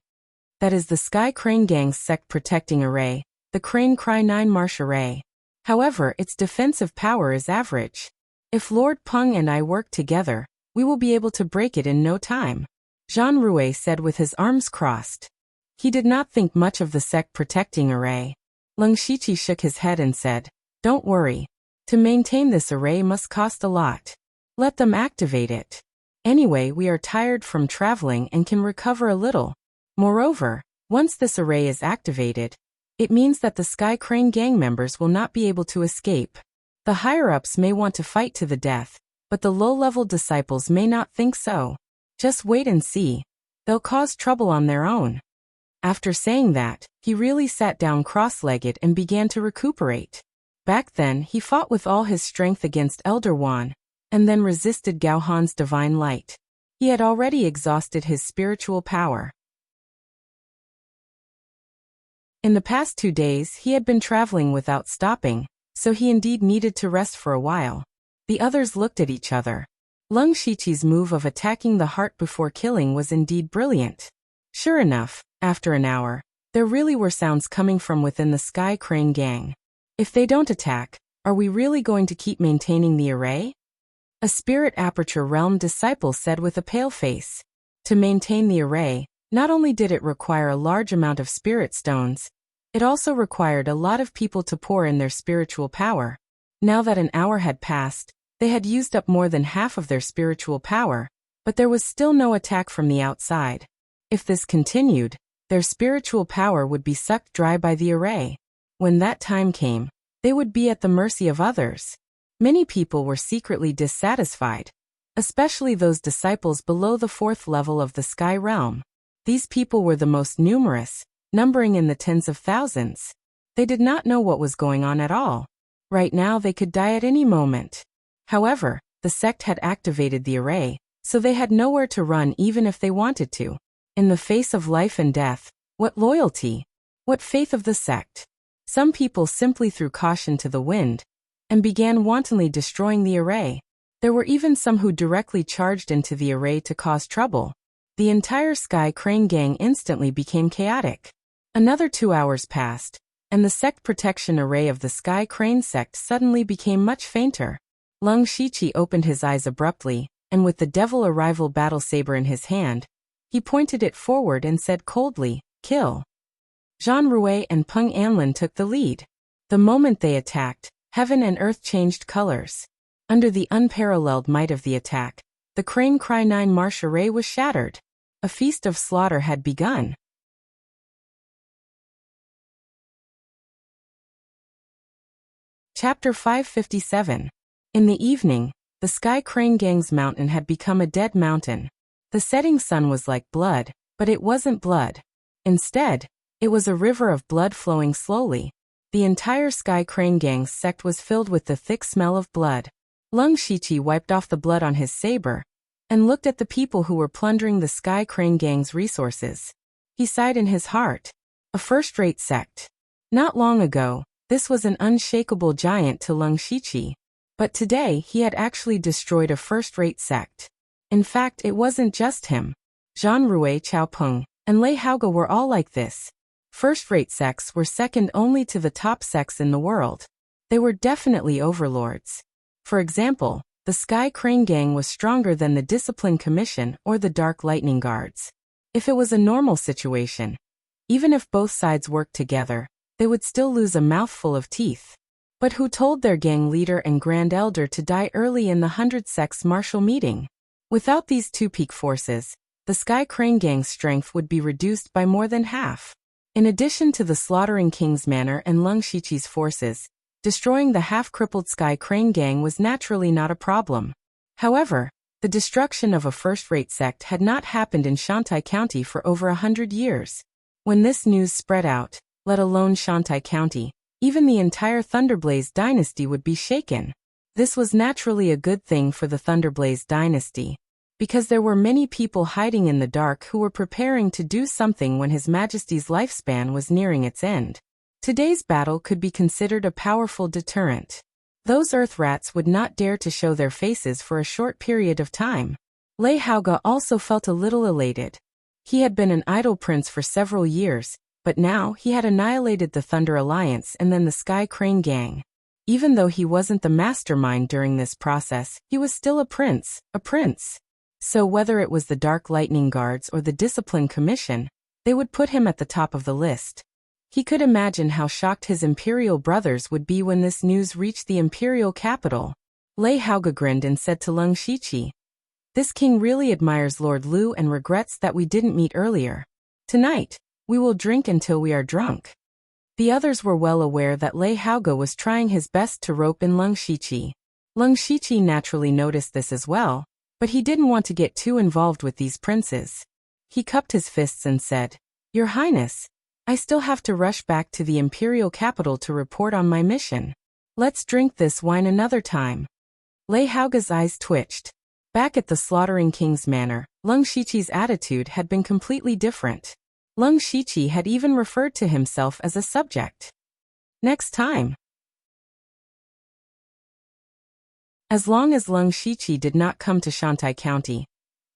That is the Sky Crane gang's sect protecting array, the Crane Cry 9 Marsh array. However, its defensive power is average. If Lord Peng and I work together, we will be able to break it in no time, Jean Rue said with his arms crossed. He did not think much of the sect protecting array. Leng Shiqi shook his head and said, "Don't worry. To maintain this array must cost a lot. Let them activate it. Anyway, we are tired from traveling and can recover a little. Moreover, once this array is activated, it means that the Sky Crane gang members will not be able to escape. The higher-ups may want to fight to the death, but the low-level disciples may not think so. Just wait and see. They'll cause trouble on their own." After saying that, he really sat down cross-legged and began to recuperate. Back then, he fought with all his strength against Elder Wan, and then resisted Gao Han's divine light. He had already exhausted his spiritual power. In the past 2 days, he had been traveling without stopping, so he indeed needed to rest for a while. The others looked at each other. Leng Shiqi's move of attacking the heart before killing was indeed brilliant. Sure enough, after an hour, there really were sounds coming from within the Sky Crane gang. If they don't attack, are we really going to keep maintaining the array? A Spirit Aperture Realm disciple said with a pale face. To maintain the array, not only did it require a large amount of spirit stones, it also required a lot of people to pour in their spiritual power. Now that an hour had passed, they had used up more than half of their spiritual power, but there was still no attack from the outside. If this continued, their spiritual power would be sucked dry by the array. When that time came, they would be at the mercy of others. Many people were secretly dissatisfied, especially those disciples below the 4th level of the Sky Realm. These people were the most numerous, numbering in the tens of thousands. They did not know what was going on at all. Right now they could die at any moment. However, the sect had activated the array, so they had nowhere to run even if they wanted to. In the face of life and death, what loyalty? What faith of the sect? Some people simply threw caution to the wind and began wantonly destroying the array. There were even some who directly charged into the array to cause trouble. The entire Sky Crane gang instantly became chaotic. Another 2 hours passed, and the sect protection array of the Sky Crane sect suddenly became much fainter. Leng Shiqi opened his eyes abruptly, and with the Devil Arrival battle saber in his hand, he pointed it forward and said coldly, "Kill." Jean Rue and Peng Anlin took the lead. The moment they attacked, heaven and earth changed colors. Under the unparalleled might of the attack, the Crane Cry 9 Marsh array was shattered. A feast of slaughter had begun. Chapter 557. In the evening, the Sky Crane gang's mountain had become a dead mountain. The setting sun was like blood, but it wasn't blood. Instead, it was a river of blood flowing slowly. The entire Sky Crane gang's sect was filled with the thick smell of blood. Leng Shiqi wiped off the blood on his saber and looked at the people who were plundering the Sky Crane gang's resources. He sighed in his heart. A first-rate sect. Not long ago, this was an unshakable giant to Leng Shiqi. But today he had actually destroyed a first-rate sect. In fact, it wasn't just him. Zhan Rui Chaopeng, and Lei Haoge were all like this. First-rate sects were second only to the top sects in the world. They were definitely overlords. For example, the Sky Crane Gang was stronger than the Discipline Commission or the Dark Lightning Guards. If it was a normal situation, even if both sides worked together, they would still lose a mouthful of teeth. But who told their gang leader and Grand Elder to die early in the 100 Sects martial meeting? Without these two peak forces, the Sky Crane Gang's strength would be reduced by more than half. In addition to the slaughtering King's Manor and Leng Shiqi's forces, destroying the half-crippled Sky Crane Gang was naturally not a problem. However, the destruction of a first-rate sect had not happened in Shantai County for over 100 years. When this news spread out, let alone Shantai County, even the entire Thunderblaze dynasty would be shaken. This was naturally a good thing for the Thunderblaze dynasty, because there were many people hiding in the dark who were preparing to do something when His Majesty's lifespan was nearing its end. Today's battle could be considered a powerful deterrent. Those earth rats would not dare to show their faces for a short period of time. Lei Haoge also felt a little elated. He had been an idle prince for several years, but now he had annihilated the Thunder Alliance and then the Sky Crane Gang. Even though he wasn't the mastermind during this process, he was still a prince. So whether it was the Dark Lightning Guards or the Discipline Commission, they would put him at the top of the list. He could imagine how shocked his imperial brothers would be when this news reached the imperial capital. Lei Haoge grinned and said to Leng Shiqi, "This king really admires Lord Lu and regrets that we didn't meet earlier. Tonight, we will drink until we are drunk." The others were well aware that Lei Haoge was trying his best to rope in Leng Shiqi. Leng Shiqi naturally noticed this as well, but he didn't want to get too involved with these princes. He cupped his fists and said, "Your Highness, I still have to rush back to the imperial capital to report on my mission. Let's drink this wine another time." Lei Haoge's eyes twitched. Back at the slaughtering King's Manor, Leng Shiqi's attitude had been completely different. Leng Shiqi had even referred to himself as a subject. Next time. As long as Leng Shiqi did not come to Shantai County,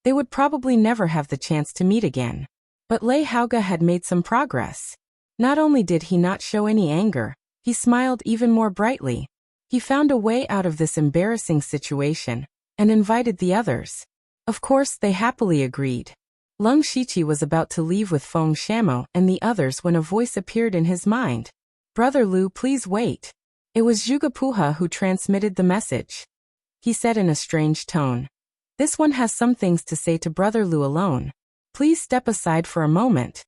they would probably never have the chance to meet again. But Lei Haoge had made some progress. Not only did he not show any anger, he smiled even more brightly. He found a way out of this embarrassing situation, and invited the others. Of course, they happily agreed. Leng Shiqi was about to leave with Feng Shamo and the others when a voice appeared in his mind. "Brother Lu, please wait." It was Zhuge Puha who transmitted the message. He said in a strange tone, "This one has some things to say to Brother Lu alone. Please step aside for a moment."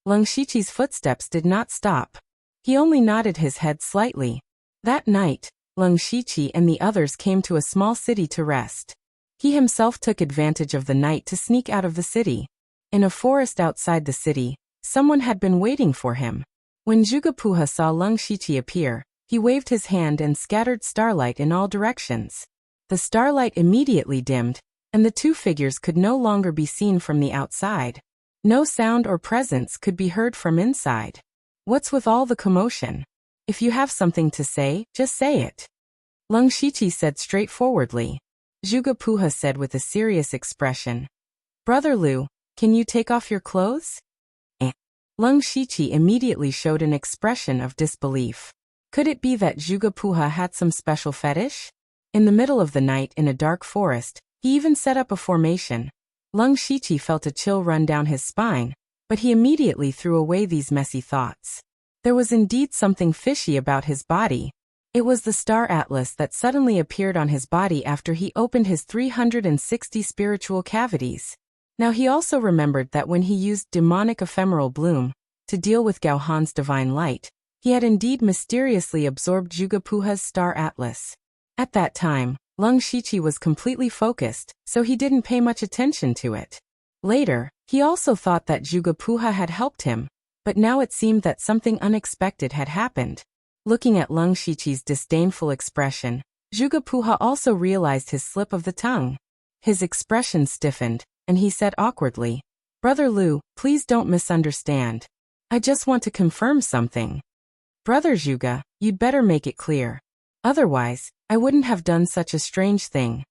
Leng Shiqi's footsteps did not stop. He only nodded his head slightly. That night, Leng Shiqi and the others came to a small city to rest. He himself took advantage of the night to sneak out of the city. In a forest outside the city, someone had been waiting for him. When Zhuge Puha saw Leng Shiqi appear, he waved his hand and scattered starlight in all directions. The starlight immediately dimmed, and the two figures could no longer be seen from the outside. No sound or presence could be heard from inside. What's with all the commotion? If you have something to say, just say it. Leng Shiqi said straightforwardly. Zhuge Puha said with a serious expression, "Brother Lu, can you take off your clothes?" Leng Shiqi immediately showed an expression of disbelief. Could it be that Zhuge Puha had some special fetish? In the middle of the night in a dark forest, he even set up a formation. Leng Shiqi felt a chill run down his spine, but he immediately threw away these messy thoughts. There was indeed something fishy about his body. It was the star atlas that suddenly appeared on his body after he opened his 360 spiritual cavities. Now he also remembered that when he used demonic ephemeral bloom to deal with Gao Han's divine light, he had indeed mysteriously absorbed Zhuge Puha's star atlas. At that time, Leng Shiqi was completely focused, so he didn't pay much attention to it. Later, he also thought that Zhuge Puha had helped him, but now it seemed that something unexpected had happened. Looking at Leng Shiqi's disdainful expression, Zhuge Puha also realized his slip of the tongue. His expression stiffened, and he said awkwardly, "Brother Lu, please don't misunderstand. I just want to confirm something." "Brother Zhuge, you'd better make it clear. Otherwise, I wouldn't have done such a strange thing."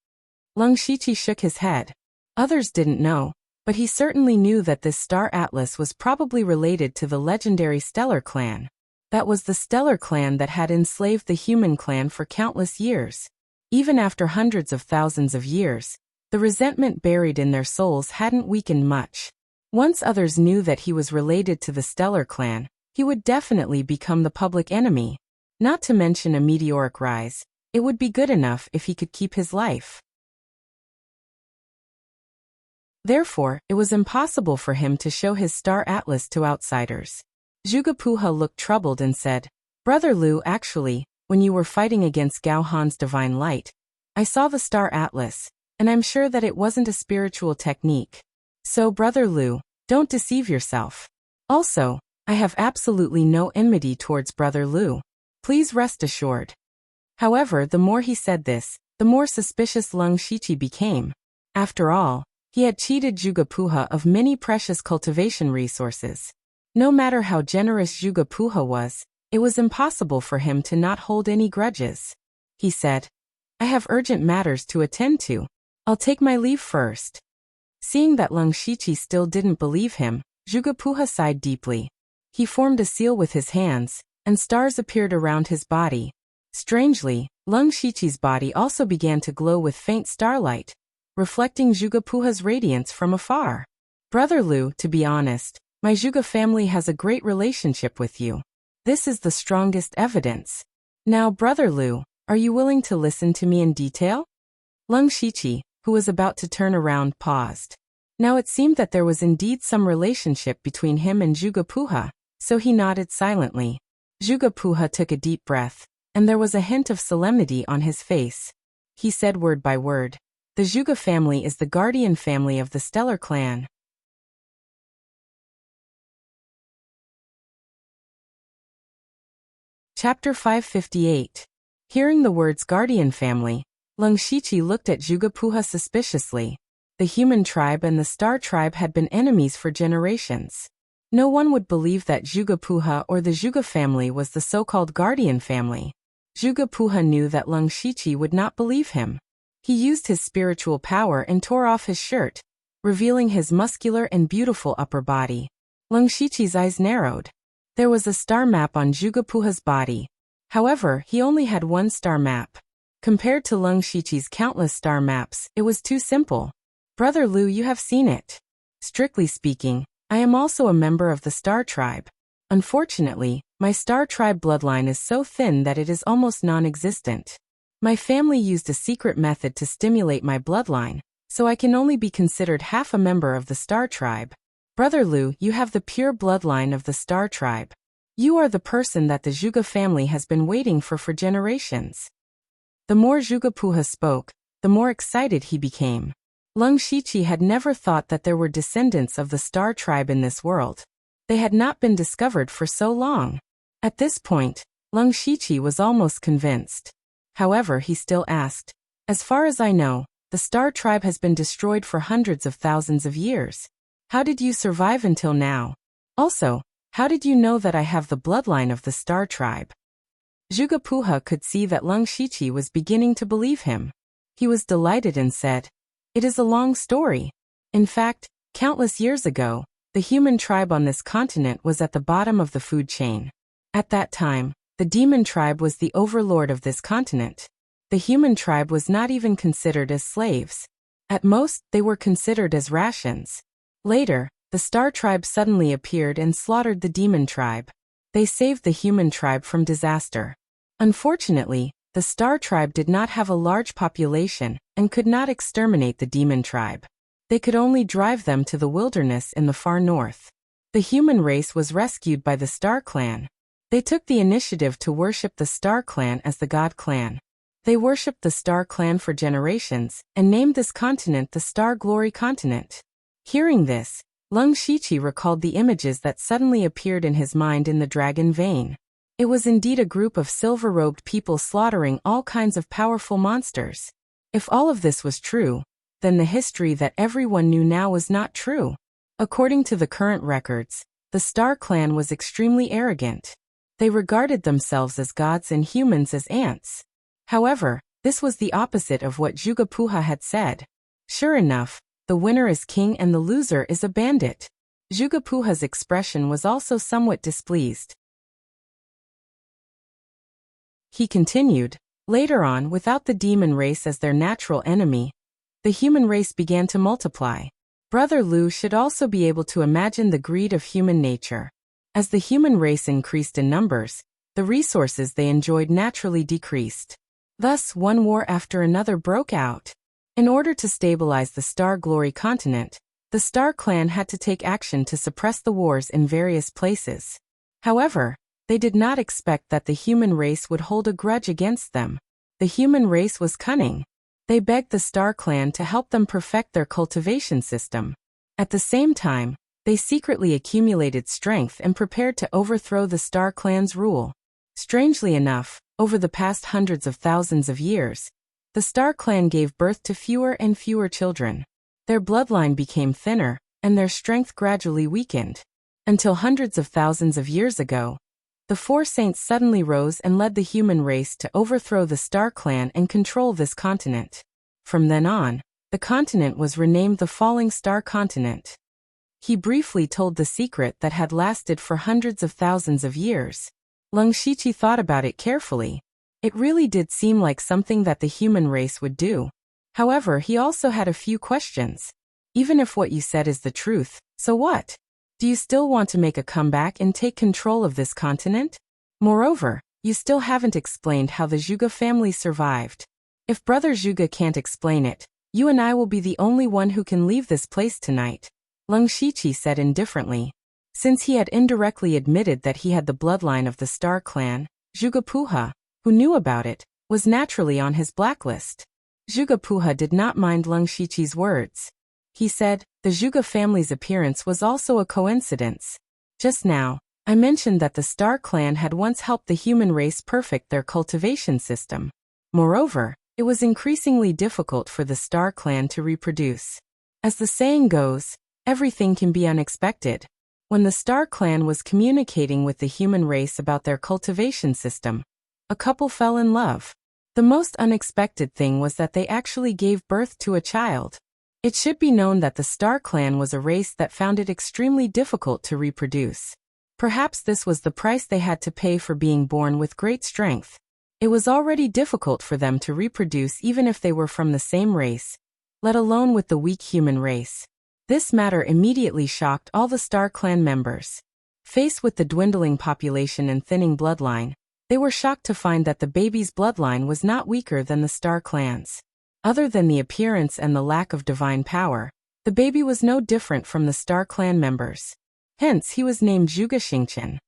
Leng Shiqi shook his head. Others didn't know, But he certainly knew that this star atlas was probably related to the legendary Stellar Clan. That was the Stellar Clan that had enslaved the Human Clan for countless years. Even after hundreds of thousands of years, the resentment buried in their souls hadn't weakened much. Once others knew that he was related to the Stellar Clan, he would definitely become the public enemy. Not to mention a meteoric rise, it would be good enough if he could keep his life. Therefore, it was impossible for him to show his star atlas to outsiders. Zhuge Puha looked troubled and said, "Brother Liu, actually, when you were fighting against Gao Han's divine light, I saw the star atlas, and I'm sure that it wasn't a spiritual technique. So, Brother Liu, don't deceive yourself. Also, I have absolutely no enmity towards Brother Liu. Please rest assured." However, the more he said this, the more suspicious Leng Shiqi became. After all, he had cheated Zhuge Puha of many precious cultivation resources. No matter how generous Zhuge Puha was, it was impossible for him to not hold any grudges. He said, "I have urgent matters to attend to. I'll take my leave first." Seeing that Leng Shiqi still didn't believe him, Zhuge Puha sighed deeply. He formed a seal with his hands, and stars appeared around his body. Strangely, Leng Shiqi's body also began to glow with faint starlight, reflecting Zhuge Puha's radiance from afar. "Brother Liu, to be honest, my Zhuge family has a great relationship with you. This is the strongest evidence. Now, Brother Liu, are you willing to listen to me in detail?" Leng Shiqi, who was about to turn around, paused. Now it seemed that there was indeed some relationship between him and Zhuge Puha, so he nodded silently. Zhuge Puha took a deep breath, and there was a hint of solemnity on his face. He said word by word, "The Zhuge family is the guardian family of the Stellar Clan." Chapter 558. Hearing the words guardian family, Leng Shiqi looked at Zhuge Puha suspiciously. The human tribe and the star tribe had been enemies for generations. No one would believe that Zhuge Puha or the Zhuge family was the so-called guardian family. Zhuge Puha knew that Leng Shiqi would not believe him. He used his spiritual power and tore off his shirt, revealing his muscular and beautiful upper body. Leng Shiqi's eyes narrowed. There was a star map on Zhuge Puha's body. However, he only had one star map. Compared to Leng Shiqi's countless star maps, it was too simple. "Brother Liu, you have seen it. Strictly speaking, I am also a member of the Star Tribe. Unfortunately, my Star Tribe bloodline is so thin that it is almost non-existent. My family used a secret method to stimulate my bloodline, so I can only be considered half a member of the Star Tribe. Brother Liu, you have the pure bloodline of the Star Tribe. You are the person that the Zhuge family has been waiting for generations." The more Zhuge Puha spoke, the more excited he became. Leng Shiqi had never thought that there were descendants of the Star Tribe in this world. They had not been discovered for so long. At this point, Leng Shiqi was almost convinced. However, he still asked, "As far as I know, the Star Tribe has been destroyed for hundreds of thousands of years. How did you survive until now? Also, how did you know that I have the bloodline of the Star Tribe?" Zhuge Puha could see that Leng Shiqi was beginning to believe him. He was delighted and said, "It is a long story. In fact, countless years ago, the human tribe on this continent was at the bottom of the food chain. At that time, the demon tribe was the overlord of this continent. The human tribe was not even considered as slaves. At most, they were considered as rations. Later, the Star Tribe suddenly appeared and slaughtered the demon tribe. They saved the human tribe from disaster. Unfortunately, the Star Tribe did not have a large population and could not exterminate the demon tribe. They could only drive them to the wilderness in the far north. The human race was rescued by the Star Clan. They took the initiative to worship the Star Clan as the God Clan. They worshipped the Star Clan for generations and named this continent the Star Glory Continent. Hearing this, Leng Shiqi recalled the images that suddenly appeared in his mind in the dragon vein. It was indeed a group of silver-robed people slaughtering all kinds of powerful monsters. If all of this was true, then the history that everyone knew now was not true. According to the current records, the Star Clan was extremely arrogant. They regarded themselves as gods and humans as ants. However, this was the opposite of what Zhuge Puha had said. Sure enough, the winner is king and the loser is a bandit. Zhuge expression was also somewhat displeased. He continued, later on, without the demon race as their natural enemy, the human race began to multiply. Brother Lu should also be able to imagine the greed of human nature. As the human race increased in numbers, the resources they enjoyed naturally decreased. Thus, one war after another broke out. In order to stabilize the Star Glory continent, the Star Clan had to take action to suppress the wars in various places. However, they did not expect that the human race would hold a grudge against them. The human race was cunning. They begged the Star Clan to help them perfect their cultivation system. At the same time, they secretly accumulated strength and prepared to overthrow the Star Clan's rule. Strangely enough, over the past hundreds of thousands of years, the Star Clan gave birth to fewer and fewer children. Their bloodline became thinner, and their strength gradually weakened. Until hundreds of thousands of years ago, the four saints suddenly rose and led the human race to overthrow the Star Clan and control this continent. From then on, the continent was renamed the Falling Star Continent. He briefly told the secret that had lasted for hundreds of thousands of years. Leng Shiqi thought about it carefully. It really did seem like something that the human race would do. However, he also had a few questions. Even if what you said is the truth, so what? Do you still want to make a comeback and take control of this continent? Moreover, you still haven't explained how the Zhuge family survived. If Brother Zhuge can't explain it, you and I will be the only one who can leave this place tonight, Leng Shiqi said indifferently. Since he had indirectly admitted that he had the bloodline of the Star Clan, Zhuge, who knew about it, was naturally on his blacklist. Zhuge did not mind Leng Shiqi's words. He said, the Zhuge family's appearance was also a coincidence. Just now, I mentioned that the Star Clan had once helped the human race perfect their cultivation system. Moreover, it was increasingly difficult for the Star Clan to reproduce. As the saying goes, everything can be unexpected. When the Star Clan was communicating with the human race about their cultivation system, a couple fell in love. The most unexpected thing was that they actually gave birth to a child. It should be known that the Star Clan was a race that found it extremely difficult to reproduce. Perhaps this was the price they had to pay for being born with great strength. It was already difficult for them to reproduce even if they were from the same race, let alone with the weak human race. This matter immediately shocked all the Star Clan members. Faced with the dwindling population and thinning bloodline, they were shocked to find that the baby's bloodline was not weaker than the Star Clan's. Other than the appearance and the lack of divine power, the baby was no different from the Star Clan members. Hence, he was named Zhuge.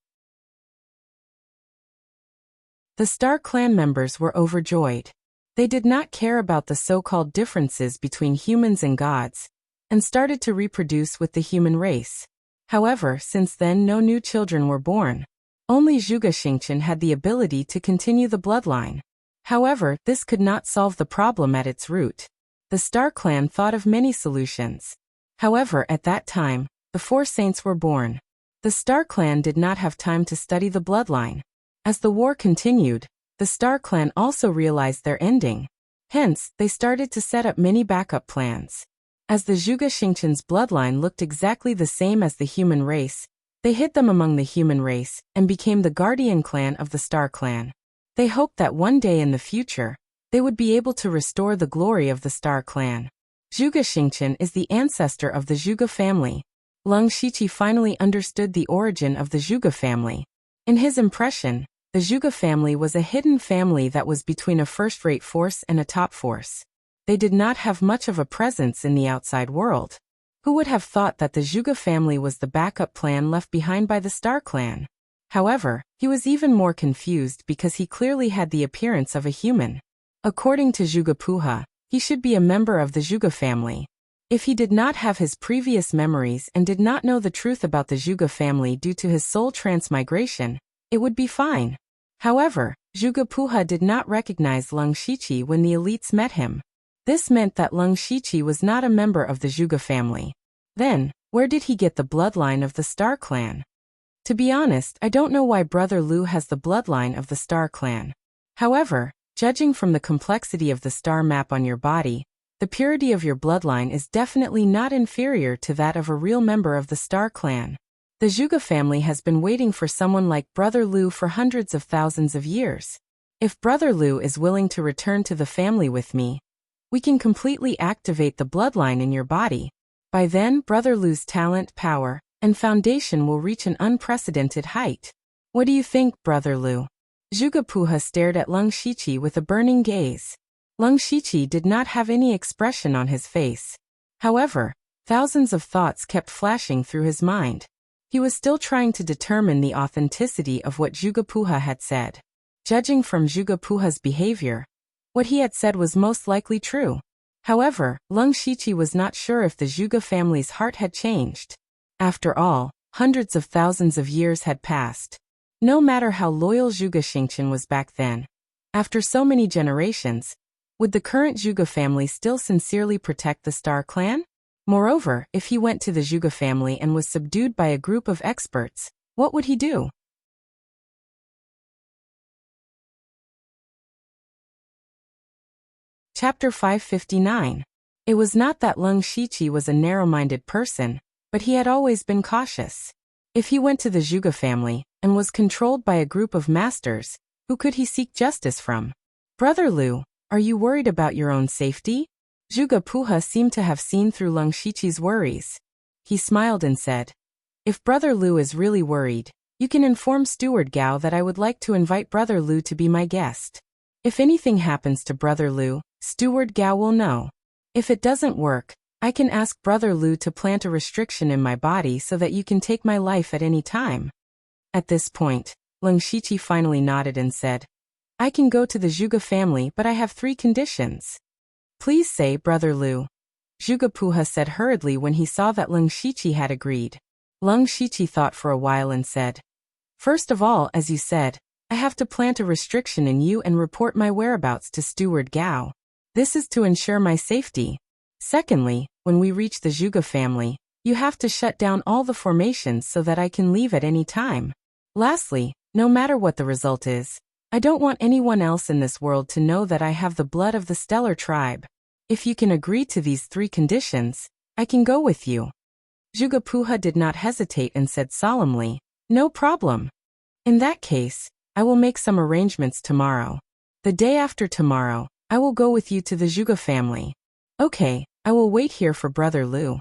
The Star Clan members were overjoyed. They did not care about the so-called differences between humans and gods, and started to reproduce with the human race. However, since then no new children were born. Only Zhuge had the ability to continue the bloodline. However, this could not solve the problem at its root. The Star Clan thought of many solutions. However, at that time, the four saints were born. The Star Clan did not have time to study the bloodline. As the war continued, the Star Clan also realized their ending. Hence, they started to set up many backup plans. As the Zhuge bloodline looked exactly the same as the human race, they hid them among the human race and became the guardian clan of the Star Clan. They hoped that one day in the future, they would be able to restore the glory of the Star Clan. Zhuge is the ancestor of the Zhuge family. Leng Shiqi finally understood the origin of the Zhuge family. In his impression, the Zhuge family was a hidden family that was between a first-rate force and a top force. They did not have much of a presence in the outside world. Who would have thought that the Zhuge family was the backup plan left behind by the Star Clan? However, he was even more confused because he clearly had the appearance of a human. According to Zhuge, he should be a member of the Zhuge family. If he did not have his previous memories and did not know the truth about the Zhuge family due to his soul transmigration, it would be fine. However, Zhuge did not recognize Leng Shiqi when the elites met him. This meant that Leng Shiqi was not a member of the Zhuge family. Then, where did he get the bloodline of the Star Clan? To be honest, I don't know why Brother Lu has the bloodline of the Star Clan. However, judging from the complexity of the star map on your body, The purity of your bloodline is definitely not inferior to that of a real member of the Star clan. The Zhuge family has been waiting for someone like Brother Liu for hundreds of thousands of years. If Brother Liu is willing to return to the family with me, we can completely activate the bloodline in your body. By then, Brother Liu's talent, power, and foundation will reach an unprecedented height. What do you think, Brother Liu? Zhuge Puha stared at Leng Shiqi with a burning gaze. Leng Shiqi did not have any expression on his face. However, thousands of thoughts kept flashing through his mind. He was still trying to determine the authenticity of what Zhuge Puha had said. Judging from Zhuge Puha's behavior, what he had said was most likely true. However, Leng Shiqi was not sure if the Zhuge family's heart had changed. After all, hundreds of thousands of years had passed. No matter how loyal Zhuge Xingqian was back then, after so many generations, would the current Zhuge family still sincerely protect the Star clan? Moreover, if he went to the Zhuge family and was subdued by a group of experts, what would he do? Chapter 559. It was not that Leng Shiqi was a narrow-minded person, but he had always been cautious. If he went to the Zhuge family and was controlled by a group of masters, who could he seek justice from? Brother Liu, are you worried about your own safety? Zhuge Puha seemed to have seen through Leng Shiqi's worries. He smiled and said, If Brother Liu is really worried, you can inform Steward Gao that I would like to invite Brother Liu to be my guest. If anything happens to Brother Liu, Steward Gao will know. If it doesn't work, I can ask Brother Liu to plant a restriction in my body so that you can take my life at any time. At this point, Leng Shiqi finally nodded and said, I can go to the Zhuge family, but I have 3 conditions. Please say, Brother Liu. Zhuge Puha said hurriedly when he saw that Leng Shiqi had agreed. Leng Shiqi thought for a while and said, First of all, as you said, I have to plant a restriction in you and report my whereabouts to Steward Gao. This is to ensure my safety. Secondly, when we reach the Zhuge family, you have to shut down all the formations so that I can leave at any time. Lastly, no matter what the result is, I don't want anyone else in this world to know that I have the blood of the Stellar Tribe. If you can agree to these 3 conditions, I can go with you. Zhuge Puha did not hesitate and said solemnly, No problem. In that case, I will make some arrangements tomorrow. The day after tomorrow, I will go with you to the Zhuge family. Okay, I will wait here for Brother Liu.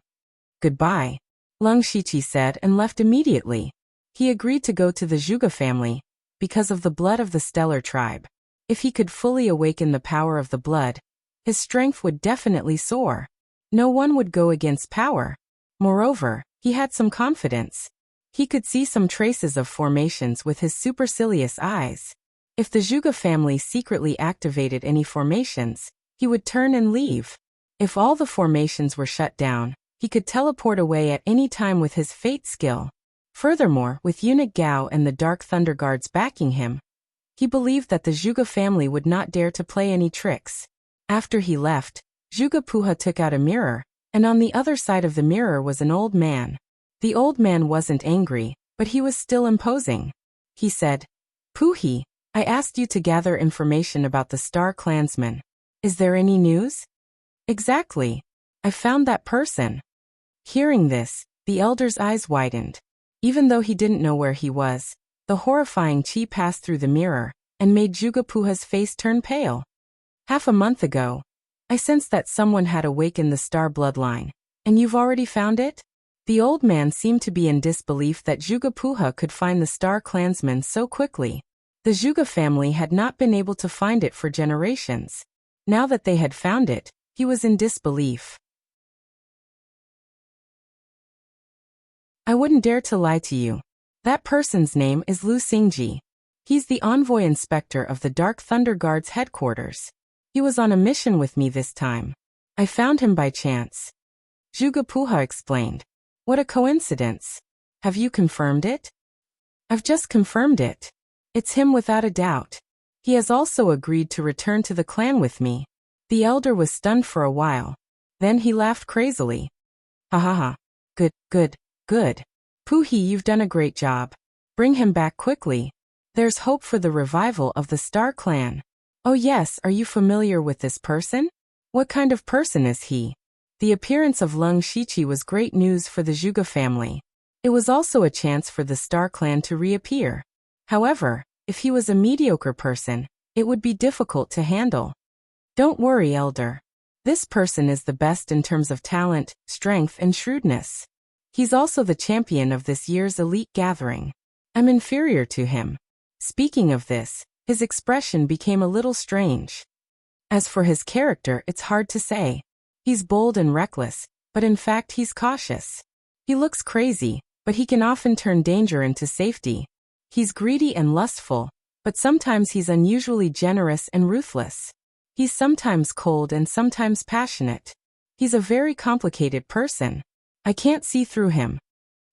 Goodbye, Leng Shiqi said and left immediately. He agreed to go to the Zhuge family because of the blood of the Stellar Tribe. If he could fully awaken the power of the blood, his strength would definitely soar. No one would go against power. Moreover, he had some confidence. He could see some traces of formations with his supercilious eyes. If the Zhuge family secretly activated any formations, he would turn and leave. If all the formations were shut down, he could teleport away at any time with his fate skill. Furthermore, with Eunuch Gao and the Dark Thunder Guards backing him, he believed that the Zhuge family would not dare to play any tricks. After he left, Zhuge Puha took out a mirror, and on the other side of the mirror was an old man. The old man wasn't angry, but he was still imposing. He said, Puhi, I asked you to gather information about the Star clansmen. Is there any news? Exactly. I found that person. Hearing this, the elder's eyes widened. Even though he didn't know where he was, the horrifying chi passed through the mirror and made Zhuge Puha's face turn pale. Half a month ago, I sensed that someone had awakened the Star bloodline, and you've already found it? The old man seemed to be in disbelief that Zhuge Puha could find the Star clansmen so quickly. The Zhuge family had not been able to find it for generations. Now that they had found it, he was in disbelief. I wouldn't dare to lie to you. That person's name is Lu Xingji. He's the envoy inspector of the Dark Thunder Guard's headquarters. He was on a mission with me this time. I found him by chance. Zhuge Puha explained. What a coincidence. Have you confirmed it? I've just confirmed it. It's him without a doubt. He has also agreed to return to the clan with me. The elder was stunned for a while. Then he laughed crazily. Ha ha ha. Good. Puhi, you've done a great job. Bring him back quickly. There's hope for the revival of the Star clan. Oh yes, are you familiar with this person? What kind of person is he? The appearance of Leng Shiqi was great news for the Zhuge family. It was also a chance for the Star clan to reappear. However, if he was a mediocre person, it would be difficult to handle. Don't worry, Elder. This person is the best in terms of talent, strength, and shrewdness. He's also the champion of this year's elite gathering. I'm inferior to him. Speaking of this, his expression became a little strange. As for his character, it's hard to say. He's bold and reckless, but in fact he's cautious. He looks crazy, but he can often turn danger into safety. He's greedy and lustful, but sometimes he's unusually generous and ruthless. He's sometimes cold and sometimes passionate. He's a very complicated person. I can't see through him.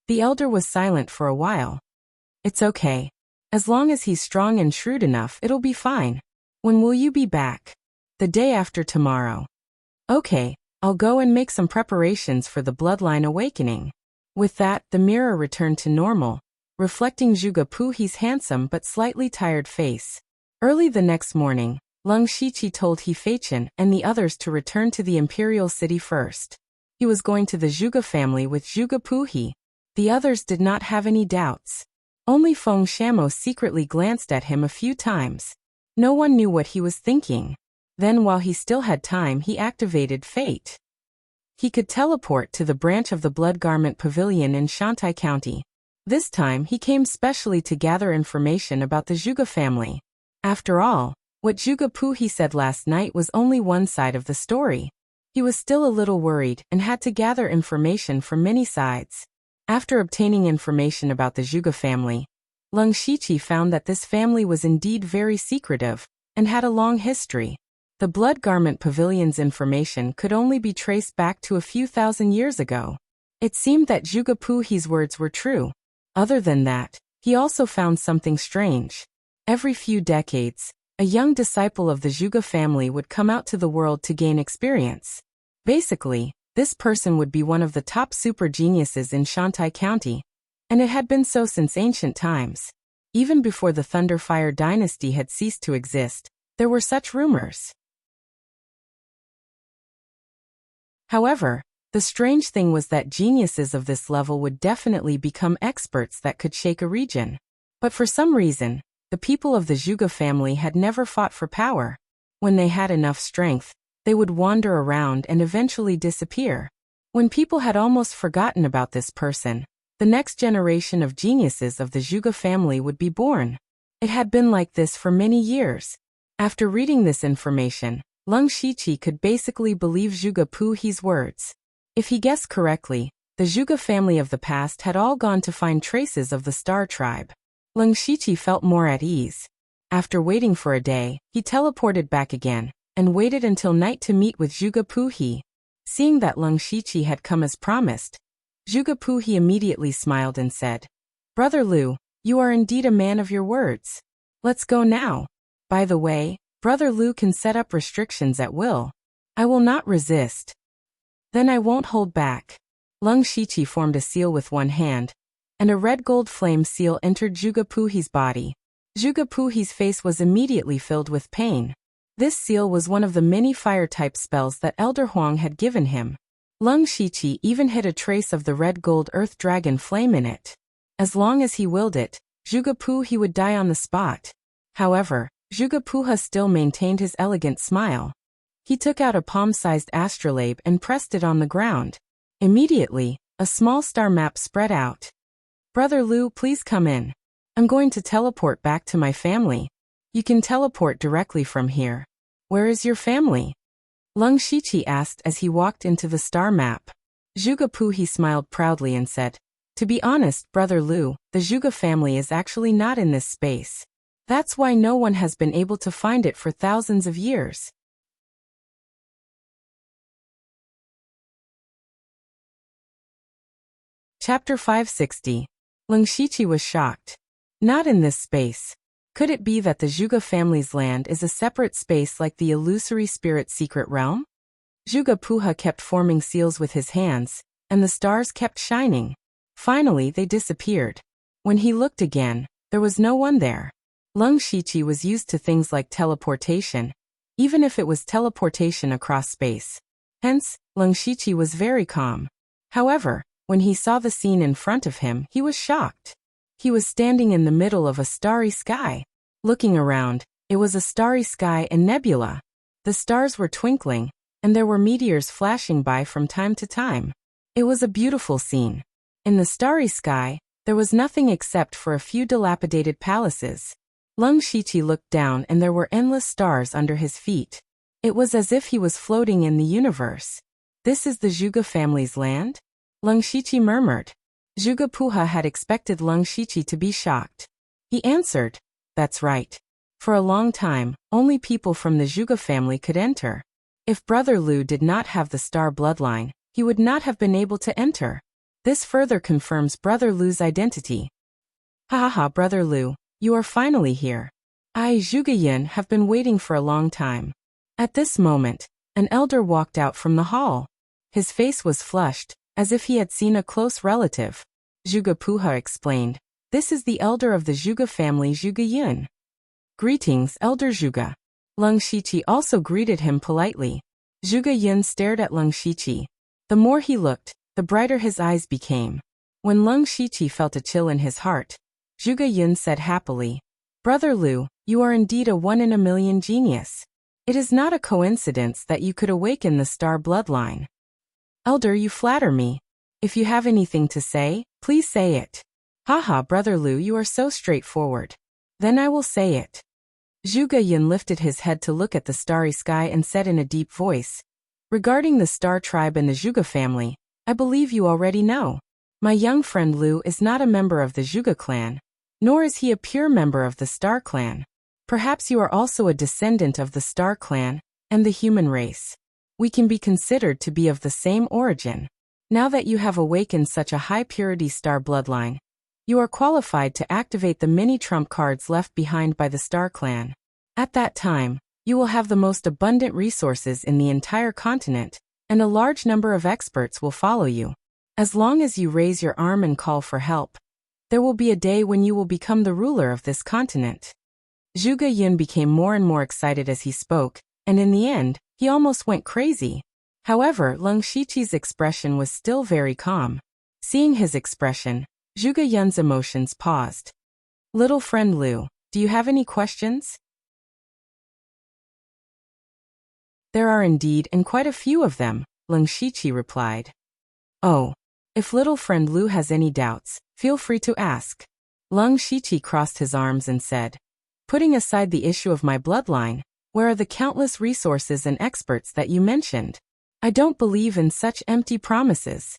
The elder was silent for a while. It's okay. As long as he's strong and shrewd enough, it'll be fine. When will you be back? The day after tomorrow. Okay, I'll go and make some preparations for the bloodline awakening. With that, the mirror returned to normal, reflecting Zhuge Puhi's handsome but slightly tired face. Early the next morning, Leng Shiqi told He Feichen and the others to return to the imperial city first. He was going to the Zhuge family with Zhuge Puhi. The others did not have any doubts. Only Feng Shamo secretly glanced at him a few times. No one knew what he was thinking. Then while he still had time, he activated fate. He could teleport to the branch of the Blood Garment Pavilion in Shantai County. This time he came specially to gather information about the Zhuge family. After all, what Zhuge Puhi said last night was only one side of the story. He was still a little worried and had to gather information from many sides. After obtaining information about the Zhuge family, Leng Shiqi found that this family was indeed very secretive and had a long history. The Blood Garment Pavilion's information could only be traced back to a few thousand years ago. It seemed that Zhuge Puhi's words were true. Other than that, he also found something strange. Every few decades, a young disciple of the Zhuge family would come out to the world to gain experience. Basically, this person would be one of the top super geniuses in Shantai County, and it had been so since ancient times. Even before the Thunderfire dynasty had ceased to exist, there were such rumors. However, the strange thing was that geniuses of this level would definitely become experts that could shake a region. But for some reason, the people of the Zhuge family had never fought for power. When they had enough strength, they would wander around and eventually disappear. When people had almost forgotten about this person, the next generation of geniuses of the Zhuge family would be born. It had been like this for many years. After reading this information, Leng Shiqi could basically believe Zhuge Puhi's words. If he guessed correctly, the Zhuge family of the past had all gone to find traces of the Star tribe. Leng Shiqi felt more at ease. After waiting for a day, he teleported back again, and waited until night to meet with Zhuge Puhi. Seeing that Leng Shiqi had come as promised, Zhuge Puhi immediately smiled and said, "Brother Lu, you are indeed a man of your words. Let's go now. By the way, Brother Lu can set up restrictions at will. I will not resist. Then I won't hold back." Leng Shiqi formed a seal with one hand, and a red gold flame seal entered Zhuge Puhi's body. Zhuge Puhi's face was immediately filled with pain. This seal was one of the many fire-type spells that Elder Huang had given him. Leng Shiqi even hid a trace of the red gold earth dragon flame in it. As long as he willed it, Zhuge Puhi would die on the spot. However, Zhuge Puha still maintained his elegant smile. He took out a palm-sized astrolabe and pressed it on the ground. Immediately, a small star map spread out. "Brother Lu, please come in. I'm going to teleport back to my family. You can teleport directly from here. Where is your family?" Leng Shiqi asked as he walked into the star map. Zhuge Puhi smiled proudly and said, "To be honest, Brother Lu, the Zhuge family is actually not in this space. That's why no one has been able to find it for thousands of years." Chapter 560. Leng Shiqi was shocked. Not in this space. Could it be that the Zhuge family's land is a separate space like the illusory spirit secret realm? Zhuge Puha kept forming seals with his hands, and the stars kept shining. Finally, they disappeared. When he looked again, there was no one there. Leng Shiqi was used to things like teleportation. even if it was teleportation across space. Hence, Leng Shiqi was very calm. However, when he saw the scene in front of him, he was shocked. He was standing in the middle of a starry sky. Looking around, it was a starry sky and nebula. The stars were twinkling, and there were meteors flashing by from time to time. It was a beautiful scene. In the starry sky, there was nothing except for a few dilapidated palaces. Leng Shiqi looked down and there were endless stars under his feet. It was as if he was floating in the universe. This is the Zhuge family's land? Leng Shiqi murmured. Zhuge Puha had expected Leng Shiqi to be shocked. He answered, "That's right. For a long time, only people from the Zhuge family could enter. If Brother Lu did not have the star bloodline, he would not have been able to enter. This further confirms Brother Lu's identity." "Ha ha ha, Brother Lu, you are finally here. I, Zhuge Yin, have been waiting for a long time." At this moment, an elder walked out from the hall. His face was flushed, as if he had seen a close relative. Zhuge Puha explained, "This is the elder of the Zhuge family, Zhuge Yin." "Greetings, Elder Zhuge." Leng Shiqi also greeted him politely. Zhuge Yin stared at Leng Shiqi. The more he looked, the brighter his eyes became. When Leng Shiqi felt a chill in his heart, Zhuge Yin said happily, "Brother Lu, you are indeed a one-in-a-million genius. It is not a coincidence that you could awaken the star bloodline." "Elder, you flatter me. If you have anything to say, please say it." "Haha, Brother Lu, you are so straightforward. Then I will say it." Zhuge Yin lifted his head to look at the starry sky and said in a deep voice, "Regarding the Star Tribe and the Zhuge family, I believe you already know. My young friend Lu is not a member of the Zhuge clan, nor is he a pure member of the Star clan. Perhaps you are also a descendant of the Star clan and the human race. We can be considered to be of the same origin. Now that you have awakened such a high-purity star bloodline, you are qualified to activate the many trump cards left behind by the Star clan. At that time, you will have the most abundant resources in the entire continent, and a large number of experts will follow you. As long as you raise your arm and call for help, there will be a day when you will become the ruler of this continent." Zhuge Yin became more and more excited as he spoke, and in the end, he almost went crazy. However, Leng Shiqi's expression was still very calm. Seeing his expression, Zhuge Yin's emotions paused. "Little friend Lu, do you have any questions?" "There are indeed, and quite a few of them," Leng Shiqi replied. "Oh, if little friend Lu has any doubts, feel free to ask." Leng Shiqi crossed his arms and said, "Putting aside the issue of my bloodline, where are the countless resources and experts that you mentioned? I don't believe in such empty promises."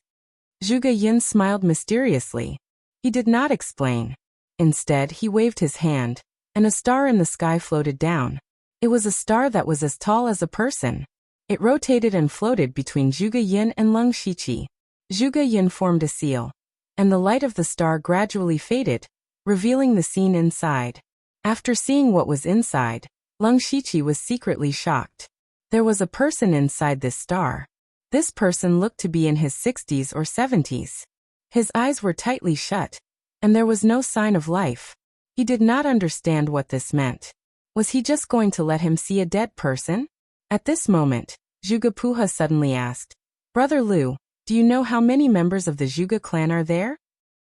Zhuge Yin smiled mysteriously. He did not explain. Instead, he waved his hand, and a star in the sky floated down. It was a star that was as tall as a person. It rotated and floated between Zhuge Yin and Leng Shiqi. Zhuge Yin formed a seal, and the light of the star gradually faded, revealing the scene inside. After seeing what was inside, Leng Shiqi was secretly shocked. There was a person inside this star. This person looked to be in his 60s or 70s. His eyes were tightly shut, and there was no sign of life. He did not understand what this meant. Was he just going to let him see a dead person? At this moment, Zhuge Puha suddenly asked, "Brother Lu, do you know how many members of the Zhuge clan are there?"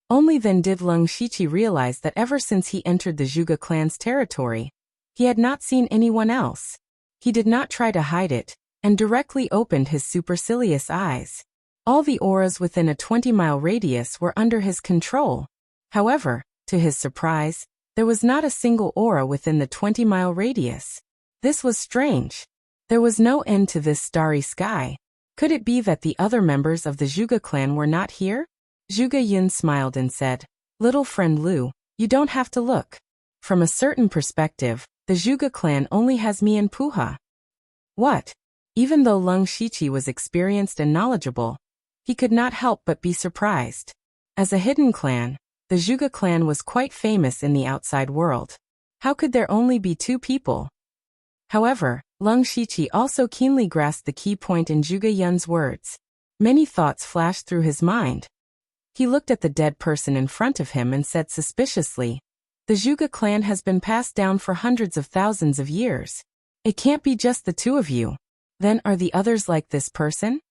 Only then did Leng Shiqi realize that ever since he entered the Zhuge clan's territory, he had not seen anyone else. He did not try to hide it, and directly opened his supercilious eyes. All the auras within a 20-mile radius were under his control. However, to his surprise, there was not a single aura within the 20-mile radius. This was strange. There was no end to this starry sky. Could it be that the other members of the Zhuge clan were not here? Zhuge Yin smiled and said, "Little friend Lu, you don't have to look. From a certain perspective, the Zhuge clan only has me and Puha." What? Even though Leng Shiqi was experienced and knowledgeable, he could not help but be surprised. As a hidden clan, the Zhuge clan was quite famous in the outside world. How could there only be two people? However, Leng Shiqi also keenly grasped the key point in Zhuge Yin's words. Many thoughts flashed through his mind. He looked at the dead person in front of him and said suspiciously, "The Zhuge clan has been passed down for hundreds of thousands of years. It can't be just the two of you. Then are the others like this person?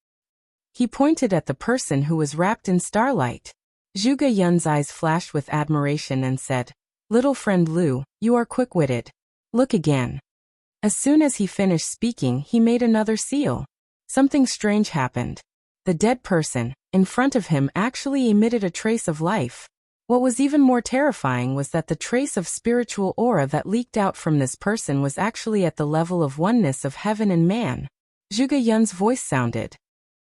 He pointed at the person who was wrapped in starlight. Zhuge Yun's eyes flashed with admiration and said, "Little friend Lu, you are quick-witted. Look again." As soon as he finished speaking, he made another seal. Something strange happened. The dead person, in front of him, actually emitted a trace of life. What was even more terrifying was that the trace of spiritual aura that leaked out from this person was actually at the level of oneness of heaven and man. Zhuge Yun's voice sounded.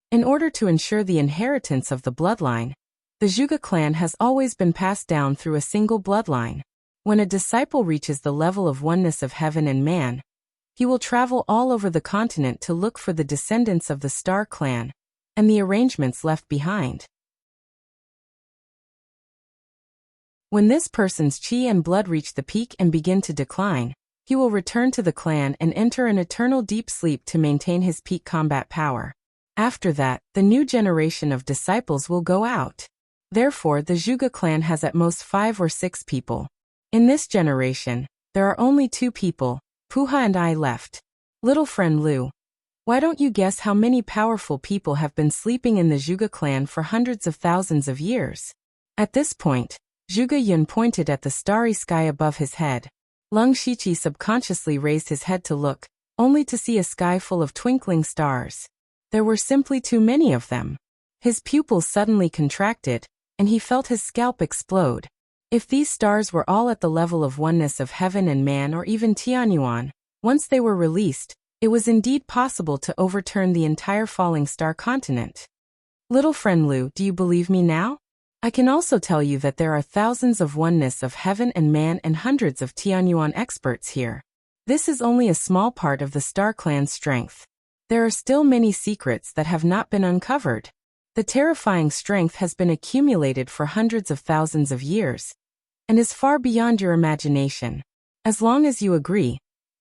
In order to ensure the inheritance of the bloodline, the Zhuge clan has always been passed down through a single bloodline. When a disciple reaches the level of oneness of heaven and man, he will travel all over the continent to look for the descendants of the Star clan and the arrangements left behind. When this person's qi and blood reach the peak and begin to decline, he will return to the clan and enter an eternal deep sleep to maintain his peak combat power. After that, the new generation of disciples will go out. Therefore, the Zhuge clan has at most 5 or 6 people. In this generation, there are only 2 people, Puha and I, left. Little friend Lu, why don't you guess how many powerful people have been sleeping in the Zhuge clan for hundreds of thousands of years? At this point, Zhuge Yun pointed at the starry sky above his head. Lung Shiqi subconsciously raised his head to look, only to see a sky full of twinkling stars. There were simply too many of them. His pupils suddenly contracted, and he felt his scalp explode. If these stars were all at the level of oneness of heaven and man, or even Tianyuan, once they were released, it was indeed possible to overturn the entire falling star continent. Little friend Lu, do you believe me now? I can also tell you that there are thousands of oneness of heaven and man and hundreds of Tianyuan experts here. This is only a small part of the Star clan's strength. There are still many secrets that have not been uncovered. The terrifying strength has been accumulated for hundreds of thousands of years, and is far beyond your imagination. As long as you agree,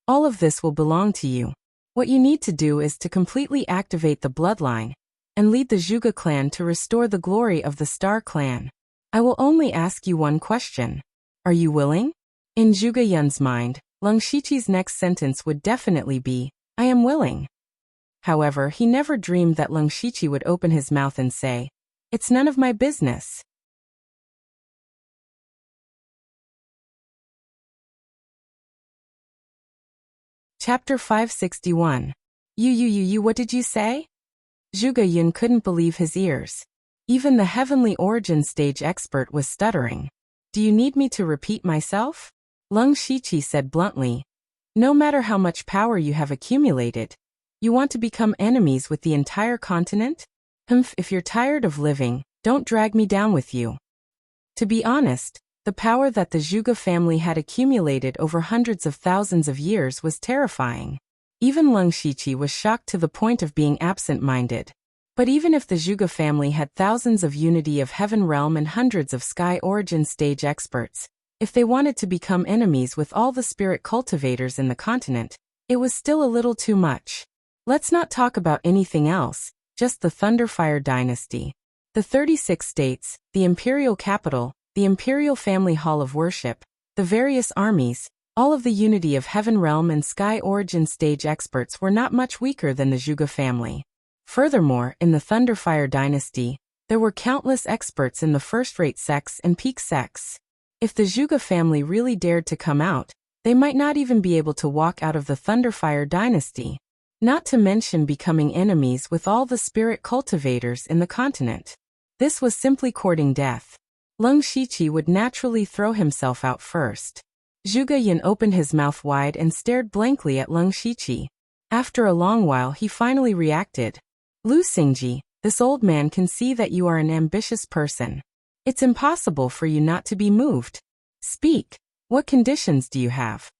all of this will belong to you. What you need to do is to completely activate the bloodline, and lead the Zhuge clan to restore the glory of the Star clan. I will only ask you one question. Are you willing? In Zhuge Yun's mind, Lung Shiqi's next sentence would definitely be, I am willing. However, he never dreamed that Lung Shiqi would open his mouth and say, it's none of my business. Chapter 561. You, what did you say? Zhuge Yun couldn't believe his ears. Even the heavenly origin stage expert was stuttering. Do you need me to repeat myself? Lung Shiqi said bluntly. No matter how much power you have accumulated, you want to become enemies with the entire continent? If you're tired of living, don't drag me down with you. To be honest, the power that the Zhuge family had accumulated over hundreds of thousands of years was terrifying. Even Lung Shiqi was shocked to the point of being absent-minded. But even if the Zhuge family had thousands of Unity of Heaven realm and hundreds of Sky origin stage experts, if they wanted to become enemies with all the spirit cultivators in the continent, it was still a little too much. Let's not talk about anything else, just the Thunderfire dynasty. The 36 states, the imperial capital, the imperial family hall of worship, the various armies, all of the Unity of Heaven realm and Sky origin stage experts were not much weaker than the Zhuge family. Furthermore, in the Thunderfire dynasty, there were countless experts in the first-rate sects and peak sects. If the Zhuge family really dared to come out, they might not even be able to walk out of the Thunderfire dynasty. Not to mention becoming enemies with all the spirit cultivators in the continent. This was simply courting death. Lung Shiqi would naturally throw himself out first. Zhuge Yun opened his mouth wide and stared blankly at Lung Shiqi. After a long while he finally reacted. Lu Xingji, this old man can see that you are an ambitious person. It's impossible for you not to be moved. Speak. What conditions do you have?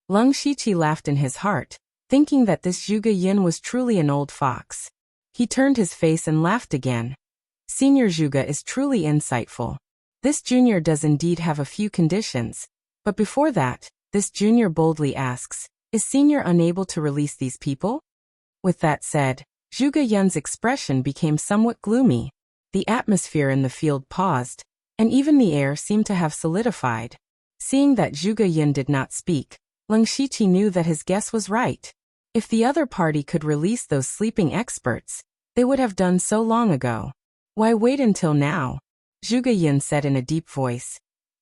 Lung Shiqi laughed in his heart, thinking that this Zhuge Yun was truly an old fox. He turned his face and laughed again. Senior Zhuge is truly insightful. This junior does indeed have a few conditions, but before that, this junior boldly asks, is senior unable to release these people? With that said, Zhuge Yun's expression became somewhat gloomy. The atmosphere in the field paused, and even the air seemed to have solidified. Seeing that Zhuge Yun did not speak, Leng Shiqi knew that his guess was right. If the other party could release those sleeping experts, they would have done so long ago. Why wait until now? Zhuge Yin said in a deep voice.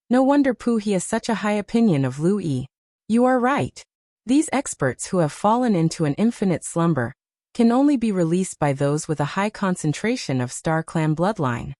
No wonder Pu He has such a high opinion of Lu Yi. You are right. These experts who have fallen into an infinite slumber can only be released by those with a high concentration of Star Clan bloodline.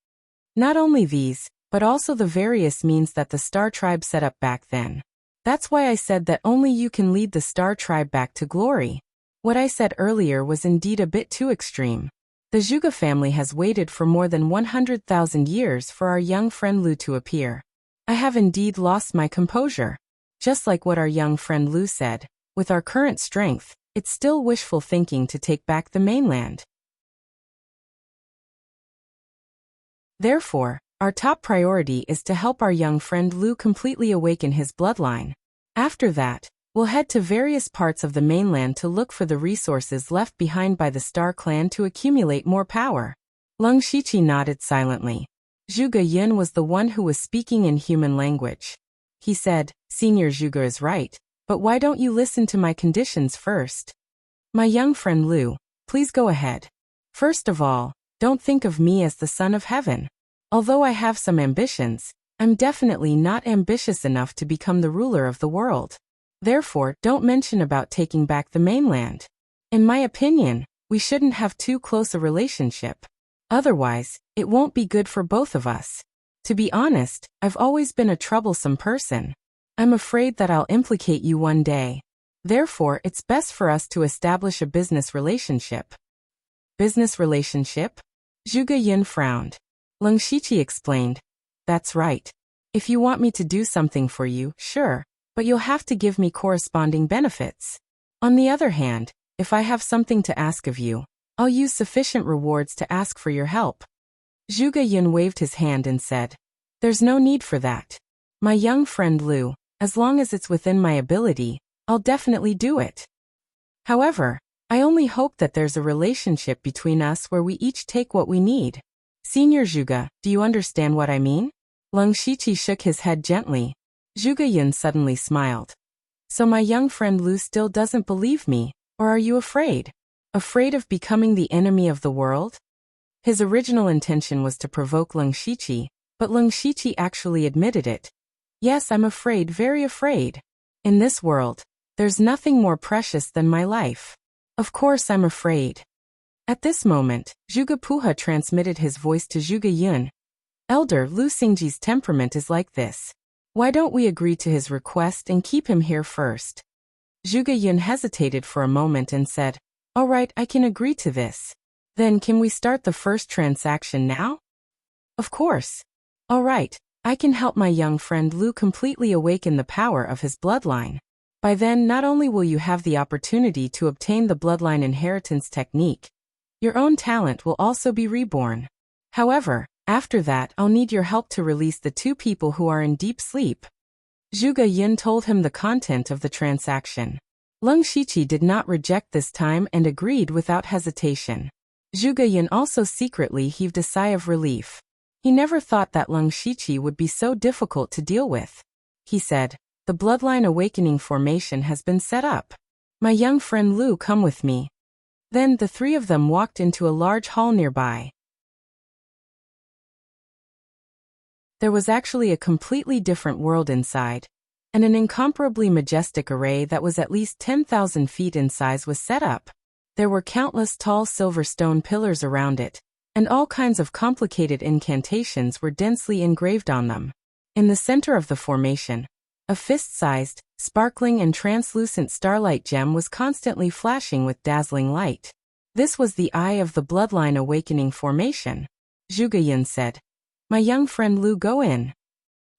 Not only these, but also the various means that the Star Tribe set up back then. That's why I said that only you can lead the Star Tribe back to glory. What I said earlier was indeed a bit too extreme. The Zhuge family has waited for more than 100,000 years for our young friend Lu to appear. I have indeed lost my composure. Just like what our young friend Lu said, with our current strength, it's still wishful thinking to take back the mainland. Therefore, our top priority is to help our young friend Lu completely awaken his bloodline. After that, we'll head to various parts of the mainland to look for the resources left behind by the Star Clan to accumulate more power. Leng Shiqi nodded silently. Zhuge Yin was the one who was speaking in human language. He said, Senior Zhuge is right, but why don't you listen to my conditions first? My young friend Lu, please go ahead. First of all, don't think of me as the son of heaven. Although I have some ambitions, I'm definitely not ambitious enough to become the ruler of the world. Therefore, don't mention about taking back the mainland. In my opinion, we shouldn't have too close a relationship. Otherwise, it won't be good for both of us. To be honest, I've always been a troublesome person. I'm afraid that I'll implicate you one day. Therefore, it's best for us to establish a business relationship. Business relationship? Zhuge Yin frowned. Leng Shiqi explained. That's right. If you want me to do something for you, sure, but you'll have to give me corresponding benefits. On the other hand, if I have something to ask of you, I'll use sufficient rewards to ask for your help. Zhuge Yin waved his hand and said, There's no need for that. My young friend Lu, as long as it's within my ability, I'll definitely do it. However, I only hope that there's a relationship between us where we each take what we need. Senior Zhuge, do you understand what I mean? Leng Shiqi shook his head gently. Zhuge Yin suddenly smiled. So my young friend Lu still doesn't believe me, or are you afraid? Afraid of becoming the enemy of the world? His original intention was to provoke Leng Shiqi, but Leng Shiqi actually admitted it. Yes, I'm afraid, very afraid. In this world, there's nothing more precious than my life. Of course I'm afraid. At this moment, Zhuge Puha transmitted his voice to Zhuge Yun. Elder Lu Xingji's temperament is like this. Why don't we agree to his request and keep him here first? Zhuge Yun hesitated for a moment and said, All right, I can agree to this. Then can we start the first transaction now? Of course. All right, I can help my young friend Lu completely awaken the power of his bloodline. By then, not only will you have the opportunity to obtain the bloodline inheritance technique, your own talent will also be reborn. However, after that, I'll need your help to release the two people who are in deep sleep. Zhuge Yin told him the content of the transaction. Leng Shiqi did not reject this time and agreed without hesitation. Zhuge Yin also secretly heaved a sigh of relief. He never thought that Leng Shiqi would be so difficult to deal with. He said, The bloodline awakening formation has been set up. My young friend Lu, come with me. Then the three of them walked into a large hall nearby. There was actually a completely different world inside, and an incomparably majestic array that was at least 10,000 feet in size was set up. There were countless tall silver stone pillars around it, and all kinds of complicated incantations were densely engraved on them. In the center of the formation, a fist-sized, sparkling and translucent starlight gem was constantly flashing with dazzling light. This was the eye of the bloodline awakening formation. Zhuge Yin said, My young friend Lu, go in.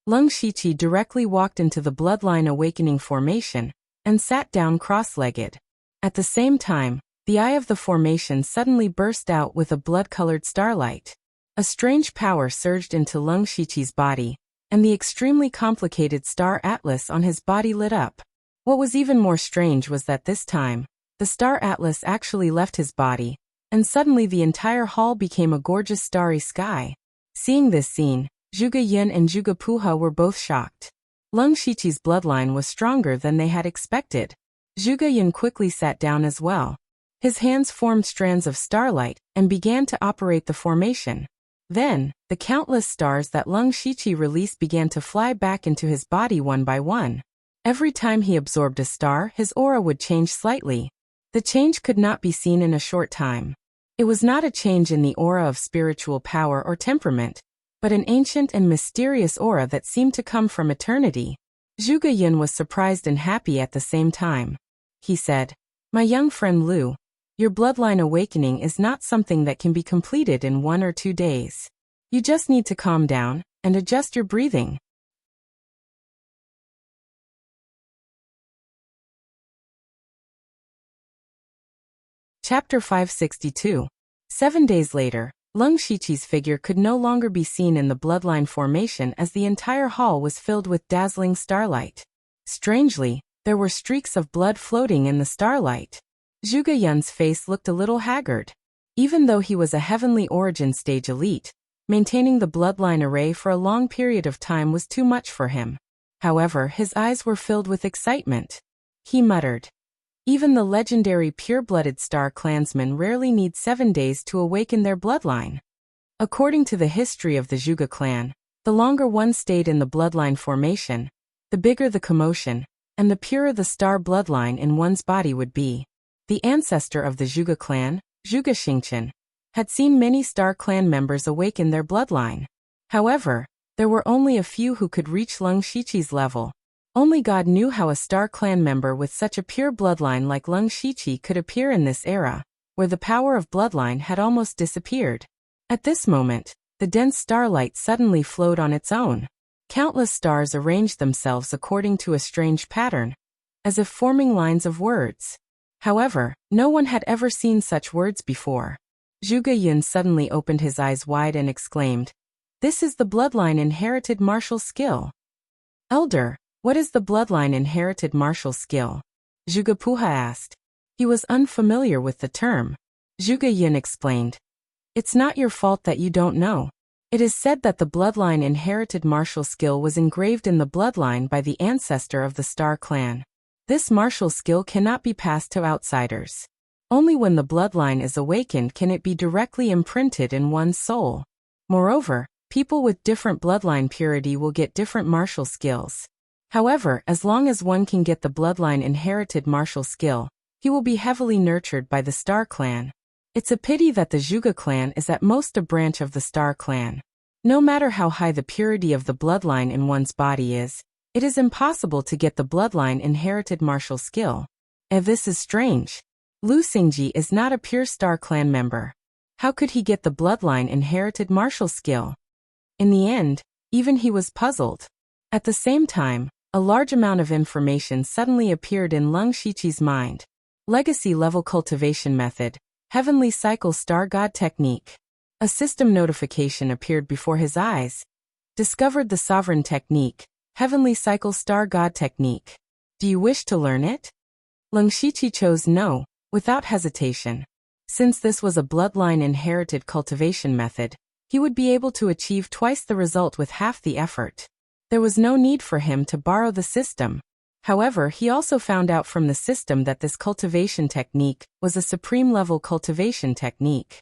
Leng Shiqi directly walked into the bloodline awakening formation and sat down cross-legged. At the same time, the eye of the formation suddenly burst out with a blood-colored starlight. A strange power surged into Leng Shiqi's body, and the extremely complicated star atlas on his body lit up. What was even more strange was that this time, the star atlas actually left his body, and suddenly the entire hall became a gorgeous starry sky. Seeing this scene, Zhuge Yin and Zhuge Puha were both shocked. Lung Shiqi's bloodline was stronger than they had expected. Zhuge Yun quickly sat down as well. His hands formed strands of starlight and began to operate the formation. Then, the countless stars that Lung Shiqi released began to fly back into his body one by one. Every time he absorbed a star, his aura would change slightly. The change could not be seen in a short time. It was not a change in the aura of spiritual power or temperament, but an ancient and mysterious aura that seemed to come from eternity. Zhuge Yun was surprised and happy at the same time. He said, "My young friend Lu, your bloodline awakening is not something that can be completed in 1 or 2 days. You just need to calm down and adjust your breathing." Chapter 562. 7 days later, Lung Shiqi's figure could no longer be seen in the bloodline formation as the entire hall was filled with dazzling starlight. Strangely, there were streaks of blood floating in the starlight. Zhuge Yun's face looked a little haggard. Even though he was a heavenly origin stage elite, maintaining the bloodline array for a long period of time was too much for him. However, his eyes were filled with excitement. He muttered, "Even the legendary pure-blooded Star clansmen rarely need 7 days to awaken their bloodline." According to the history of the Zhuge clan, the longer one stayed in the bloodline formation, the bigger the commotion, and the purer the star bloodline in one's body would be. The ancestor of the Zhuge clan, Zhuge Xingqian, had seen many star clan members awaken their bloodline. However, there were only a few who could reach Lung Shiqi's level. Only God knew how a star clan member with such a pure bloodline like Lung Shiqi could appear in this era, where the power of bloodline had almost disappeared. At this moment, the dense starlight suddenly flowed on its own. Countless stars arranged themselves according to a strange pattern, as if forming lines of words. However, no one had ever seen such words before. Zhuge Yun suddenly opened his eyes wide and exclaimed, "This is the bloodline inherited martial skill." "Elder, what is the bloodline inherited martial skill?" Zhuge Puha asked. He was unfamiliar with the term. Zhuge Yun explained, "It's not your fault that you don't know. It is said that the bloodline inherited martial skill was engraved in the bloodline by the ancestor of the Star clan. This martial skill cannot be passed to outsiders. Only when the bloodline is awakened can it be directly imprinted in one's soul. Moreover, people with different bloodline purity will get different martial skills. However, as long as one can get the bloodline inherited martial skill, he will be heavily nurtured by the Star clan. It's a pity that the Zhuge clan is at most a branch of the Star clan. No matter how high the purity of the bloodline in one's body is, it is impossible to get the bloodline inherited martial skill. This is strange. Lu Xingji is not a pure Star clan member. How could he get the bloodline inherited martial skill? In the end, even he was puzzled. At the same time, a large amount of information suddenly appeared in Lung Shiqi's mind. Legacy level cultivation method, Heavenly Cycle Star God technique. A system notification appeared before his eyes. Discovered the sovereign technique, Heavenly Cycle Star God technique. Do you wish to learn it? Lung Shiqi chose no, without hesitation. Since this was a bloodline inherited cultivation method, he would be able to achieve twice the result with half the effort. There was no need for him to borrow the system. However, he also found out from the system that this cultivation technique was a supreme level cultivation technique.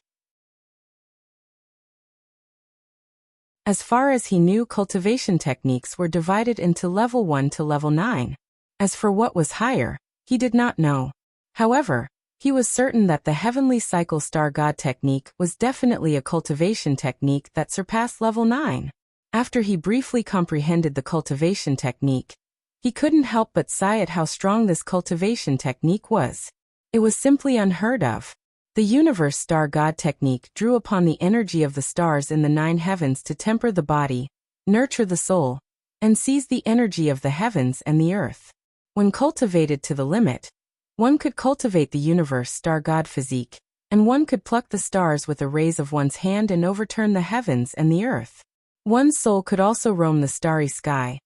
As far as he knew, cultivation techniques were divided into level 1 to level 9. As for what was higher, he did not know. However, he was certain that the Heavenly Cycle Star God technique was definitely a cultivation technique that surpassed level 9. After he briefly comprehended the cultivation technique, he couldn't help but sigh at how strong this cultivation technique was. It was simply unheard of. The Universe Star God technique drew upon the energy of the stars in the 9 heavens to temper the body, nurture the soul, and seize the energy of the heavens and the earth. When cultivated to the limit, one could cultivate the Universe Star God physique, and one could pluck the stars with a raise of one's hand and overturn the heavens and the earth. One's soul could also roam the starry sky,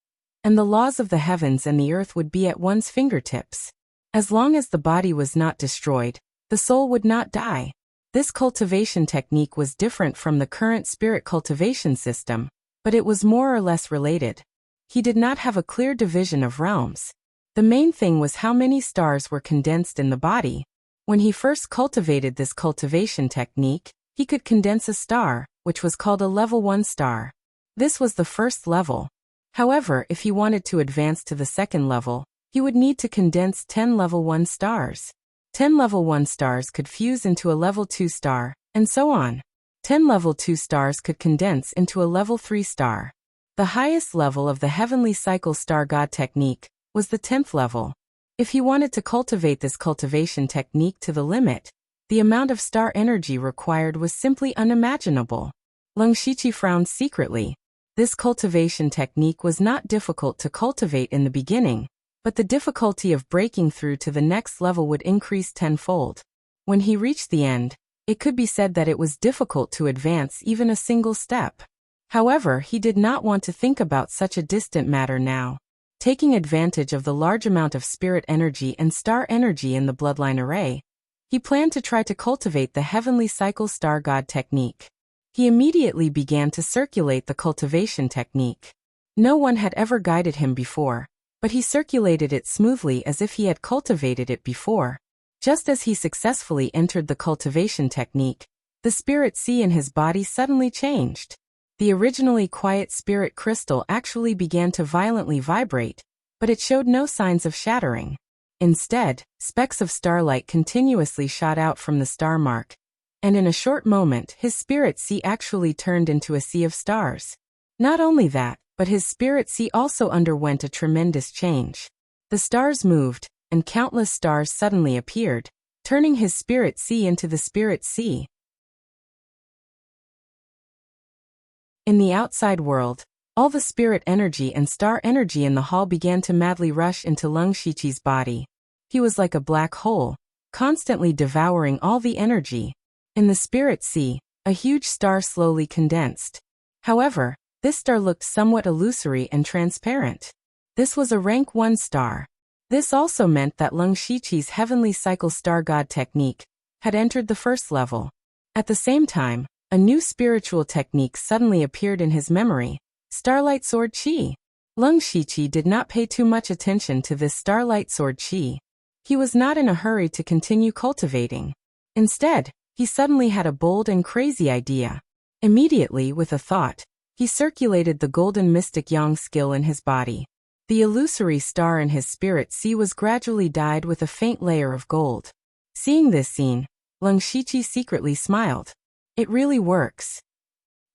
and the laws of the heavens and the earth would be at one's fingertips. As long as the body was not destroyed, the soul would not die. This cultivation technique was different from the current spirit cultivation system, but it was more or less related. He did not have a clear division of realms. The main thing was how many stars were condensed in the body. When he first cultivated this cultivation technique, he could condense a star, which was called a level 1 star. This was the first level. However, if he wanted to advance to the second level, he would need to condense 10 level 1 stars. 10 level 1 stars could fuse into a level 2 star, and so on. 10 level 2 stars could condense into a level 3 star. The highest level of the heavenly cycle star god technique was the 10th level. If he wanted to cultivate this cultivation technique to the limit, the amount of star energy required was simply unimaginable. Leng Shiqi frowned secretly. This cultivation technique was not difficult to cultivate in the beginning, but the difficulty of breaking through to the next level would increase tenfold. When he reached the end, it could be said that it was difficult to advance even a single step. However, he did not want to think about such a distant matter now. Taking advantage of the large amount of spirit energy and star energy in the bloodline array, he planned to try to cultivate the heavenly cycle star god technique. He immediately began to circulate the cultivation technique. No one had ever guided him before, but he circulated it smoothly as if he had cultivated it before. Just as he successfully entered the cultivation technique, the spirit sea in his body suddenly changed. The originally quiet spirit crystal actually began to violently vibrate, but it showed no signs of shattering. Instead, specks of starlight continuously shot out from the star mark, and in a short moment his spirit sea actually turned into a sea of stars. Not only that, but his spirit sea also underwent a tremendous change. The stars moved, and countless stars suddenly appeared, turning his spirit sea into the spirit sea. In the outside world, all the spirit energy and star energy in the hall began to madly rush into Leng Shiqi's body. He was like a black hole, constantly devouring all the energy. In the spirit sea, a huge star slowly condensed. However, this star looked somewhat illusory and transparent. This was a rank 1 star. This also meant that Leng Shiqi's heavenly cycle star god technique had entered the first level. At the same time, a new spiritual technique suddenly appeared in his memory, Starlight Sword Chi. Leng Shiqi did not pay too much attention to this Starlight Sword Chi. He was not in a hurry to continue cultivating. Instead, he suddenly had a bold and crazy idea. Immediately, with a thought, he circulated the golden mystic yang skill in his body. The illusory star in his spirit sea was gradually dyed with a faint layer of gold. Seeing this scene, Leng Shiqi secretly smiled. It really works.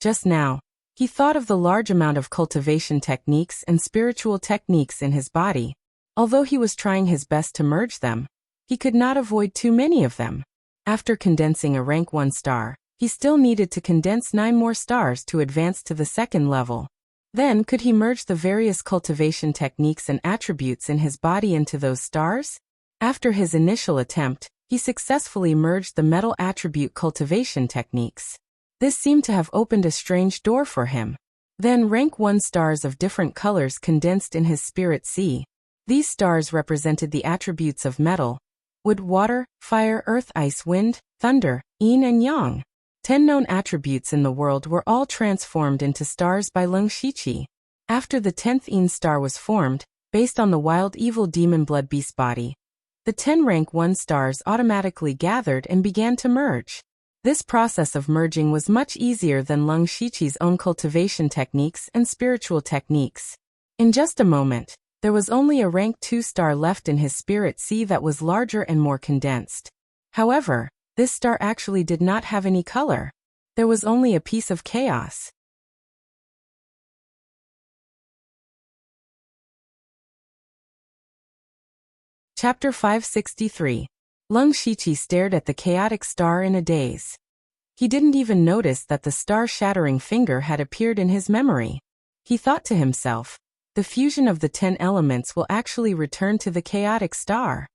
Just now, he thought of the large amount of cultivation techniques and spiritual techniques in his body. Although he was trying his best to merge them, he could not avoid too many of them. After condensing a rank 1 star, he still needed to condense 9 more stars to advance to the second level. Then could he merge the various cultivation techniques and attributes in his body into those stars? After his initial attempt, he successfully merged the metal attribute cultivation techniques. This seemed to have opened a strange door for him. Then rank 1 stars of different colors condensed in his spirit sea. These stars represented the attributes of metal: wood, water, fire, earth, ice, wind, thunder, yin and yang. 10 known attributes in the world were all transformed into stars by Leng Shiqi. After the 10th yin star was formed, based on the wild evil demon blood beast body, the 10 rank 1 stars automatically gathered and began to merge. This process of merging was much easier than Leng Shiqi's own cultivation techniques and spiritual techniques. In just a moment, there was only a rank 2 star left in his spirit sea that was larger and more condensed. However, this star actually did not have any color. There was only a piece of chaos. Chapter 563. Leng Shiqi stared at the chaotic star in a daze. He didn't even notice that the star-shattering finger had appeared in his memory. He thought to himself, the fusion of the 10 elements will actually return to the chaotic star.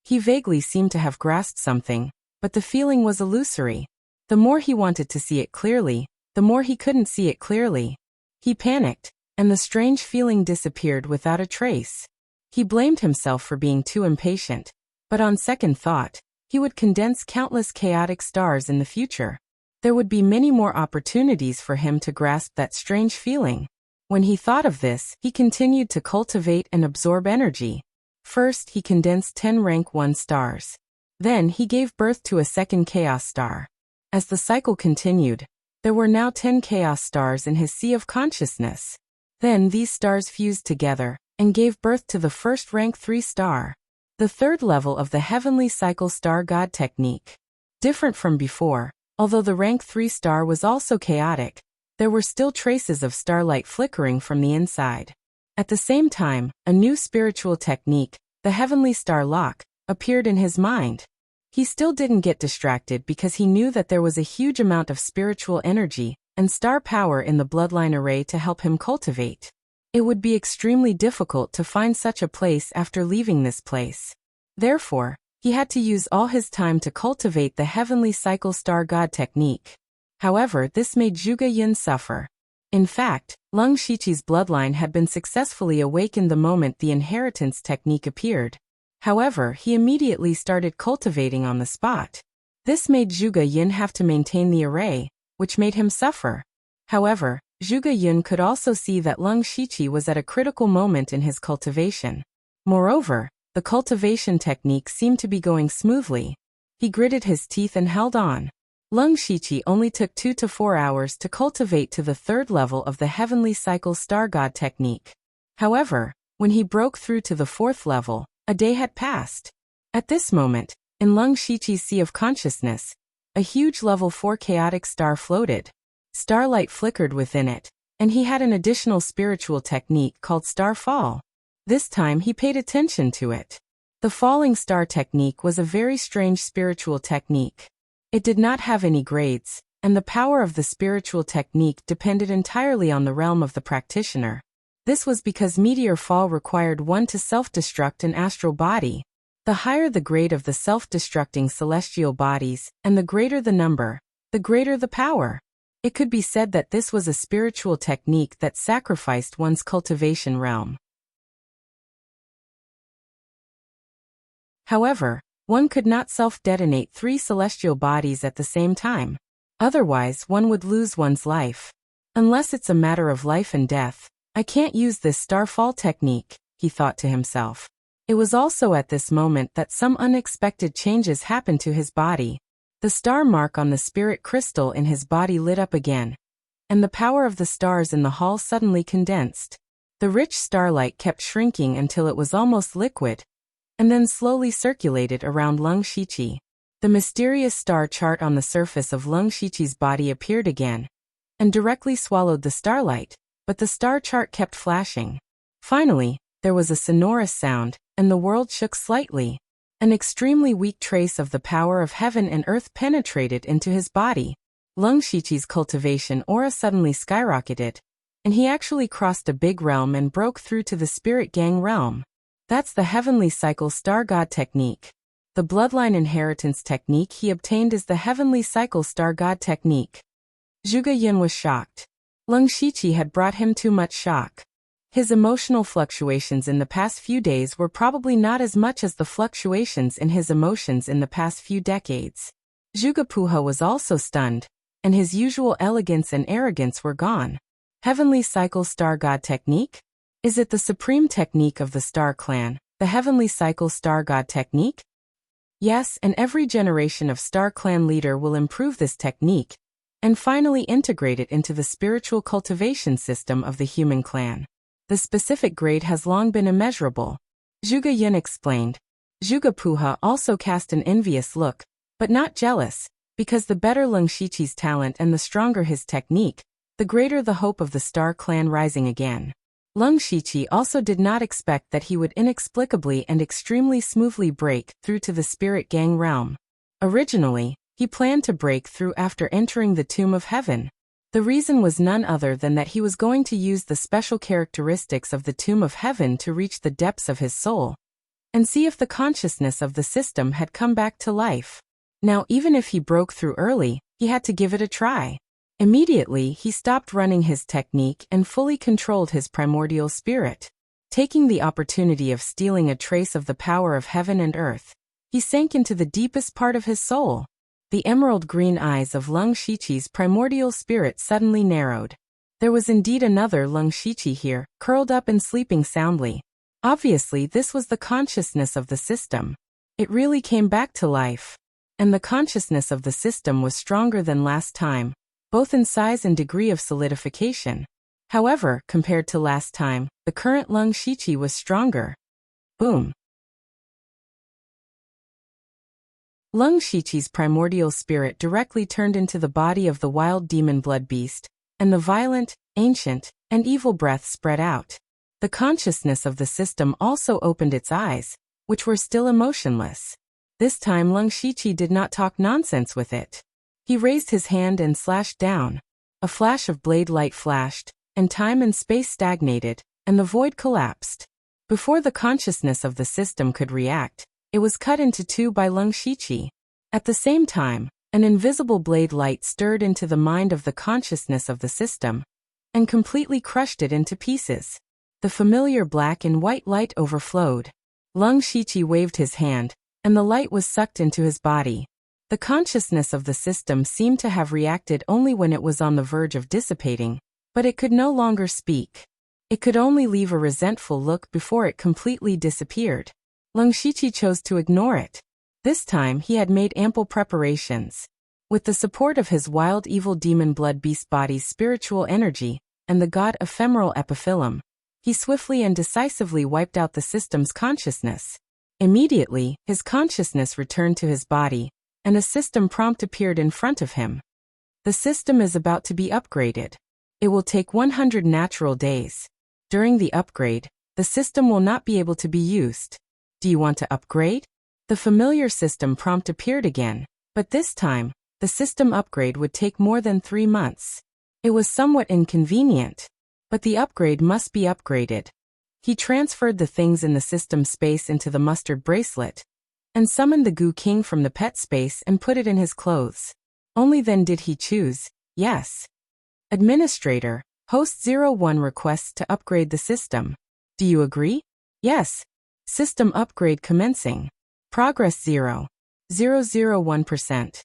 He vaguely seemed to have grasped something, but the feeling was illusory. The more he wanted to see it clearly, the more he couldn't see it clearly. He panicked, and the strange feeling disappeared without a trace. He blamed himself for being too impatient, but on second thought, he would condense countless chaotic stars in the future. There would be many more opportunities for him to grasp that strange feeling. When he thought of this, he continued to cultivate and absorb energy. First, he condensed 10 rank 1 stars. Then, he gave birth to a second chaos star. As the cycle continued, there were now 10 chaos stars in his sea of consciousness. Then, these stars fused together and gave birth to the first rank 3 star, the third level of the heavenly cycle star god technique. Different from before, although the rank 3 star was also chaotic, there were still traces of starlight flickering from the inside. At the same time, a new spiritual technique, the heavenly star lock, appeared in his mind. He still didn't get distracted because he knew that there was a huge amount of spiritual energy and star power in the bloodline array to help him cultivate. It would be extremely difficult to find such a place after leaving this place. Therefore, he had to use all his time to cultivate the heavenly cycle star god technique. However, this made Zhuge Yun suffer. In fact, Leng Shiqi's bloodline had been successfully awakened the moment the inheritance technique appeared. However, he immediately started cultivating on the spot. This made Zhuge Yun have to maintain the array, which made him suffer. However, Zhuge Yun could also see that Leng Shiqi was at a critical moment in his cultivation. Moreover, the cultivation technique seemed to be going smoothly. He gritted his teeth and held on. Leng Shiqi only took 2 to 4 hours to cultivate to the third level of the heavenly cycle star god technique. However, when he broke through to the fourth level, a day had passed. At this moment, in Leng Shiqi's sea of consciousness, a huge level 4 chaotic star floated. Starlight flickered within it, and he had an additional spiritual technique called star fall. This time he paid attention to it. The falling star technique was a very strange spiritual technique. It did not have any grades, and the power of the spiritual technique depended entirely on the realm of the practitioner. This was because meteor fall required one to self-destruct an astral body. The higher the grade of the self-destructing celestial bodies, and the greater the number, the greater the power. It could be said that this was a spiritual technique that sacrificed one's cultivation realm. However, one could not self-detonate 3 celestial bodies at the same time. Otherwise, one would lose one's life. Unless it's a matter of life and death, I can't use this starfall technique, he thought to himself. It was also at this moment that some unexpected changes happened to his body. The star mark on the spirit crystal in his body lit up again, and the power of the stars in the hall suddenly condensed. The rich starlight kept shrinking until it was almost liquid, and then slowly circulated around Leng Shiqi. The mysterious star chart on the surface of Leng Shiqi's body appeared again, and directly swallowed the starlight, but the star chart kept flashing. Finally, there was a sonorous sound, and the world shook slightly. An extremely weak trace of the power of heaven and earth penetrated into his body. Leng Shiqi's cultivation aura suddenly skyrocketed, and he actually crossed a big realm and broke through to the spirit gang realm. That's the heavenly cycle star god technique. The bloodline inheritance technique he obtained is the heavenly cycle star god technique. Zhuge Yun was shocked. Leng Shiqi had brought him too much shock. His emotional fluctuations in the past few days were probably not as much as the fluctuations in his emotions in the past few decades. Zhuge Puha was also stunned, and his usual elegance and arrogance were gone. Heavenly cycle star god technique? Is it the supreme technique of the star clan, the heavenly cycle star god technique? Yes, and every generation of star clan leader will improve this technique, and finally integrate it into the spiritual cultivation system of the human clan. The specific grade has long been immeasurable. Zhuge Yun explained. Zhuge Puha also cast an envious look, but not jealous, because the better Leng Shiqi's talent and the stronger his technique, the greater the hope of the star clan rising again. Leng Shiqi also did not expect that he would inexplicably and extremely smoothly break through to the spirit gang realm. Originally, he planned to break through after entering the Tomb of Heaven. The reason was none other than that he was going to use the special characteristics of the Tomb of Heaven to reach the depths of his soul, and see if the consciousness of the system had come back to life. Now, even if he broke through early, he had to give it a try. Immediately, he stopped running his technique and fully controlled his primordial spirit. Taking the opportunity of stealing a trace of the power of heaven and earth, he sank into the deepest part of his soul. The emerald green eyes of Leng Shiqi's primordial spirit suddenly narrowed. There was indeed another Lung Shiqi here, curled up and sleeping soundly. Obviously, this was the consciousness of the system. It really came back to life. And the consciousness of the system was stronger than last time, both in size and degree of solidification. However, compared to last time, the current Lung Shiqi was stronger. Boom. Lung Shiqi's primordial spirit directly turned into the body of the wild demon blood beast, and the violent, ancient, and evil breath spread out. The consciousness of the system also opened its eyes, which were still emotionless. This time Lung Shiqi did not talk nonsense with it. He raised his hand and slashed down. A flash of blade light flashed, and time and space stagnated, and the void collapsed. Before the consciousness of the system could react, it was cut into two by Lung Shiqi. At the same time, an invisible blade light stirred into the mind of the consciousness of the system, and completely crushed it into pieces. The familiar black and white light overflowed. Lung Shiqi waved his hand, and the light was sucked into his body. The consciousness of the system seemed to have reacted only when it was on the verge of dissipating, but it could no longer speak. It could only leave a resentful look before it completely disappeared. Lung Shiqi chose to ignore it. This time he had made ample preparations. With the support of his wild evil demon blood beast body's spiritual energy, and the god ephemeral epiphyllum, he swiftly and decisively wiped out the system's consciousness. Immediately, his consciousness returned to his body, and a system prompt appeared in front of him. The system is about to be upgraded. It will take 100 natural days. During the upgrade, the system will not be able to be used. Do you want to upgrade? The familiar system prompt appeared again, but this time, the system upgrade would take more than 3 months. It was somewhat inconvenient, but the upgrade must be upgraded. He transferred the things in the system space into the mustard bracelet, and summoned the Goo King from the pet space and put it in his clothes. Only then did he choose, yes. Administrator, Host 01 requests to upgrade the system. Do you agree? Yes. System upgrade commencing. Progress 0.001%.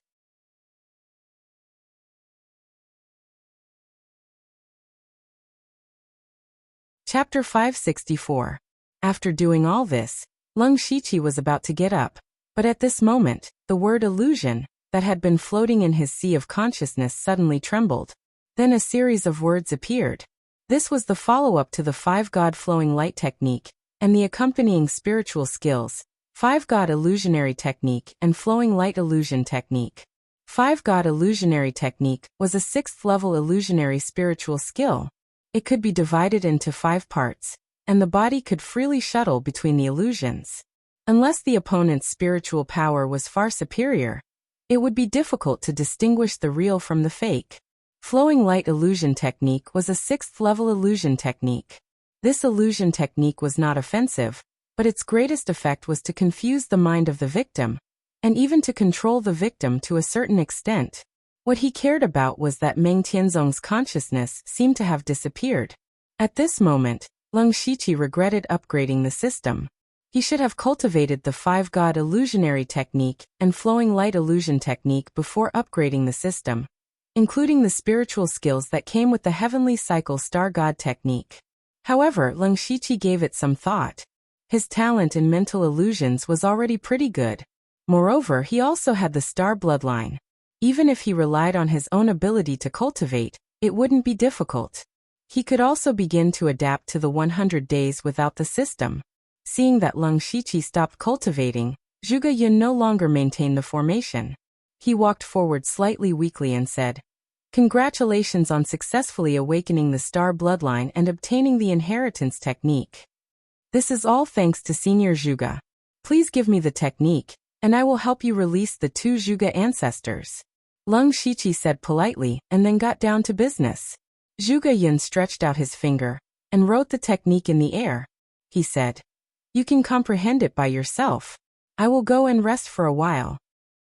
Chapter 564. After doing all this, Lung Shiqi was about to get up, but at this moment, the word illusion, that had been floating in his sea of consciousness suddenly trembled. Then a series of words appeared. This was the follow-up to the 5-God flowing light technique, and the accompanying spiritual skills, 5-God illusionary technique and flowing light illusion technique. 5-God illusionary technique was a 6th-level illusionary spiritual skill. It could be divided into 5 parts, and the body could freely shuttle between the illusions. Unless the opponent's spiritual power was far superior, it would be difficult to distinguish the real from the fake. Flowing light illusion technique was a 6th-level illusion technique. This illusion technique was not offensive, but its greatest effect was to confuse the mind of the victim, and even to control the victim to a certain extent. What he cared about was that Meng Tianzong's consciousness seemed to have disappeared. At this moment, Lung Shiqi regretted upgrading the system. He should have cultivated the 5-God illusionary technique and flowing light illusion technique before upgrading the system, including the spiritual skills that came with the heavenly cycle star god technique. However, Lung Shiqi gave it some thought. His talent in mental illusions was already pretty good. Moreover, he also had the star bloodline. Even if he relied on his own ability to cultivate, it wouldn't be difficult. He could also begin to adapt to the 100 days without the system. Seeing that Lung Shiqi stopped cultivating, Zhuge Yun no longer maintained the formation. He walked forward slightly weakly and said, "Congratulations on successfully awakening the star bloodline and obtaining the inheritance technique. This is all thanks to Senior Zhuge. Please give me the technique, and I will help you release the 2 Zhuge ancestors." Lung Shiqi said politely and then got down to business. Zhuge Yun stretched out his finger and wrote the technique in the air. He said, "You can comprehend it by yourself. I will go and rest for a while."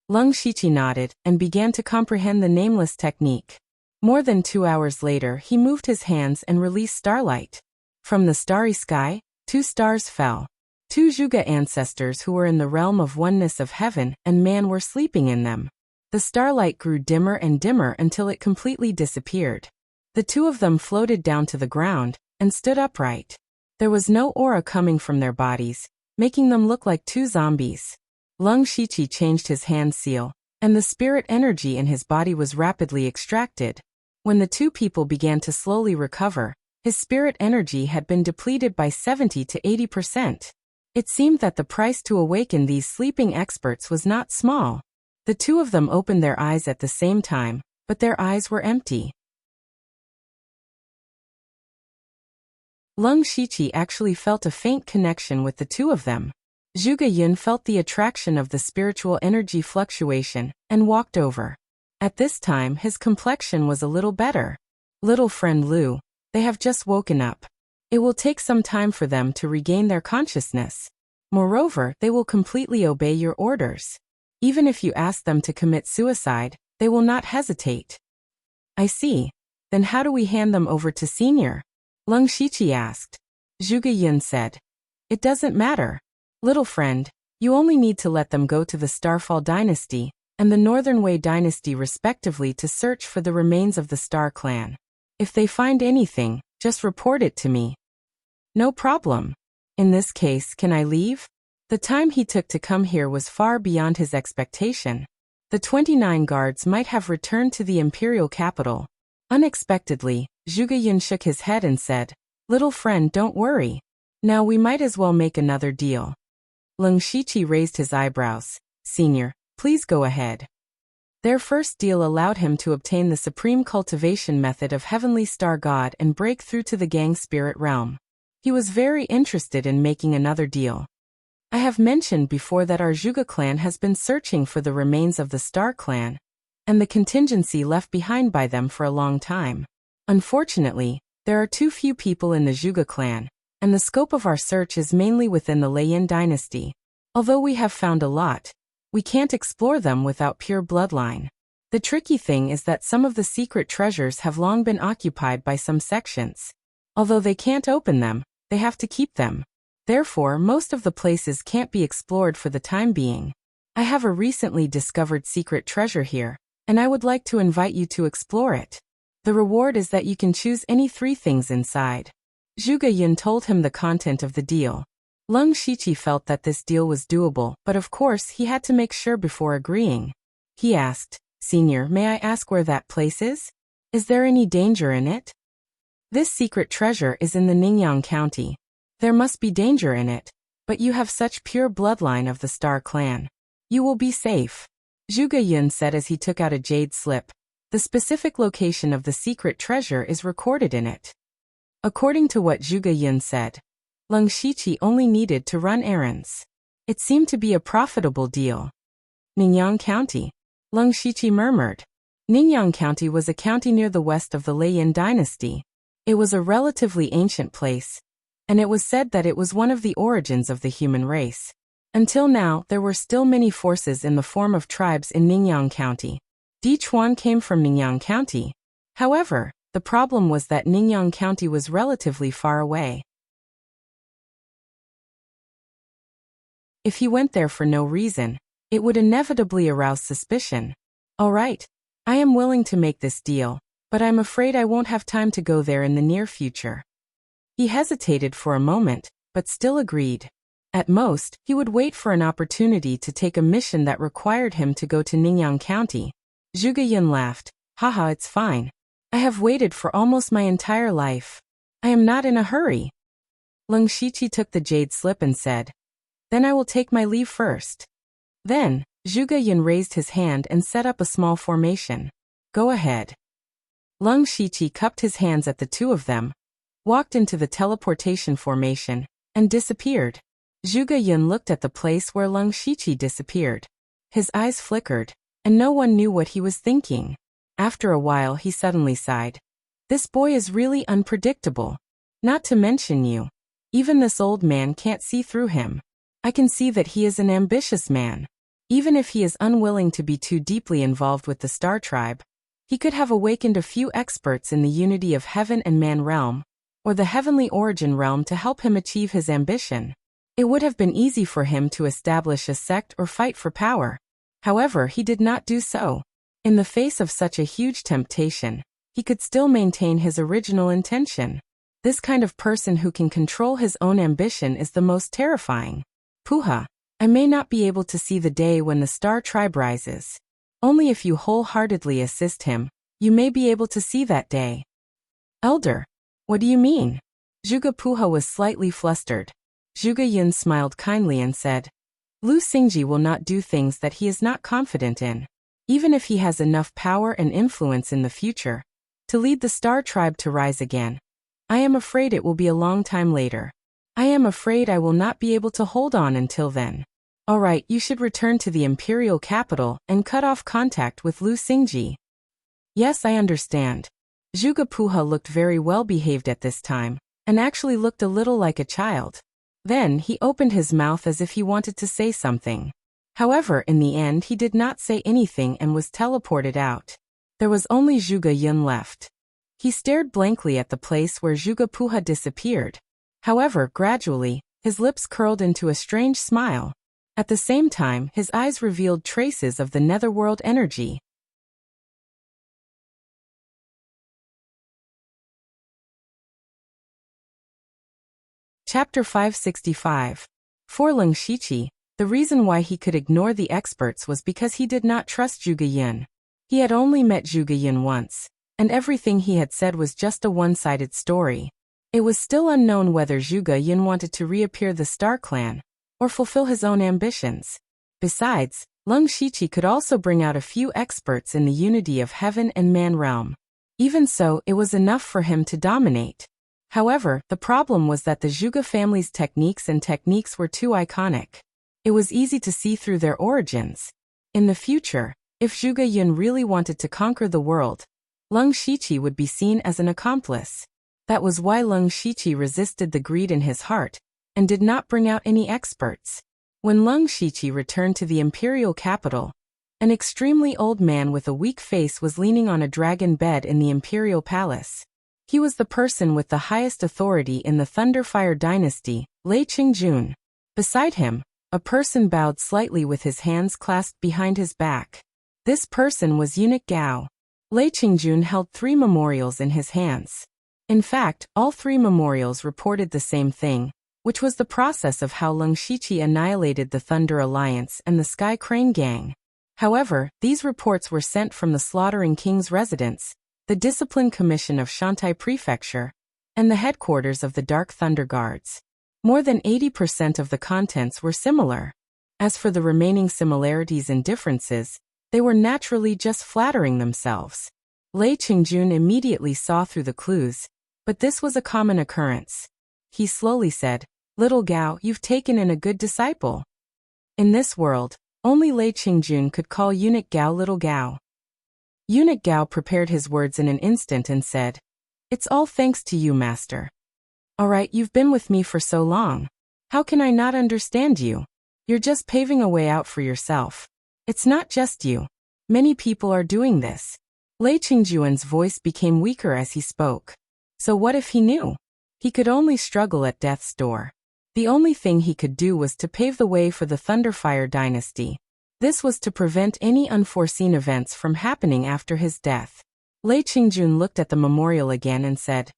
Lung Shiqi nodded and began to comprehend the nameless technique. More than 2 hours later, he moved his hands and released starlight. From the starry sky, 2 stars fell. 2 Zhuge ancestors who were in the realm of oneness of heaven and man were sleeping in them. The starlight grew dimmer and dimmer until it completely disappeared. The two of them floated down to the ground and stood upright. There was no aura coming from their bodies, making them look like two zombies. Lung Shiqi changed his hand seal, and the spirit energy in his body was rapidly extracted. When the two people began to slowly recover, his spirit energy had been depleted by 70 to 80%. It seemed that the price to awaken these sleeping experts was not small. The two of them opened their eyes at the same time, but their eyes were empty. Lung Shiqi actually felt a faint connection with the two of them. Zhuge Yun felt the attraction of the spiritual energy fluctuation and walked over. At this time his complexion was a little better. Little friend Lu, they have just woken up. It will take some time for them to regain their consciousness. Moreover, they will completely obey your orders. Even if you ask them to commit suicide, they will not hesitate. I see. Then how do we hand them over to Senior? Lung Shiqi asked. Zhuge Yun said. It doesn't matter. Little friend, you only need to let them go to the Starfall Dynasty and the Northern Wei Dynasty respectively to search for the remains of the Star Clan. If they find anything, just report it to me. No problem. In this case, can I leave? The time he took to come here was far beyond his expectation. The 29 guards might have returned to the imperial capital. Unexpectedly, Zhuge Yun shook his head and said, Little friend, don't worry. Now we might as well make another deal. Lung Shiqi raised his eyebrows. Senior, please go ahead. Their first deal allowed him to obtain the supreme cultivation method of Heavenly Star God and break through to the Gang Spirit realm. He was very interested in making another deal. I have mentioned before that our Zhuge clan has been searching for the remains of the Star Clan, and the contingency left behind by them for a long time. Unfortunately, there are too few people in the Zhuge clan, and the scope of our search is mainly within the Leian dynasty. Although we have found a lot, we can't explore them without pure bloodline. The tricky thing is that some of the secret treasures have long been occupied by some sections. Although they can't open them, they have to keep them. Therefore, most of the places can't be explored for the time being. I have a recently discovered secret treasure here, and I would like to invite you to explore it. The reward is that you can choose any 3 things inside. Zhuge Yun told him the content of the deal. Lung Shiqi felt that this deal was doable, but of course he had to make sure before agreeing. He asked, Senior, may I ask where that place is? Is there any danger in it? This secret treasure is in the Ningyang County. There must be danger in it, but you have such pure bloodline of the Star Clan. You will be safe. Zhuge Yun said as he took out a jade slip. The specific location of the secret treasure is recorded in it. According to what Zhuge Yun said, Lung Shiqi only needed to run errands. It seemed to be a profitable deal. Ningyang County. Lung Shiqi murmured. Ningyang County was a county near the west of the Leian dynasty. It was a relatively ancient place, and it was said that it was one of the origins of the human race. Until now, there were still many forces in the form of tribes in Ningyang County. Di Chuan came from Ningyang County. However, the problem was that Ningyang County was relatively far away. If he went there for no reason, it would inevitably arouse suspicion. All right, I am willing to make this deal, but I'm afraid I won't have time to go there in the near future. He hesitated for a moment, but still agreed. At most, he would wait for an opportunity to take a mission that required him to go to Ningyang County. Zhuge Yun laughed. Haha, it's fine. I have waited for almost my entire life. I am not in a hurry. Lung Shiqi took the jade slip and said, Then I will take my leave first. Then, Zhuge Yun raised his hand and set up a small formation. Go ahead. Lung Shiqi cupped his hands at the two of them, walked into the teleportation formation, and disappeared. Zhuge Yun looked at the place where Lung Shiqi disappeared. His eyes flickered, and no one knew what he was thinking. After a while he suddenly sighed. This boy is really unpredictable. Not to mention you. Even this old man can't see through him. I can see that he is an ambitious man. Even if he is unwilling to be too deeply involved with the Star Tribe, he could have awakened a few experts in the unity of heaven and man realm, or the heavenly origin realm to help him achieve his ambition. It would have been easy for him to establish a sect or fight for power. However, he did not do so. In the face of such a huge temptation, he could still maintain his original intention. This kind of person who can control his own ambition is the most terrifying. Puha, I may not be able to see the day when the star tribe rises. Only if you wholeheartedly assist him, you may be able to see that day. Elder, what do you mean? Zhuge Puha was slightly flustered. Zhuge Yun smiled kindly and said, Lu Xingji will not do things that he is not confident in, even if he has enough power and influence in the future to lead the star tribe to rise again. I am afraid it will be a long time later. I am afraid I will not be able to hold on until then. All right, you should return to the imperial capital and cut off contact with Lu Xingji. Yes, I understand. Zhuge Puha looked very well behaved at this time, and actually looked a little like a child. Then he opened his mouth as if he wanted to say something. However, in the end he did not say anything and was teleported out. There was only Zhuge Yun left. He stared blankly at the place where Zhuge Puha disappeared. However, gradually, his lips curled into a strange smile. At the same time, his eyes revealed traces of the netherworld energy. Chapter 565. For Leng Shiqi, the reason why he could ignore the experts was because he did not trust Zhuge Yun. He had only met Zhuge Yun once, and everything he had said was just a one-sided story. It was still unknown whether Zhuge Yun wanted to reappear the Star Clan, or fulfill his own ambitions. Besides, Leng Shiqi could also bring out a few experts in the unity of heaven and man realm. Even so, it was enough for him to dominate. However, the problem was that the Zhuge family's techniques were too iconic. It was easy to see through their origins. In the future, if Zhuge Yun really wanted to conquer the world, Leng Shiqi would be seen as an accomplice. That was why Leng Shiqi resisted the greed in his heart, and did not bring out any experts. When Leng Shiqi returned to the imperial capital, an extremely old man with a weak face was leaning on a dragon bed in the imperial palace. He was the person with the highest authority in the Thunderfire dynasty, Lei Qingjun. Beside him, a person bowed slightly with his hands clasped behind his back. This person was eunuch Gao. Lei Qingjun held 3 memorials in his hands. In fact, all 3 memorials reported the same thing, which was the process of how Leng Shiqi annihilated the Thunder Alliance and the Sky Crane Gang. However, these reports were sent from the Slaughtering King's residence, the Discipline Commission of Shantai Prefecture, and the headquarters of the Dark Thunder Guards. More than 80% of the contents were similar. As for the remaining similarities and differences, they were naturally just flattering themselves. Lei Qingjun immediately saw through the clues, but this was a common occurrence. He slowly said, Little Gao, you've taken in a good disciple. In this world, only Lei Qingjun could call eunuch Gao Little Gao. Eunuch Gao prepared his words in an instant and said, It's all thanks to you, master. Alright, you've been with me for so long. How can I not understand you? You're just paving a way out for yourself. It's not just you. Many people are doing this. Lei Qingjun's voice became weaker as he spoke. So what if he knew? He could only struggle at death's door. The only thing he could do was to pave the way for the Thunderfire dynasty. This was to prevent any unforeseen events from happening after his death. Lei Qingjun looked at the memorial again and said,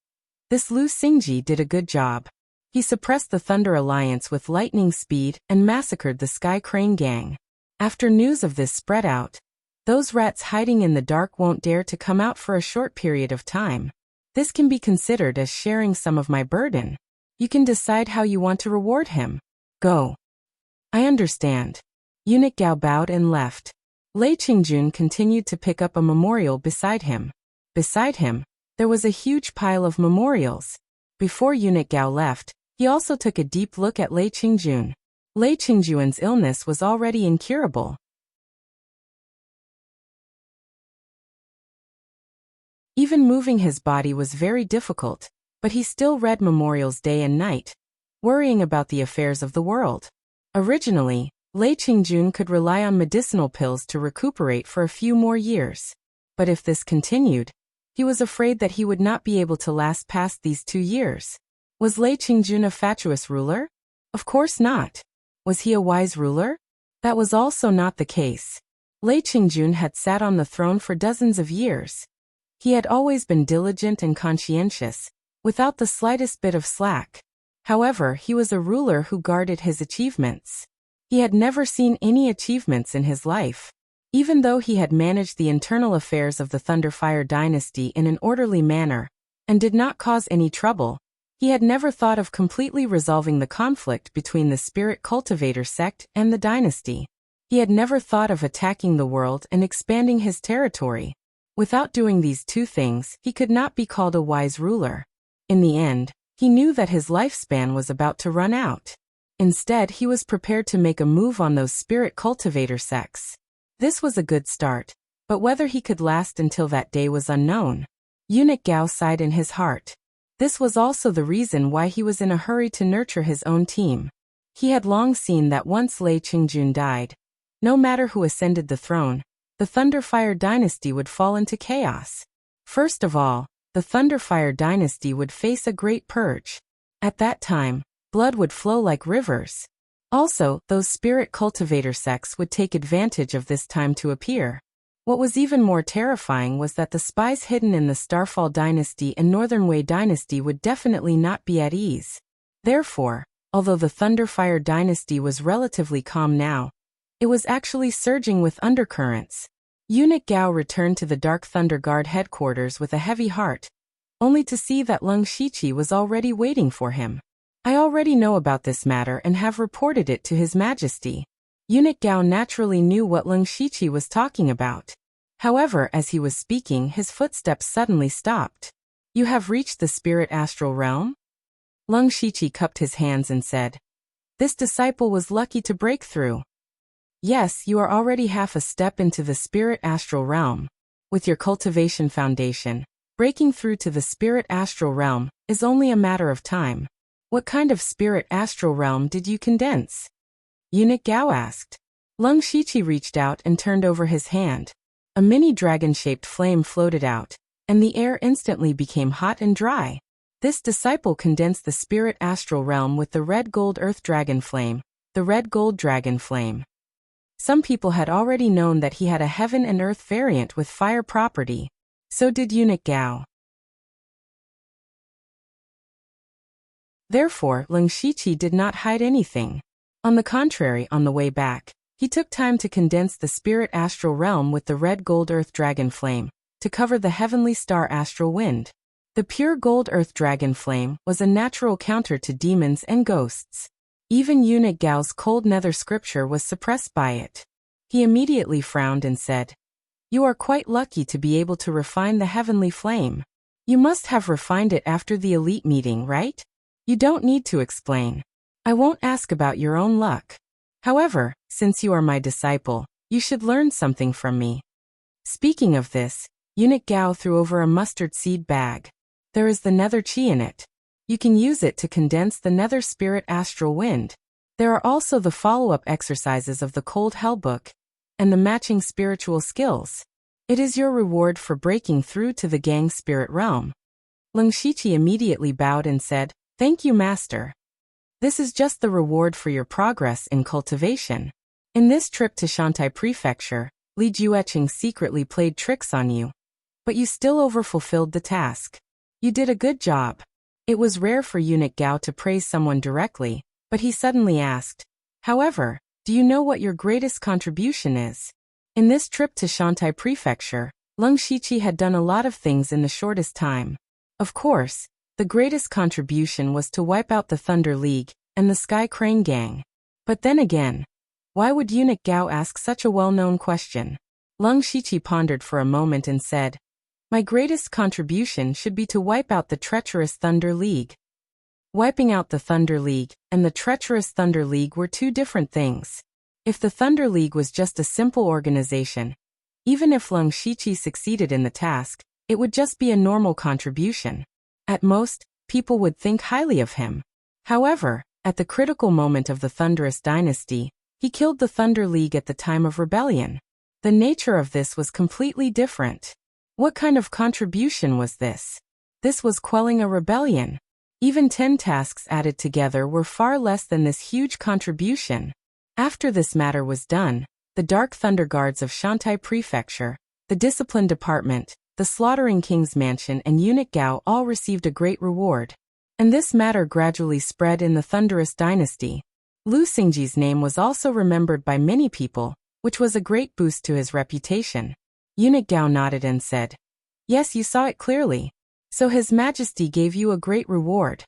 This Lu Xingji did a good job. He suppressed the Thunder Alliance with lightning speed and massacred the Sky Crane Gang. After news of this spread out, those rats hiding in the dark won't dare to come out for a short period of time. This can be considered as sharing some of my burden. You can decide how you want to reward him. Go. I understand. Eunuch Gao bowed and left. Lei Qingjun continued to pick up a memorial beside him. Beside him, there was a huge pile of memorials. Before Eunuch Gao left, he also took a deep look at Lei Qingjun. Lei Qingjun's illness was already incurable. Even moving his body was very difficult, but he still read memorials day and night, worrying about the affairs of the world. Originally, Lei Qingjun could rely on medicinal pills to recuperate for a few more years. But if this continued, he was afraid that he would not be able to last past these 2 years. Was Lei Qingjun a fatuous ruler? Of course not. Was he a wise ruler? That was also not the case. Lei Qingjun had sat on the throne for dozens of years. He had always been diligent and conscientious, without the slightest bit of slack. However, he was a ruler who guarded his achievements. He had never seen any achievements in his life. Even though he had managed the internal affairs of the Thunderfire dynasty in an orderly manner, and did not cause any trouble, he had never thought of completely resolving the conflict between the Spirit Cultivator sect and the dynasty. He had never thought of attacking the world and expanding his territory. Without doing these two things, he could not be called a wise ruler. In the end, he knew that his lifespan was about to run out. Instead, he was prepared to make a move on those Spirit Cultivator sects. This was a good start, but whether he could last until that day was unknown. Eunuch Gao sighed in his heart. This was also the reason why he was in a hurry to nurture his own team. He had long seen that once Lei Qingjun died, no matter who ascended the throne, the Thunderfire dynasty would fall into chaos. First of all, the Thunderfire dynasty would face a great purge. At that time, blood would flow like rivers. Also, those Spirit Cultivator sects would take advantage of this time to appear. What was even more terrifying was that the spies hidden in the Starfall dynasty and Northern Wei dynasty would definitely not be at ease. Therefore, although the Thunderfire dynasty was relatively calm now, it was actually surging with undercurrents. Eunuch Gao returned to the Dark Thunder Guard headquarters with a heavy heart, only to see that Leng Shiqi was already waiting for him. I already know about this matter and have reported it to His Majesty. Eunuch Gao naturally knew what Leng Shiqi was talking about. However, as he was speaking, his footsteps suddenly stopped. You have reached the spirit astral realm? Leng Shiqi cupped his hands and said, This disciple was lucky to break through. Yes, you are already half a step into the spirit astral realm. With your cultivation foundation, breaking through to the spirit astral realm is only a matter of time. What kind of spirit astral realm did you condense? Eunuch Gao asked. Leng Shiqi reached out and turned over his hand. A mini dragon-shaped flame floated out, and the air instantly became hot and dry. This disciple condensed the spirit astral realm with the red gold earth dragon flame, the red gold dragon flame. Some people had already known that he had a heaven and earth variant with fire property. So did Eunuch Gao. Therefore, Leng Shiqi did not hide anything. On the contrary, on the way back, he took time to condense the spirit astral realm with the red gold earth dragon flame, to cover the heavenly star astral wind. The pure gold earth dragon flame was a natural counter to demons and ghosts. Even Eunuch Gao's cold nether scripture was suppressed by it. He immediately frowned and said, You are quite lucky to be able to refine the heavenly flame. You must have refined it after the elite meeting, right? You don't need to explain. I won't ask about your own luck. However, since you are my disciple, you should learn something from me. Speaking of this, Eunuch Gao threw over a mustard seed bag. There is the nether chi in it. You can use it to condense the nether spirit astral wind. There are also the follow-up exercises of the Cold Hell book, and the matching spiritual skills. It is your reward for breaking through to the Gang spirit realm. Leng Shiqi immediately bowed and said, Thank you, Master. This is just the reward for your progress in cultivation. In this trip to Shantai Prefecture, Li Jueqing secretly played tricks on you. But you still overfulfilled the task. You did a good job. It was rare for Eunuch Gao to praise someone directly, but he suddenly asked, However, do you know what your greatest contribution is? In this trip to Shantai Prefecture, Leng Shiqi had done a lot of things in the shortest time. Of course, the greatest contribution was to wipe out the Thunder League and the Sky Crane Gang. But then again, why would Eunuch Gao ask such a well-known question? Leng Shiqi pondered for a moment and said, My greatest contribution should be to wipe out the treacherous Thunder League. Wiping out the Thunder League and the treacherous Thunder League were two different things. If the Thunder League was just a simple organization, even if Leng Shiqi succeeded in the task, it would just be a normal contribution. At most, people would think highly of him. However, at the critical moment of the Thunderous Dynasty, he killed the Thunder League at the time of rebellion. The nature of this was completely different. What kind of contribution was this? This was quelling a rebellion. Even 10 tasks added together were far less than this huge contribution. After this matter was done, the Dark Thunder Guards of Shantai Prefecture, the Discipline Department, the slaughtering king's mansion and eunuch Gao all received a great reward. And this matter gradually spread in the Thunderous dynasty. Lu Xingji's name was also remembered by many people, which was a great boost to his reputation. Eunuch Gao nodded and said, "Yes, you saw it clearly. So His Majesty gave you a great reward."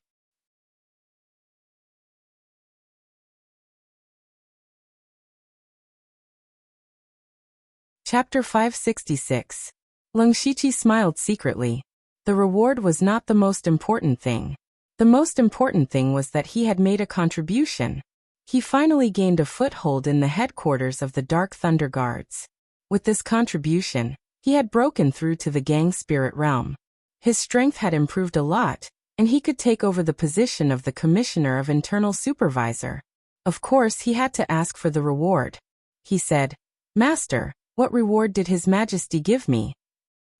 Chapter 566. Leng Shiqi smiled secretly. The reward was not the most important thing. The most important thing was that he had made a contribution. He finally gained a foothold in the headquarters of the Dark Thunder Guards. With this contribution, he had broken through to the gang spirit realm. His strength had improved a lot, and he could take over the position of the Commissioner of Internal Supervisor. Of course, he had to ask for the reward. He said, "Master, what reward did His Majesty give me?"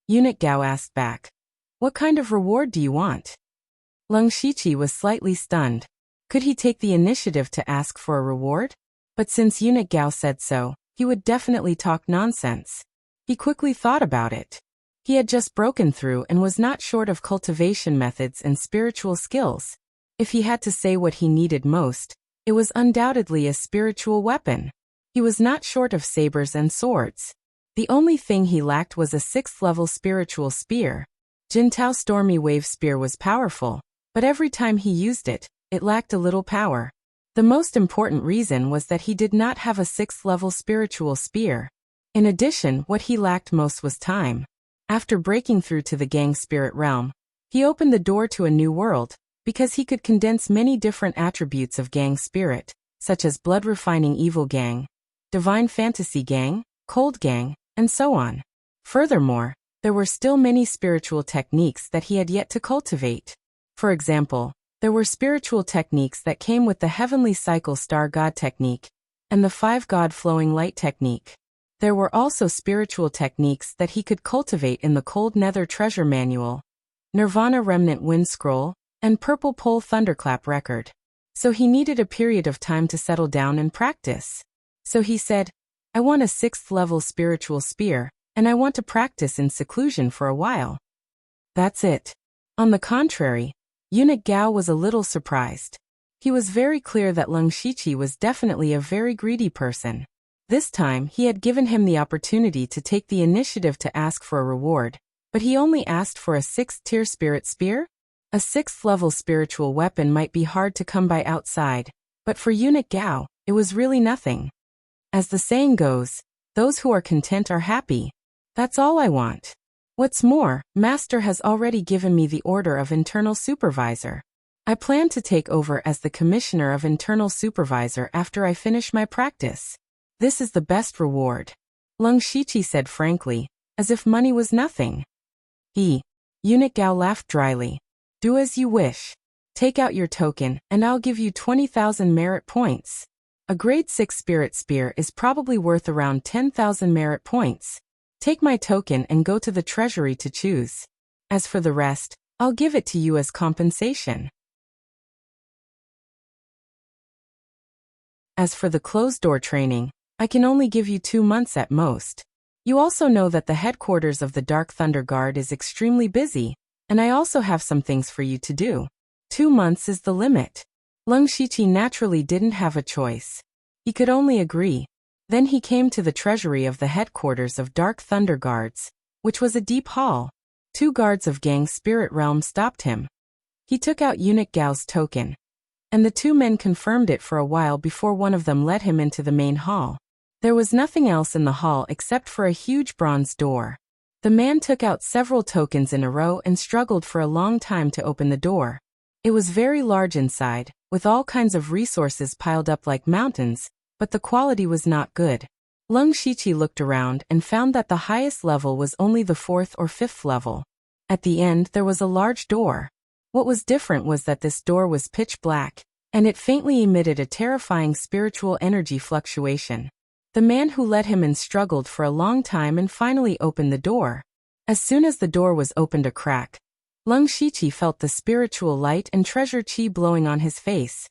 Eunuch Gao asked back, "What kind of reward do you want?" Leng Shiqi was slightly stunned. Could he take the initiative to ask for a reward? But since Eunuch Gao said so, he would definitely talk nonsense. He quickly thought about it. He had just broken through and was not short of cultivation methods and spiritual skills. If he had to say what he needed most, it was undoubtedly a spiritual weapon. He was not short of sabers and swords. The only thing he lacked was a 6th-level spiritual spear. Jintao's Stormy Wave Spear was powerful, but every time he used it, it lacked a little power. The most important reason was that he did not have a 6th-level spiritual spear. In addition, what he lacked most was time. After breaking through to the gang spirit realm, he opened the door to a new world, because he could condense many different attributes of gang spirit, such as blood-refining evil gang, divine fantasy gang, cold gang, and so on. Furthermore, there were still many spiritual techniques that he had yet to cultivate. For example, there were spiritual techniques that came with the Heavenly Cycle Star God technique and the 5 God Flowing Light technique. There were also spiritual techniques that he could cultivate in the Cold Nether Treasure Manual, Nirvana Remnant Wind Scroll, and Purple Pole Thunderclap Record. So he needed a period of time to settle down and practice. So he said, "I want a 6th-level spiritual spear, and I want to practice in seclusion for a while." That's it. On the contrary, Eunuch Gao was a little surprised. He was very clear that Leng Shiqi was definitely a very greedy person. This time, he had given him the opportunity to take the initiative to ask for a reward, but he only asked for a 6th-tier spirit spear? A 6th-level spiritual weapon might be hard to come by outside, but for Eunuch Gao, it was really nothing. As the saying goes, those who are content are happy. That's all I want. What's more, Master has already given me the order of Internal Supervisor. I plan to take over as the Commissioner of Internal Supervisor after I finish my practice. This is the best reward. Leng Shiqi said frankly, as if money was nothing. Eunuch Gao laughed dryly. "Do as you wish. Take out your token, and I'll give you 20,000 merit points. A grade 6 spirit spear is probably worth around 10,000 merit points. Take my token and go to the treasury to choose. As for the rest, I'll give it to you as compensation." As for the closed-door training, I can only give you 2 months at most. You also know that the headquarters of the Dark Thunder Guard is extremely busy, and I also have some things for you to do. 2 months is the limit. Leng Shiqi naturally didn't have a choice. He could only agree. Then he came to the treasury of the headquarters of Dark Thunder Guards, which was a deep hall. 2 guards of Gang Spirit Realm stopped him. He took out Eunuch Gao's token, and the 2 men confirmed it for a while before one of them led him into the main hall. There was nothing else in the hall except for a huge bronze door. The man took out several tokens in a row and struggled for a long time to open the door. It was very large inside, with all kinds of resources piled up like mountains, but the quality was not good. Leng Shiqi looked around and found that the highest level was only the 4th or 5th level. At the end there was a large door. What was different was that this door was pitch black, and it faintly emitted a terrifying spiritual energy fluctuation. The man who led him in struggled for a long time and finally opened the door. As soon as the door was opened a crack, Leng Shiqi felt the spiritual light and treasure chi blowing on his face.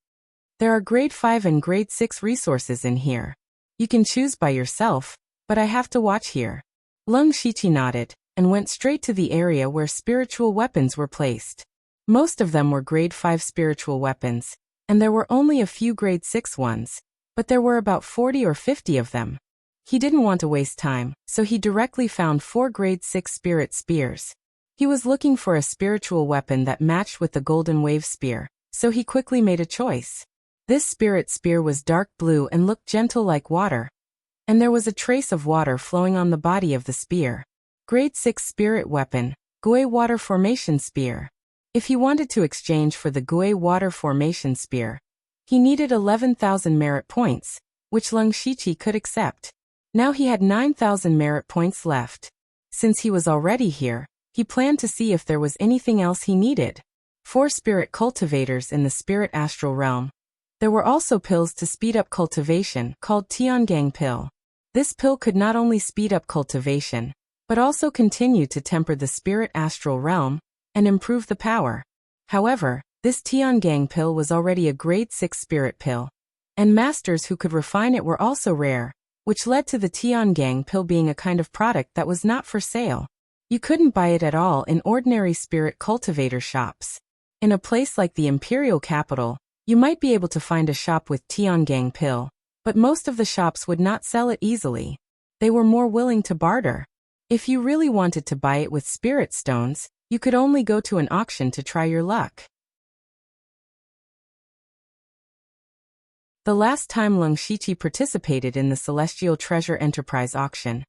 There are grade 5 and grade 6 resources in here. You can choose by yourself, but I have to watch here. Leng Shiqi nodded, and went straight to the area where spiritual weapons were placed. Most of them were grade 5 spiritual weapons, and there were only a few grade 6 ones, but there were about 40 or 50 of them. He didn't want to waste time, so he directly found 4 grade 6 spirit spears. He was looking for a spiritual weapon that matched with the golden wave spear, so he quickly made a choice. This spirit spear was dark blue and looked gentle like water, and there was a trace of water flowing on the body of the spear. Grade 6 spirit weapon, Gui Water Formation Spear. If he wanted to exchange for the Gui Water Formation Spear, he needed 11,000 merit points, which Leng Shiqi could accept. Now he had 9,000 merit points left. Since he was already here, he planned to see if there was anything else he needed. 4 spirit cultivators in the spirit astral realm. There were also pills to speed up cultivation called Tiangang pill. This pill could not only speed up cultivation, but also continue to temper the spirit astral realm and improve the power. However, this Tiangang pill was already a grade 6 spirit pill, and masters who could refine it were also rare, which led to the Tiangang pill being a kind of product that was not for sale. You couldn't buy it at all in ordinary spirit cultivator shops. In a place like the imperial capital, you might be able to find a shop with Tiangang pill, but most of the shops would not sell it easily. They were more willing to barter. If you really wanted to buy it with spirit stones, you could only go to an auction to try your luck. The last time Leng Shiqi participated in the Celestial Treasure Enterprise auction,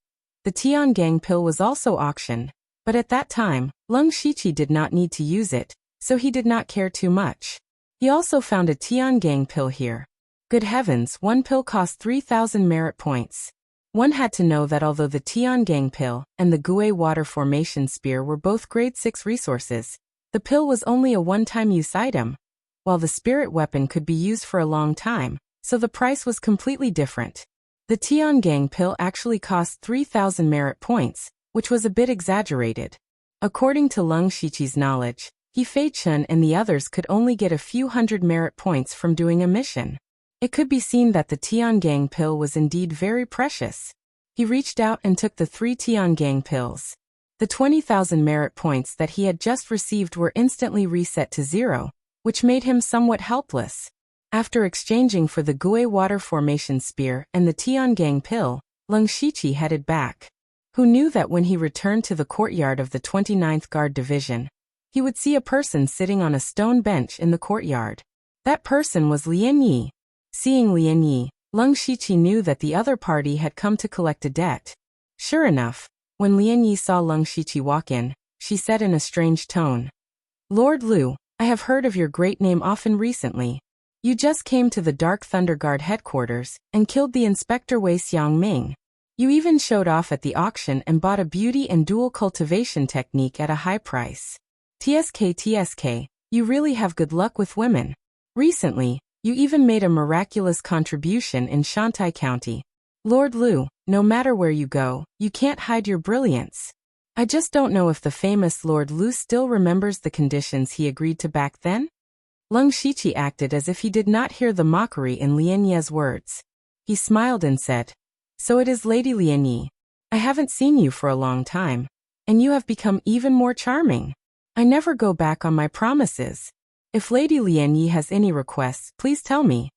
the Tiangang pill was also auctioned, but at that time, Leng Shiqi did not need to use it, so he did not care too much. He also found a Tiangang pill here. Good heavens, one pill cost 3,000 merit points. One had to know that although the Tiangang pill and the Gui Water Formation Spear were both grade 6 resources, the pill was only a one-time use item, while the spirit weapon could be used for a long time, so the price was completely different. The Tiangang pill actually cost 3,000 merit points, which was a bit exaggerated. According to Leng Shiqi's knowledge, he Fei Chun and the others could only get a few hundred merit points from doing a mission. It could be seen that the Tiangang pill was indeed very precious. He reached out and took the 3 Tiangang pills. The 20,000 merit points that he had just received were instantly reset to 0, which made him somewhat helpless. After exchanging for the Gui Water Formation Spear and the Tiangang pill, Leng Shiqi headed back. Who knew that when he returned to the courtyard of the 29th Guard Division, he would see a person sitting on a stone bench in the courtyard. That person was Lian Yi. Seeing Lian Yi, Leng Shiqi knew that the other party had come to collect a debt. Sure enough, when Lian Yi saw Leng Shiqi walk in, she said in a strange tone, "Lord Lu, I have heard of your great name often recently. You just came to the Dark Thunder Guard headquarters and killed the Inspector Wei Xiangming. You even showed off at the auction and bought a beauty and dual cultivation technique at a high price. TSK, you really have good luck with women. Recently, you even made a miraculous contribution in Shantai County. Lord Lu, no matter where you go, you can't hide your brilliance. I just don't know if the famous Lord Lu still remembers the conditions he agreed to back then?" Leng Shiqi acted as if he did not hear the mockery in Lian Ye's words. He smiled and said, "So it is Lady Lian Yi. I haven't seen you for a long time, and you have become even more charming. I never go back on my promises. If Lady Lian Yi has any requests, please tell me."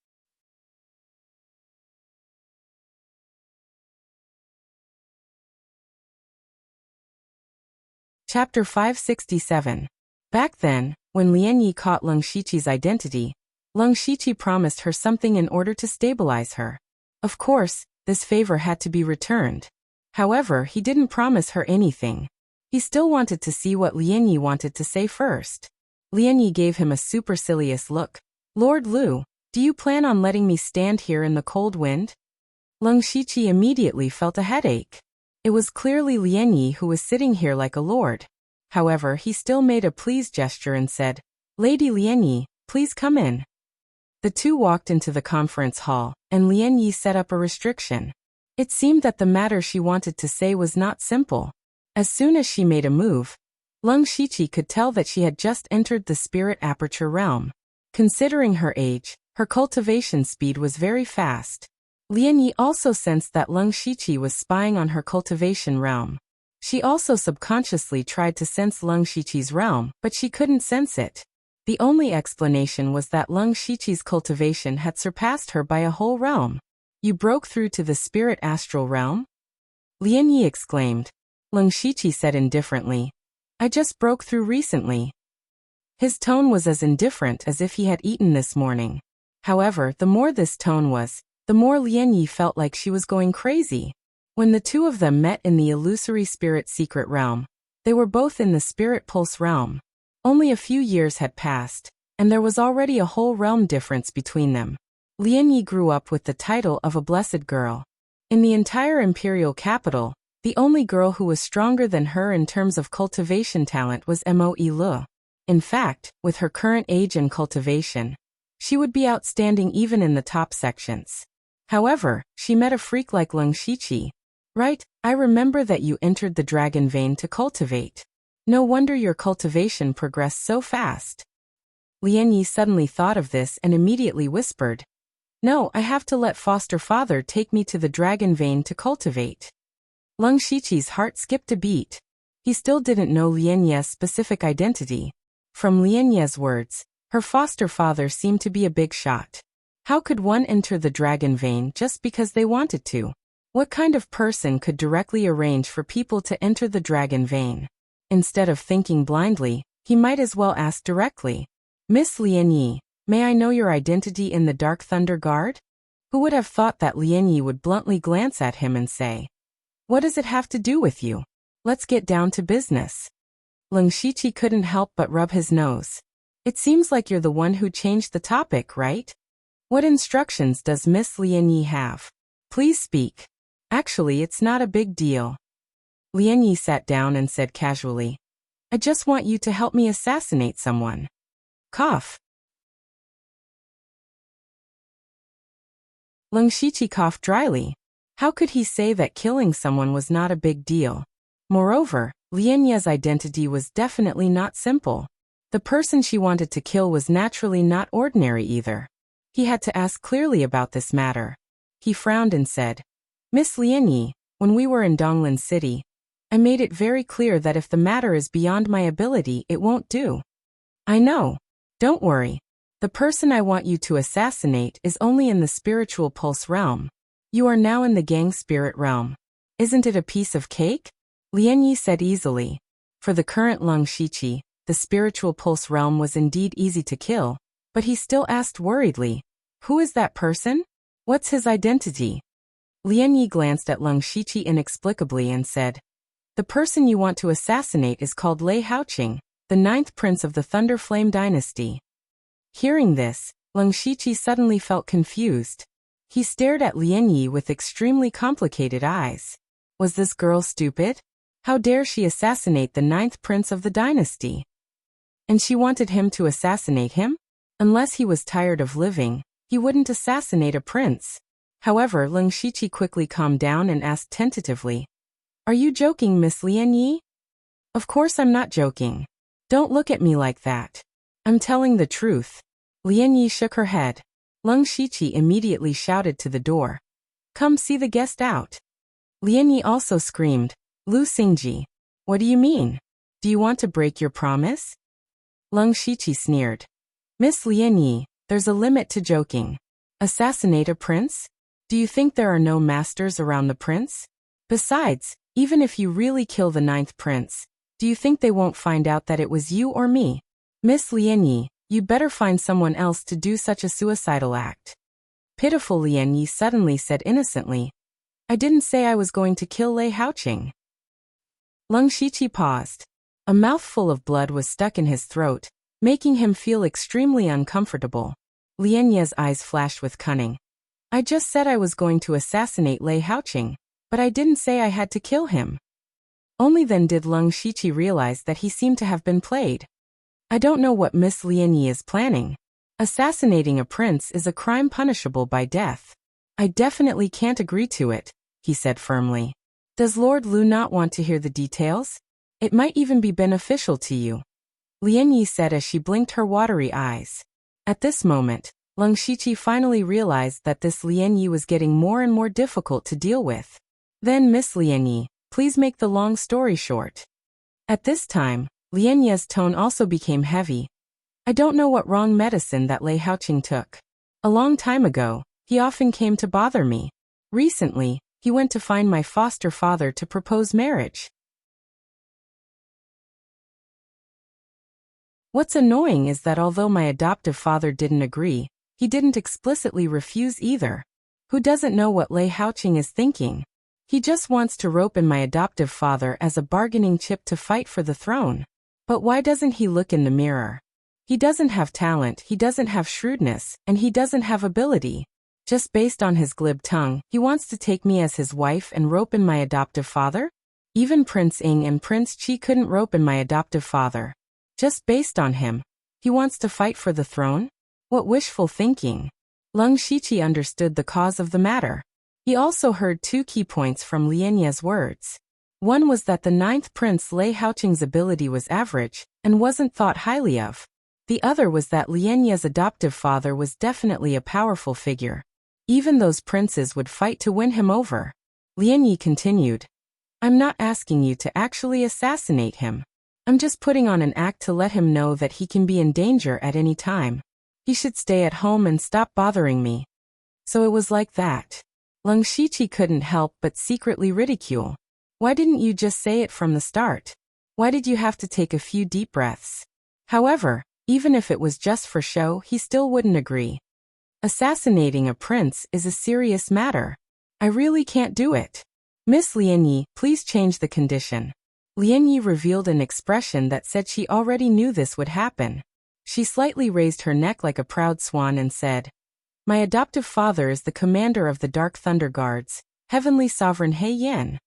Chapter 567. Back then, when Lian Yi caught Leng Shiqi's identity, Leng Shiqi promised her something in order to stabilize her. Of course, this favor had to be returned. However, he didn't promise her anything. He still wanted to see what Lian Yi wanted to say first. Lian Yi gave him a supercilious look. "Lord Lu, do you plan on letting me stand here in the cold wind?" Leng Shiqi immediately felt a headache. It was clearly Lian Yi who was sitting here like a lord. However, he still made a please gesture and said, "Lady Lian Yi, please come in." The two walked into the conference hall, and Lian Yi set up a restriction. It seemed that the matter she wanted to say was not simple. As soon as she made a move, Leng Shiqi could tell that she had just entered the spirit aperture realm. Considering her age, her cultivation speed was very fast. Lian Yi also sensed that Leng Shiqi was spying on her cultivation realm. She also subconsciously tried to sense Leng Shiqi's realm, but she couldn't sense it. The only explanation was that Leng Shiqi's cultivation had surpassed her by a whole realm. You broke through to the spirit astral realm? Lian Yi exclaimed. Leng Shiqi said indifferently. I just broke through recently. His tone was as indifferent as if he had eaten this morning. However, the more this tone was, the more Lian Yi felt like she was going crazy. When the two of them met in the illusory spirit secret realm, they were both in the spirit pulse realm. Only a few years had passed, and there was already a whole realm difference between them. Lian Yi grew up with the title of a blessed girl. In the entire imperial capital, the only girl who was stronger than her in terms of cultivation talent was Mo Lu. In fact, with her current age and cultivation, she would be outstanding even in the top sections. However, she met a freak like Leng Shiqi. Right, I remember that you entered the dragon vein to cultivate. No wonder your cultivation progressed so fast. Lian Yi suddenly thought of this and immediately whispered, No, I have to let foster father take me to the dragon vein to cultivate. Leng Shiqi's heart skipped a beat. He still didn't know Lian Ye's specific identity. From Lian Ye's words, her foster father seemed to be a big shot. How could one enter the dragon vein just because they wanted to? What kind of person could directly arrange for people to enter the dragon vein? Instead of thinking blindly, he might as well ask directly. Miss Lian Yi, may I know your identity in the Dark Thunder Guard? Who would have thought that Lian Yi would bluntly glance at him and say, What does it have to do with you? Let's get down to business. Leng Shiqi couldn't help but rub his nose. It seems like you're the one who changed the topic, right? What instructions does Miss Lian Yi have? Please speak. Actually, it's not a big deal. Lian Yi sat down and said casually, I just want you to help me assassinate someone. Cough. Leng Shiqi coughed dryly. How could he say that killing someone was not a big deal? Moreover, Lian Ye's identity was definitely not simple. The person she wanted to kill was naturally not ordinary either. He had to ask clearly about this matter. He frowned and said, Miss Lian Yi, when we were in Donglin City, I made it very clear that if the matter is beyond my ability, it won't do. I know. Don't worry. The person I want you to assassinate is only in the spiritual pulse realm. You are now in the gang spirit realm. Isn't it a piece of cake? Lian Yi said easily. For the current Leng Shiqi, the spiritual pulse realm was indeed easy to kill, but he still asked worriedly, Who is that person? What's his identity? Lian Yi glanced at Leng Shiqi inexplicably and said, The person you want to assassinate is called Lei Haoqing, the 9th prince of the Thunder Flame dynasty. Hearing this, Leng Shiqi suddenly felt confused. He stared at Lian Yi with extremely complicated eyes. Was this girl stupid? How dare she assassinate the 9th prince of the dynasty? And she wanted him to assassinate him? Unless he was tired of living, he wouldn't assassinate a prince. However, Leng Shiqi quickly calmed down and asked tentatively, Are you joking, Miss Lian Yi? Of course I'm not joking. Don't look at me like that. I'm telling the truth. Lian Yi shook her head. Leng Shiqi immediately shouted to the door. Come see the guest out. Lian Yi also screamed, Lu Xingji. What do you mean? Do you want to break your promise? Leng Shiqi sneered. Miss Lian Yi, there's a limit to joking. Assassinate a prince? Do you think there are no masters around the prince? Besides, even if you really kill the 9th prince, do you think they won't find out that it was you or me? Miss Lian Yi, you'd better find someone else to do such a suicidal act. Pitiful Lian Yi suddenly said innocently, I didn't say I was going to kill Lei Haoqing. Leng Shiqi paused. A mouthful of blood was stuck in his throat, making him feel extremely uncomfortable. Lian Ye's eyes flashed with cunning. I just said I was going to assassinate Lei Haoqing, but I didn't say I had to kill him. Only then did Leng Shiqi realize that he seemed to have been played. I don't know what Miss Lian Yi is planning. Assassinating a prince is a crime punishable by death. I definitely can't agree to it, he said firmly. Does Lord Lu not want to hear the details? It might even be beneficial to you. Lian Yi said as she blinked her watery eyes. At this moment, Leng Shiqi finally realized that this Lian Yi was getting more and more difficult to deal with. Then Miss Lian Yi, Please make the long story short. At this time, Lian Ye's tone also became heavy. I don't know what wrong medicine that Lei Haoqing took. A long time ago, he often came to bother me. Recently, he went to find my foster father to propose marriage. What's annoying is that although my adoptive father didn't agree, he didn't explicitly refuse either. Who doesn't know what Lei Haoqing is thinking? He just wants to rope in my adoptive father as a bargaining chip to fight for the throne. But why doesn't he look in the mirror? He doesn't have talent, he doesn't have shrewdness, and he doesn't have ability. Just based on his glib tongue, he wants to take me as his wife and rope in my adoptive father? Even Prince Ing and Prince Qi couldn't rope in my adoptive father. Just based on him, he wants to fight for the throne? What wishful thinking. Leng Shiqi understood the cause of the matter. He also heard two key points from Lian Ye's words. One was that the ninth prince Lei Haoqing's ability was average, and wasn't thought highly of. The other was that Lian Ye's adoptive father was definitely a powerful figure. Even those princes would fight to win him over. Lian Yi continued, I'm not asking you to actually assassinate him. I'm just putting on an act to let him know that he can be in danger at any time. He should stay at home and stop bothering me. So it was like that. Leng Shiqi couldn't help but secretly ridicule. Why didn't you just say it from the start? Why did you have to take a few deep breaths? However, even if it was just for show, he still wouldn't agree. Assassinating a prince is a serious matter. I really can't do it. Miss Lian Yi, please change the condition. Lian Yi revealed an expression that said she already knew this would happen. She slightly raised her neck like a proud swan and said, My adoptive father is the commander of the Dark Thunder Guards, Heavenly Sovereign He Yan.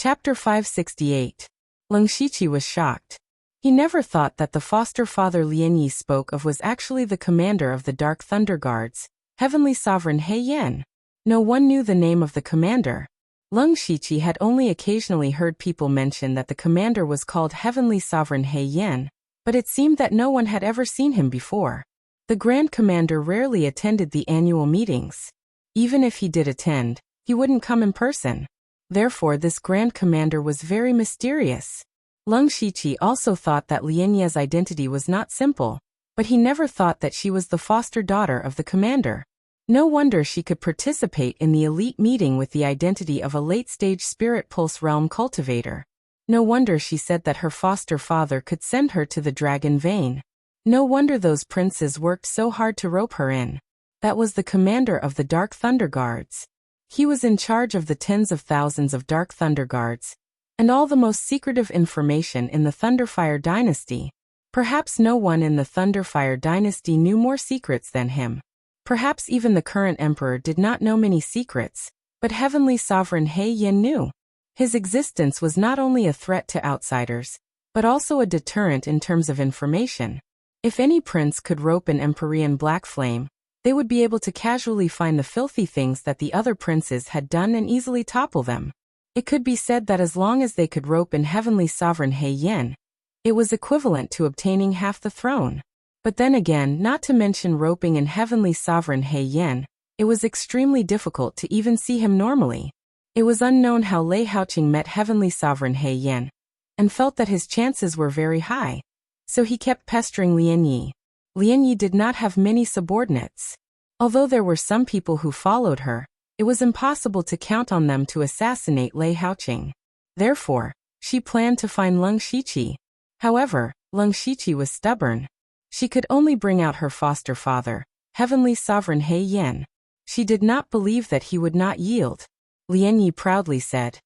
Chapter 568. Leng Shiqi was shocked. He never thought that the foster father Lian Yi spoke of was actually the commander of the Dark Thunder Guards, Heavenly Sovereign He Yan. No one knew the name of the commander. Leng Shiqi had only occasionally heard people mention that the commander was called Heavenly Sovereign He Yan, but it seemed that no one had ever seen him before. The Grand Commander rarely attended the annual meetings. Even if he did attend, he wouldn't come in person. Therefore, this Grand Commander was very mysterious. Leng Shiqi also thought that Lian Ye's identity was not simple, but he never thought that she was the foster daughter of the commander. No wonder she could participate in the elite meeting with the identity of a late-stage Spirit Pulse Realm cultivator. No wonder she said that her foster father could send her to the Dragon Vein. No wonder those princes worked so hard to rope her in. That was the commander of the Dark Thunder Guards. He was in charge of the tens of thousands of Dark Thunder Guards, and all the most secretive information in the Thunderfire dynasty. Perhaps no one in the Thunderfire dynasty knew more secrets than him. Perhaps even the current emperor did not know many secrets, but Heavenly Sovereign He Yan knew. His existence was not only a threat to outsiders, but also a deterrent in terms of information. If any prince could rope an Empyrean Black Flame, they would be able to casually find the filthy things that the other princes had done and easily topple them. It could be said that as long as they could rope in Heavenly Sovereign He Yan, it was equivalent to obtaining half the throne. But then again, not to mention roping in Heavenly Sovereign He Yan, it was extremely difficult to even see him normally. It was unknown how Lei Haoqing met Heavenly Sovereign He Yan, and felt that his chances were very high. So he kept pestering Lian Yi. Lian Yi did not have many subordinates. Although there were some people who followed her, it was impossible to count on them to assassinate Lei Haoqing. Therefore, she planned to find Leng Shiqi. However, Leng Shiqi was stubborn. She could only bring out her foster father, Heavenly Sovereign He Yan. She did not believe that he would not yield. Lian Yi proudly said,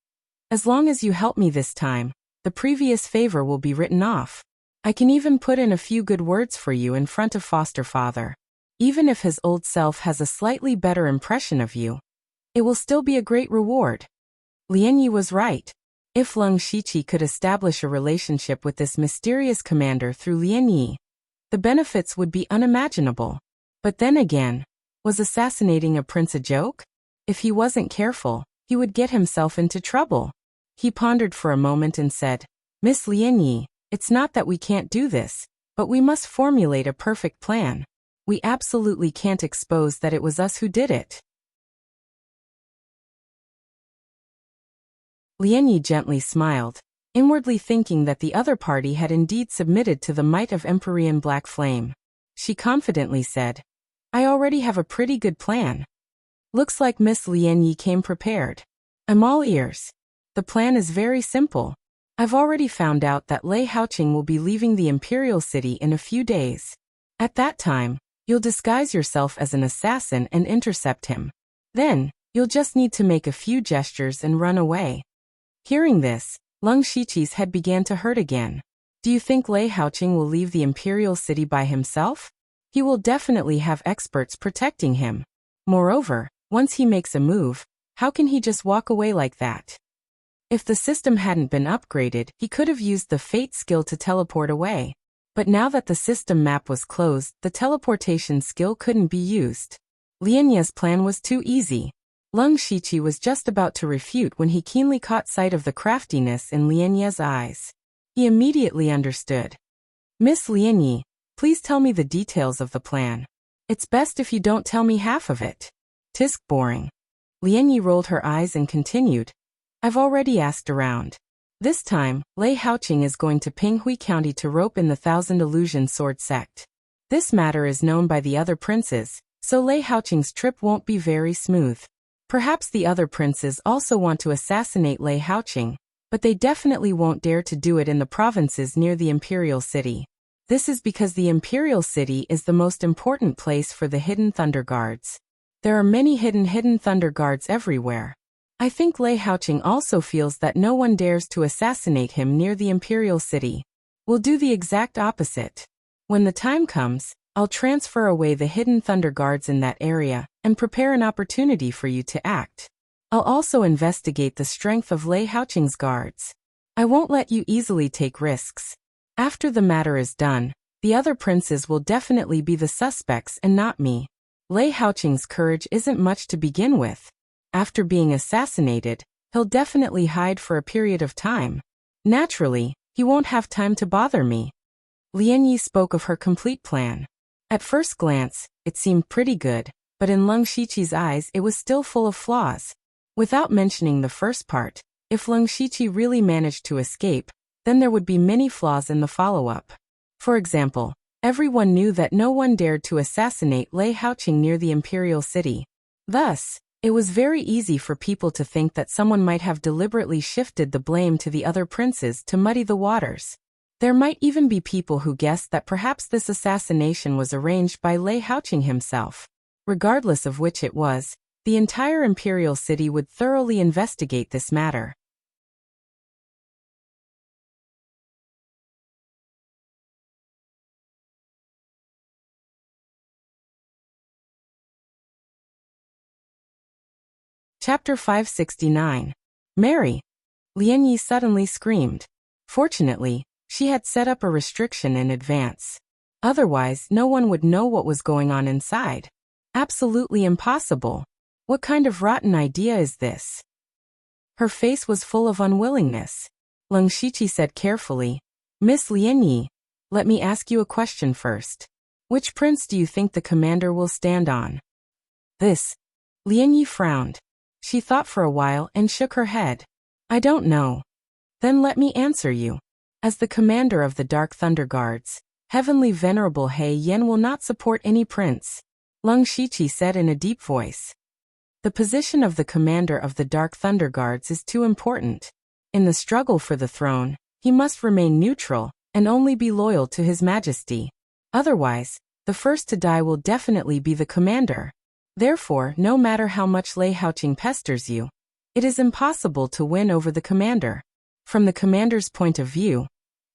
As long as you help me this time, the previous favor will be written off. I can even put in a few good words for you in front of foster father. Even if his old self has a slightly better impression of you, it will still be a great reward. Lian Yi was right. If Leng Shiqi could establish a relationship with this mysterious commander through Lian Yi, the benefits would be unimaginable. But then again, was assassinating a prince a joke? If he wasn't careful, he would get himself into trouble. He pondered for a moment and said, Miss Lian Yi, it's not that we can't do this, But we must formulate a perfect plan. We absolutely can't expose that it was us who did it. Lianyi gently smiled, inwardly thinking that the other party had indeed submitted to the might of Empyrean Black Flame. She confidently said, I already have a pretty good plan. Looks like Miss Lianyi came prepared. I'm all ears. The plan is very simple. I've already found out that Lei Haoqing will be leaving the Imperial City in a few days. At that time, you'll disguise yourself as an assassin and intercept him. Then, you'll just need to make a few gestures and run away. Hearing this, Leng Shiqi's head began to hurt again. Do you think Lei Haoqing will leave the Imperial City by himself? He will definitely have experts protecting him. Moreover, once he makes a move, how can he just walk away like that? If the system hadn't been upgraded, he could have used the Fate skill to teleport away. But now that the system map was closed, the teleportation skill couldn't be used. Lianyi's plan was too easy. Leng Shiqi was just about to refute when he keenly caught sight of the craftiness in Lianyi's eyes. He immediately understood. Miss Lianyi, please tell me the details of the plan. It's best if you don't tell me half of it. Tisk boring. Lianyi rolled her eyes and continued. I've already asked around. This time, Lei Haoqing is going to Pinghui County to rope in the Thousand Illusion Sword sect. This matter is known by the other princes, so Lei Haoqing's trip won't be very smooth. Perhaps the other princes also want to assassinate Lei Haoqing, but they definitely won't dare to do it in the provinces near the Imperial City. This is because the Imperial City is the most important place for the hidden Thunder Guards. There are many hidden Thunder Guards everywhere. I think Lei Haoqing also feels that no one dares to assassinate him near the Imperial City. We'll do the exact opposite. When the time comes, I'll transfer away the hidden Thunder Guards in that area and prepare an opportunity for you to act. I'll also investigate the strength of Lei Haoqing's guards. I won't let you easily take risks. After the matter is done, the other princes will definitely be the suspects and not me. Lei Haoqing's courage isn't much to begin with. After being assassinated, he'll definitely hide for a period of time. Naturally, he won't have time to bother me. Lianyi spoke of her complete plan. At first glance, it seemed pretty good, but in Leng Shiqi's eyes it was still full of flaws. Without mentioning the first part, if Leng Shiqi really managed to escape, then there would be many flaws in the follow-up. For example, everyone knew that no one dared to assassinate Lei Haoqing near the Imperial City. Thus, it was very easy for people to think that someone might have deliberately shifted the blame to the other princes to muddy the waters. There might even be people who guessed that perhaps this assassination was arranged by Lei Haoqing himself. Regardless of which it was, the entire Imperial City would thoroughly investigate this matter. Chapter 569. Mary! Lianyi suddenly screamed. Fortunately, she had set up a restriction in advance. Otherwise, no one would know what was going on inside. Absolutely impossible. What kind of rotten idea is this? Her face was full of unwillingness. Leng Shiqi said carefully, Miss Lianyi, let me ask you a question first. Which prince do you think the commander will stand on? This. Lianyi frowned. She thought for a while and shook her head. I don't know. Then let me answer you. As the commander of the Dark Thunder Guards, Heavenly Venerable He Yen will not support any prince, Leng Shiqi said in a deep voice. The position of the commander of the Dark Thunder Guards is too important. In the struggle for the throne, he must remain neutral and only be loyal to His Majesty. Otherwise, the first to die will definitely be the commander. Therefore, no matter how much Lei Haoqing pesters you, it is impossible to win over the commander. From the commander's point of view,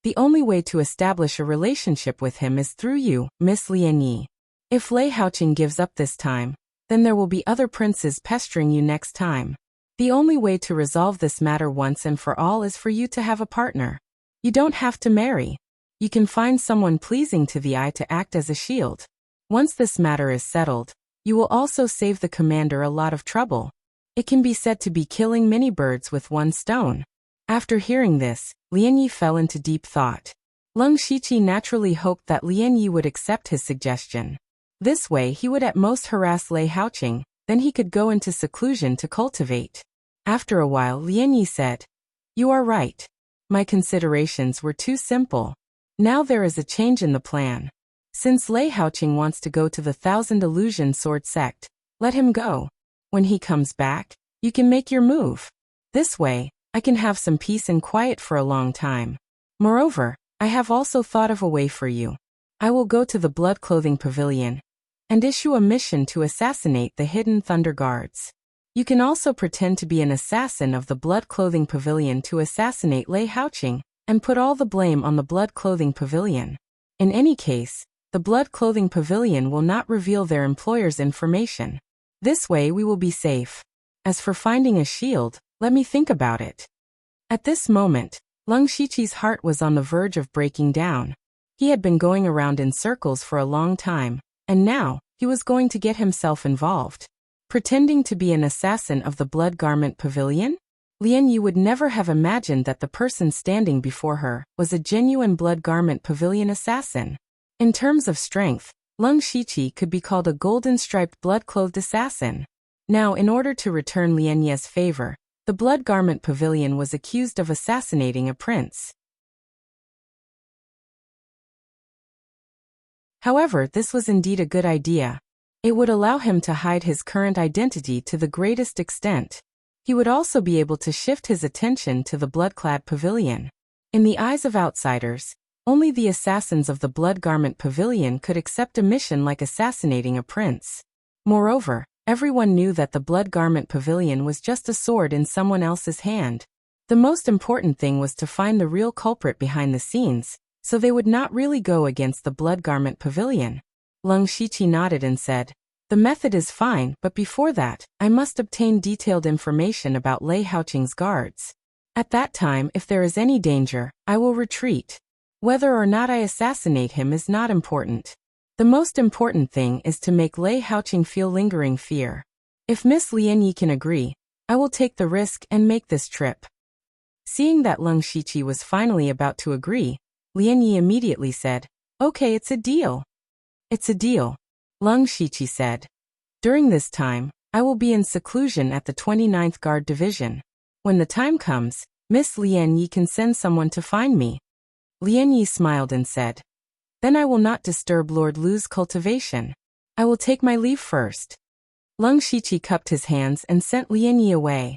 the only way to establish a relationship with him is through you, Miss Lianyi. If Lei Haoqing gives up this time, then there will be other princes pestering you next time. The only way to resolve this matter once and for all is for you to have a partner. You don't have to marry. You can find someone pleasing to the eye to act as a shield. Once this matter is settled, you will also save the commander a lot of trouble. It can be said to be killing many birds with one stone. After hearing this, Lianyi fell into deep thought. Leng Shiqi naturally hoped that Lian Yi would accept his suggestion. This way he would at most harass Lei Haoqing, then he could go into seclusion to cultivate. After a while Lian Yi said, "You are right. My considerations were too simple. Now there is a change in the plan. Since Lei Haoqing wants to go to the Thousand Illusion Sword sect, let him go. When he comes back, you can make your move. This way, I can have some peace and quiet for a long time. Moreover, I have also thought of a way for you. I will go to the Blood Clothing Pavilion and issue a mission to assassinate the hidden Thunder Guards. You can also pretend to be an assassin of the Blood Clothing Pavilion to assassinate Lei Haoqing and put all the blame on the Blood Clothing Pavilion. In any case, the Blood Clothing Pavilion will not reveal their employer's information. This way we will be safe. As for finding a shield, let me think about it." At this moment, Leng Shiqi's heart was on the verge of breaking down. He had been going around in circles for a long time, and now, he was going to get himself involved. Pretending to be an assassin of the Blood Garment Pavilion? Lian Yi would never have imagined that the person standing before her was a genuine Blood Garment Pavilion assassin. In terms of strength, Leng Shiqi could be called a golden-striped blood-clothed assassin. Now, in order to return Lian Yi's favor, the Blood Garment Pavilion was accused of assassinating a prince. However, this was indeed a good idea. It would allow him to hide his current identity to the greatest extent. He would also be able to shift his attention to the Blood-clad Pavilion. In the eyes of outsiders, only the assassins of the Blood Garment Pavilion could accept a mission like assassinating a prince. Moreover, everyone knew that the Blood Garment Pavilion was just a sword in someone else's hand. The most important thing was to find the real culprit behind the scenes, so they would not really go against the Blood Garment Pavilion. Leng Shiqi nodded and said, "The method is fine, but before that, I must obtain detailed information about Lei Haoqing's guards. At that time, if there is any danger, I will retreat. Whether or not I assassinate him is not important. The most important thing is to make Lei Haoqing feel lingering fear. If Miss Lian Yi can agree, I will take the risk and make this trip." Seeing that Leng Shiqi was finally about to agree, Lian Yi immediately said, "Okay, it's a deal." "It's a deal," Leng Shiqi said. "During this time, I will be in seclusion at the 29th Guard Division. When the time comes, Miss Lian Yi can send someone to find me." Lian Yi smiled and said, "Then I will not disturb Lord Lu's cultivation. I will take my leave first." Leng Shiqi cupped his hands and sent Lian Yi away.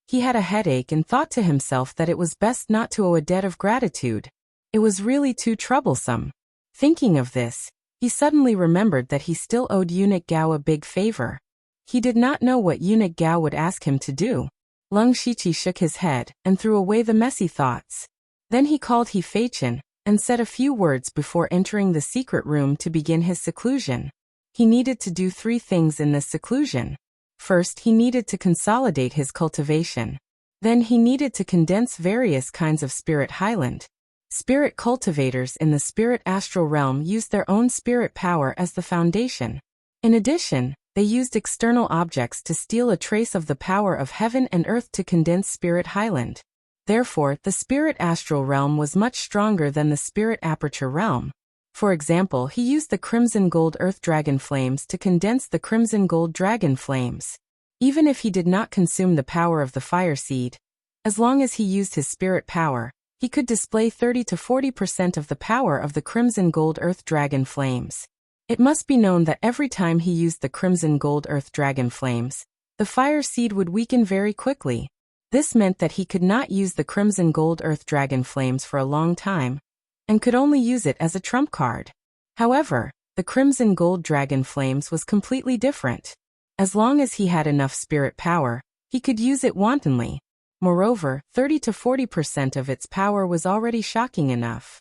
He had a headache and thought to himself that it was best not to owe a debt of gratitude. It was really too troublesome. Thinking of this, he suddenly remembered that he still owed Eunuch Gao a big favor. He did not know what Eunuch Gao would ask him to do. Leng Shiqi shook his head and threw away the messy thoughts. Then he called He Feichen and said a few words before entering the secret room to begin his seclusion. He needed to do 3 things in this seclusion. First, he needed to consolidate his cultivation. Then he needed to condense various kinds of spirit highland. Spirit cultivators in the spirit astral realm used their own spirit power as the foundation. In addition, they used external objects to steal a trace of the power of heaven and earth to condense spirit highland. Therefore, the spirit astral realm was much stronger than the spirit aperture realm. For example, he used the crimson gold earth dragon flames to condense the crimson gold dragon flames. Even if he did not consume the power of the fire seed, as long as he used his spirit power, he could display 30 to 40% of the power of the crimson gold earth dragon flames. It must be known that every time he used the crimson gold earth dragon flames, the fire seed would weaken very quickly. This meant that he could not use the crimson gold earth dragon flames for a long time, and could only use it as a trump card. However, the crimson gold dragon flames was completely different. As long as he had enough spirit power, he could use it wantonly. Moreover, 30 to 40% of its power was already shocking enough.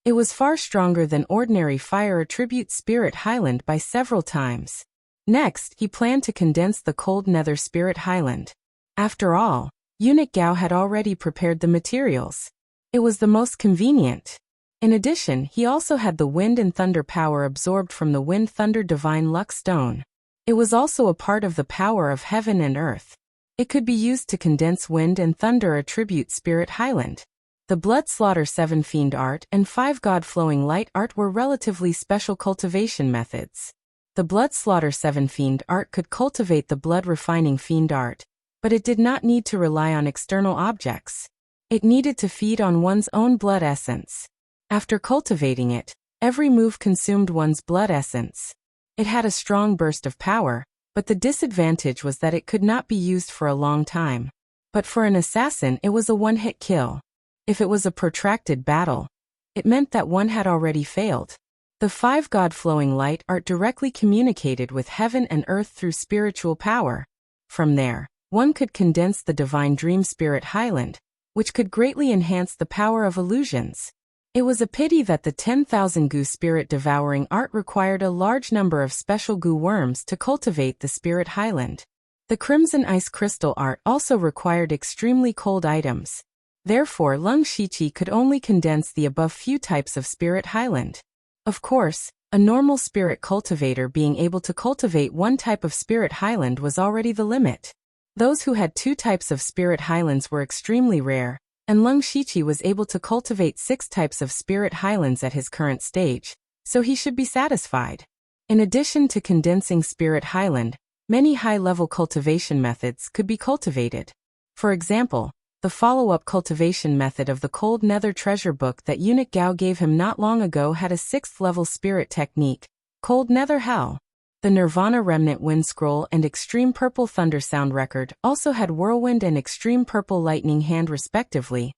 It was far stronger than ordinary fire attribute spirit highland by several times. Next, he planned to condense the cold nether spirit highland. After all, Eunuch Gao had already prepared the materials. It was the most convenient. In addition, he also had the wind and thunder power absorbed from the wind thunder divine luck stone. It was also a part of the power of heaven and earth. It could be used to condense wind and thunder attribute Spirit Highland. The Blood Slaughter 7 Fiend Art and 5 God Flowing Light Art were relatively special cultivation methods. The Blood Slaughter 7 Fiend Art could cultivate the Blood Refining Fiend Art, but it did not need to rely on external objects. It needed to feed on one's own blood essence. After cultivating it, every move consumed one's blood essence. It had a strong burst of power, but the disadvantage was that it could not be used for a long time. But for an assassin it was a one-hit kill. If it was a protracted battle, it meant that one had already failed. The 5 God Flowing Light Art directly communicated with heaven and earth through spiritual power. From there, one could condense the Divine Dream Spirit Highland, which could greatly enhance the power of illusions. It was a pity that the 10,000 Goo Spirit Devouring Art required a large number of special goo worms to cultivate the Spirit Highland. The Crimson Ice Crystal Art also required extremely cold items. Therefore, Lung Shiqi could only condense the above few types of Spirit Highland. Of course, a normal spirit cultivator being able to cultivate one type of Spirit Highland was already the limit. Those who had 2 types of Spirit Highlands were extremely rare, and Lung Shiqi was able to cultivate 6 types of Spirit Highlands at his current stage, so he should be satisfied. In addition to condensing Spirit Highland, many high-level cultivation methods could be cultivated. For example, the follow-up cultivation method of the Cold Nether treasure book that Eunuch Gao gave him not long ago had a 6th-level spirit technique, Cold Nether Hell. The Nirvana Remnant Wind Scroll and Extreme Purple Thunder Sound Record also had Whirlwind and Extreme Purple Lightning Hand respectively,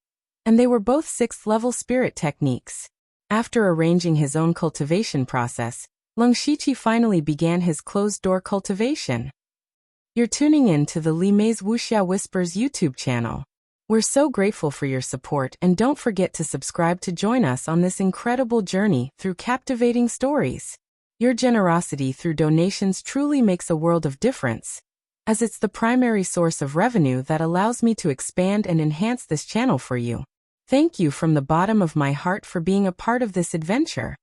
and they were both 6th-level spirit techniques. After arranging his own cultivation process, Lung Shiqi finally began his closed-door cultivation. You're tuning in to the Li Mei's Wuxia Whispers YouTube channel. We're so grateful for your support, and don't forget to subscribe to join us on this incredible journey through captivating stories. Your generosity through donations truly makes a world of difference, as it's the primary source of revenue that allows me to expand and enhance this channel for you. Thank you from the bottom of my heart for being a part of this adventure.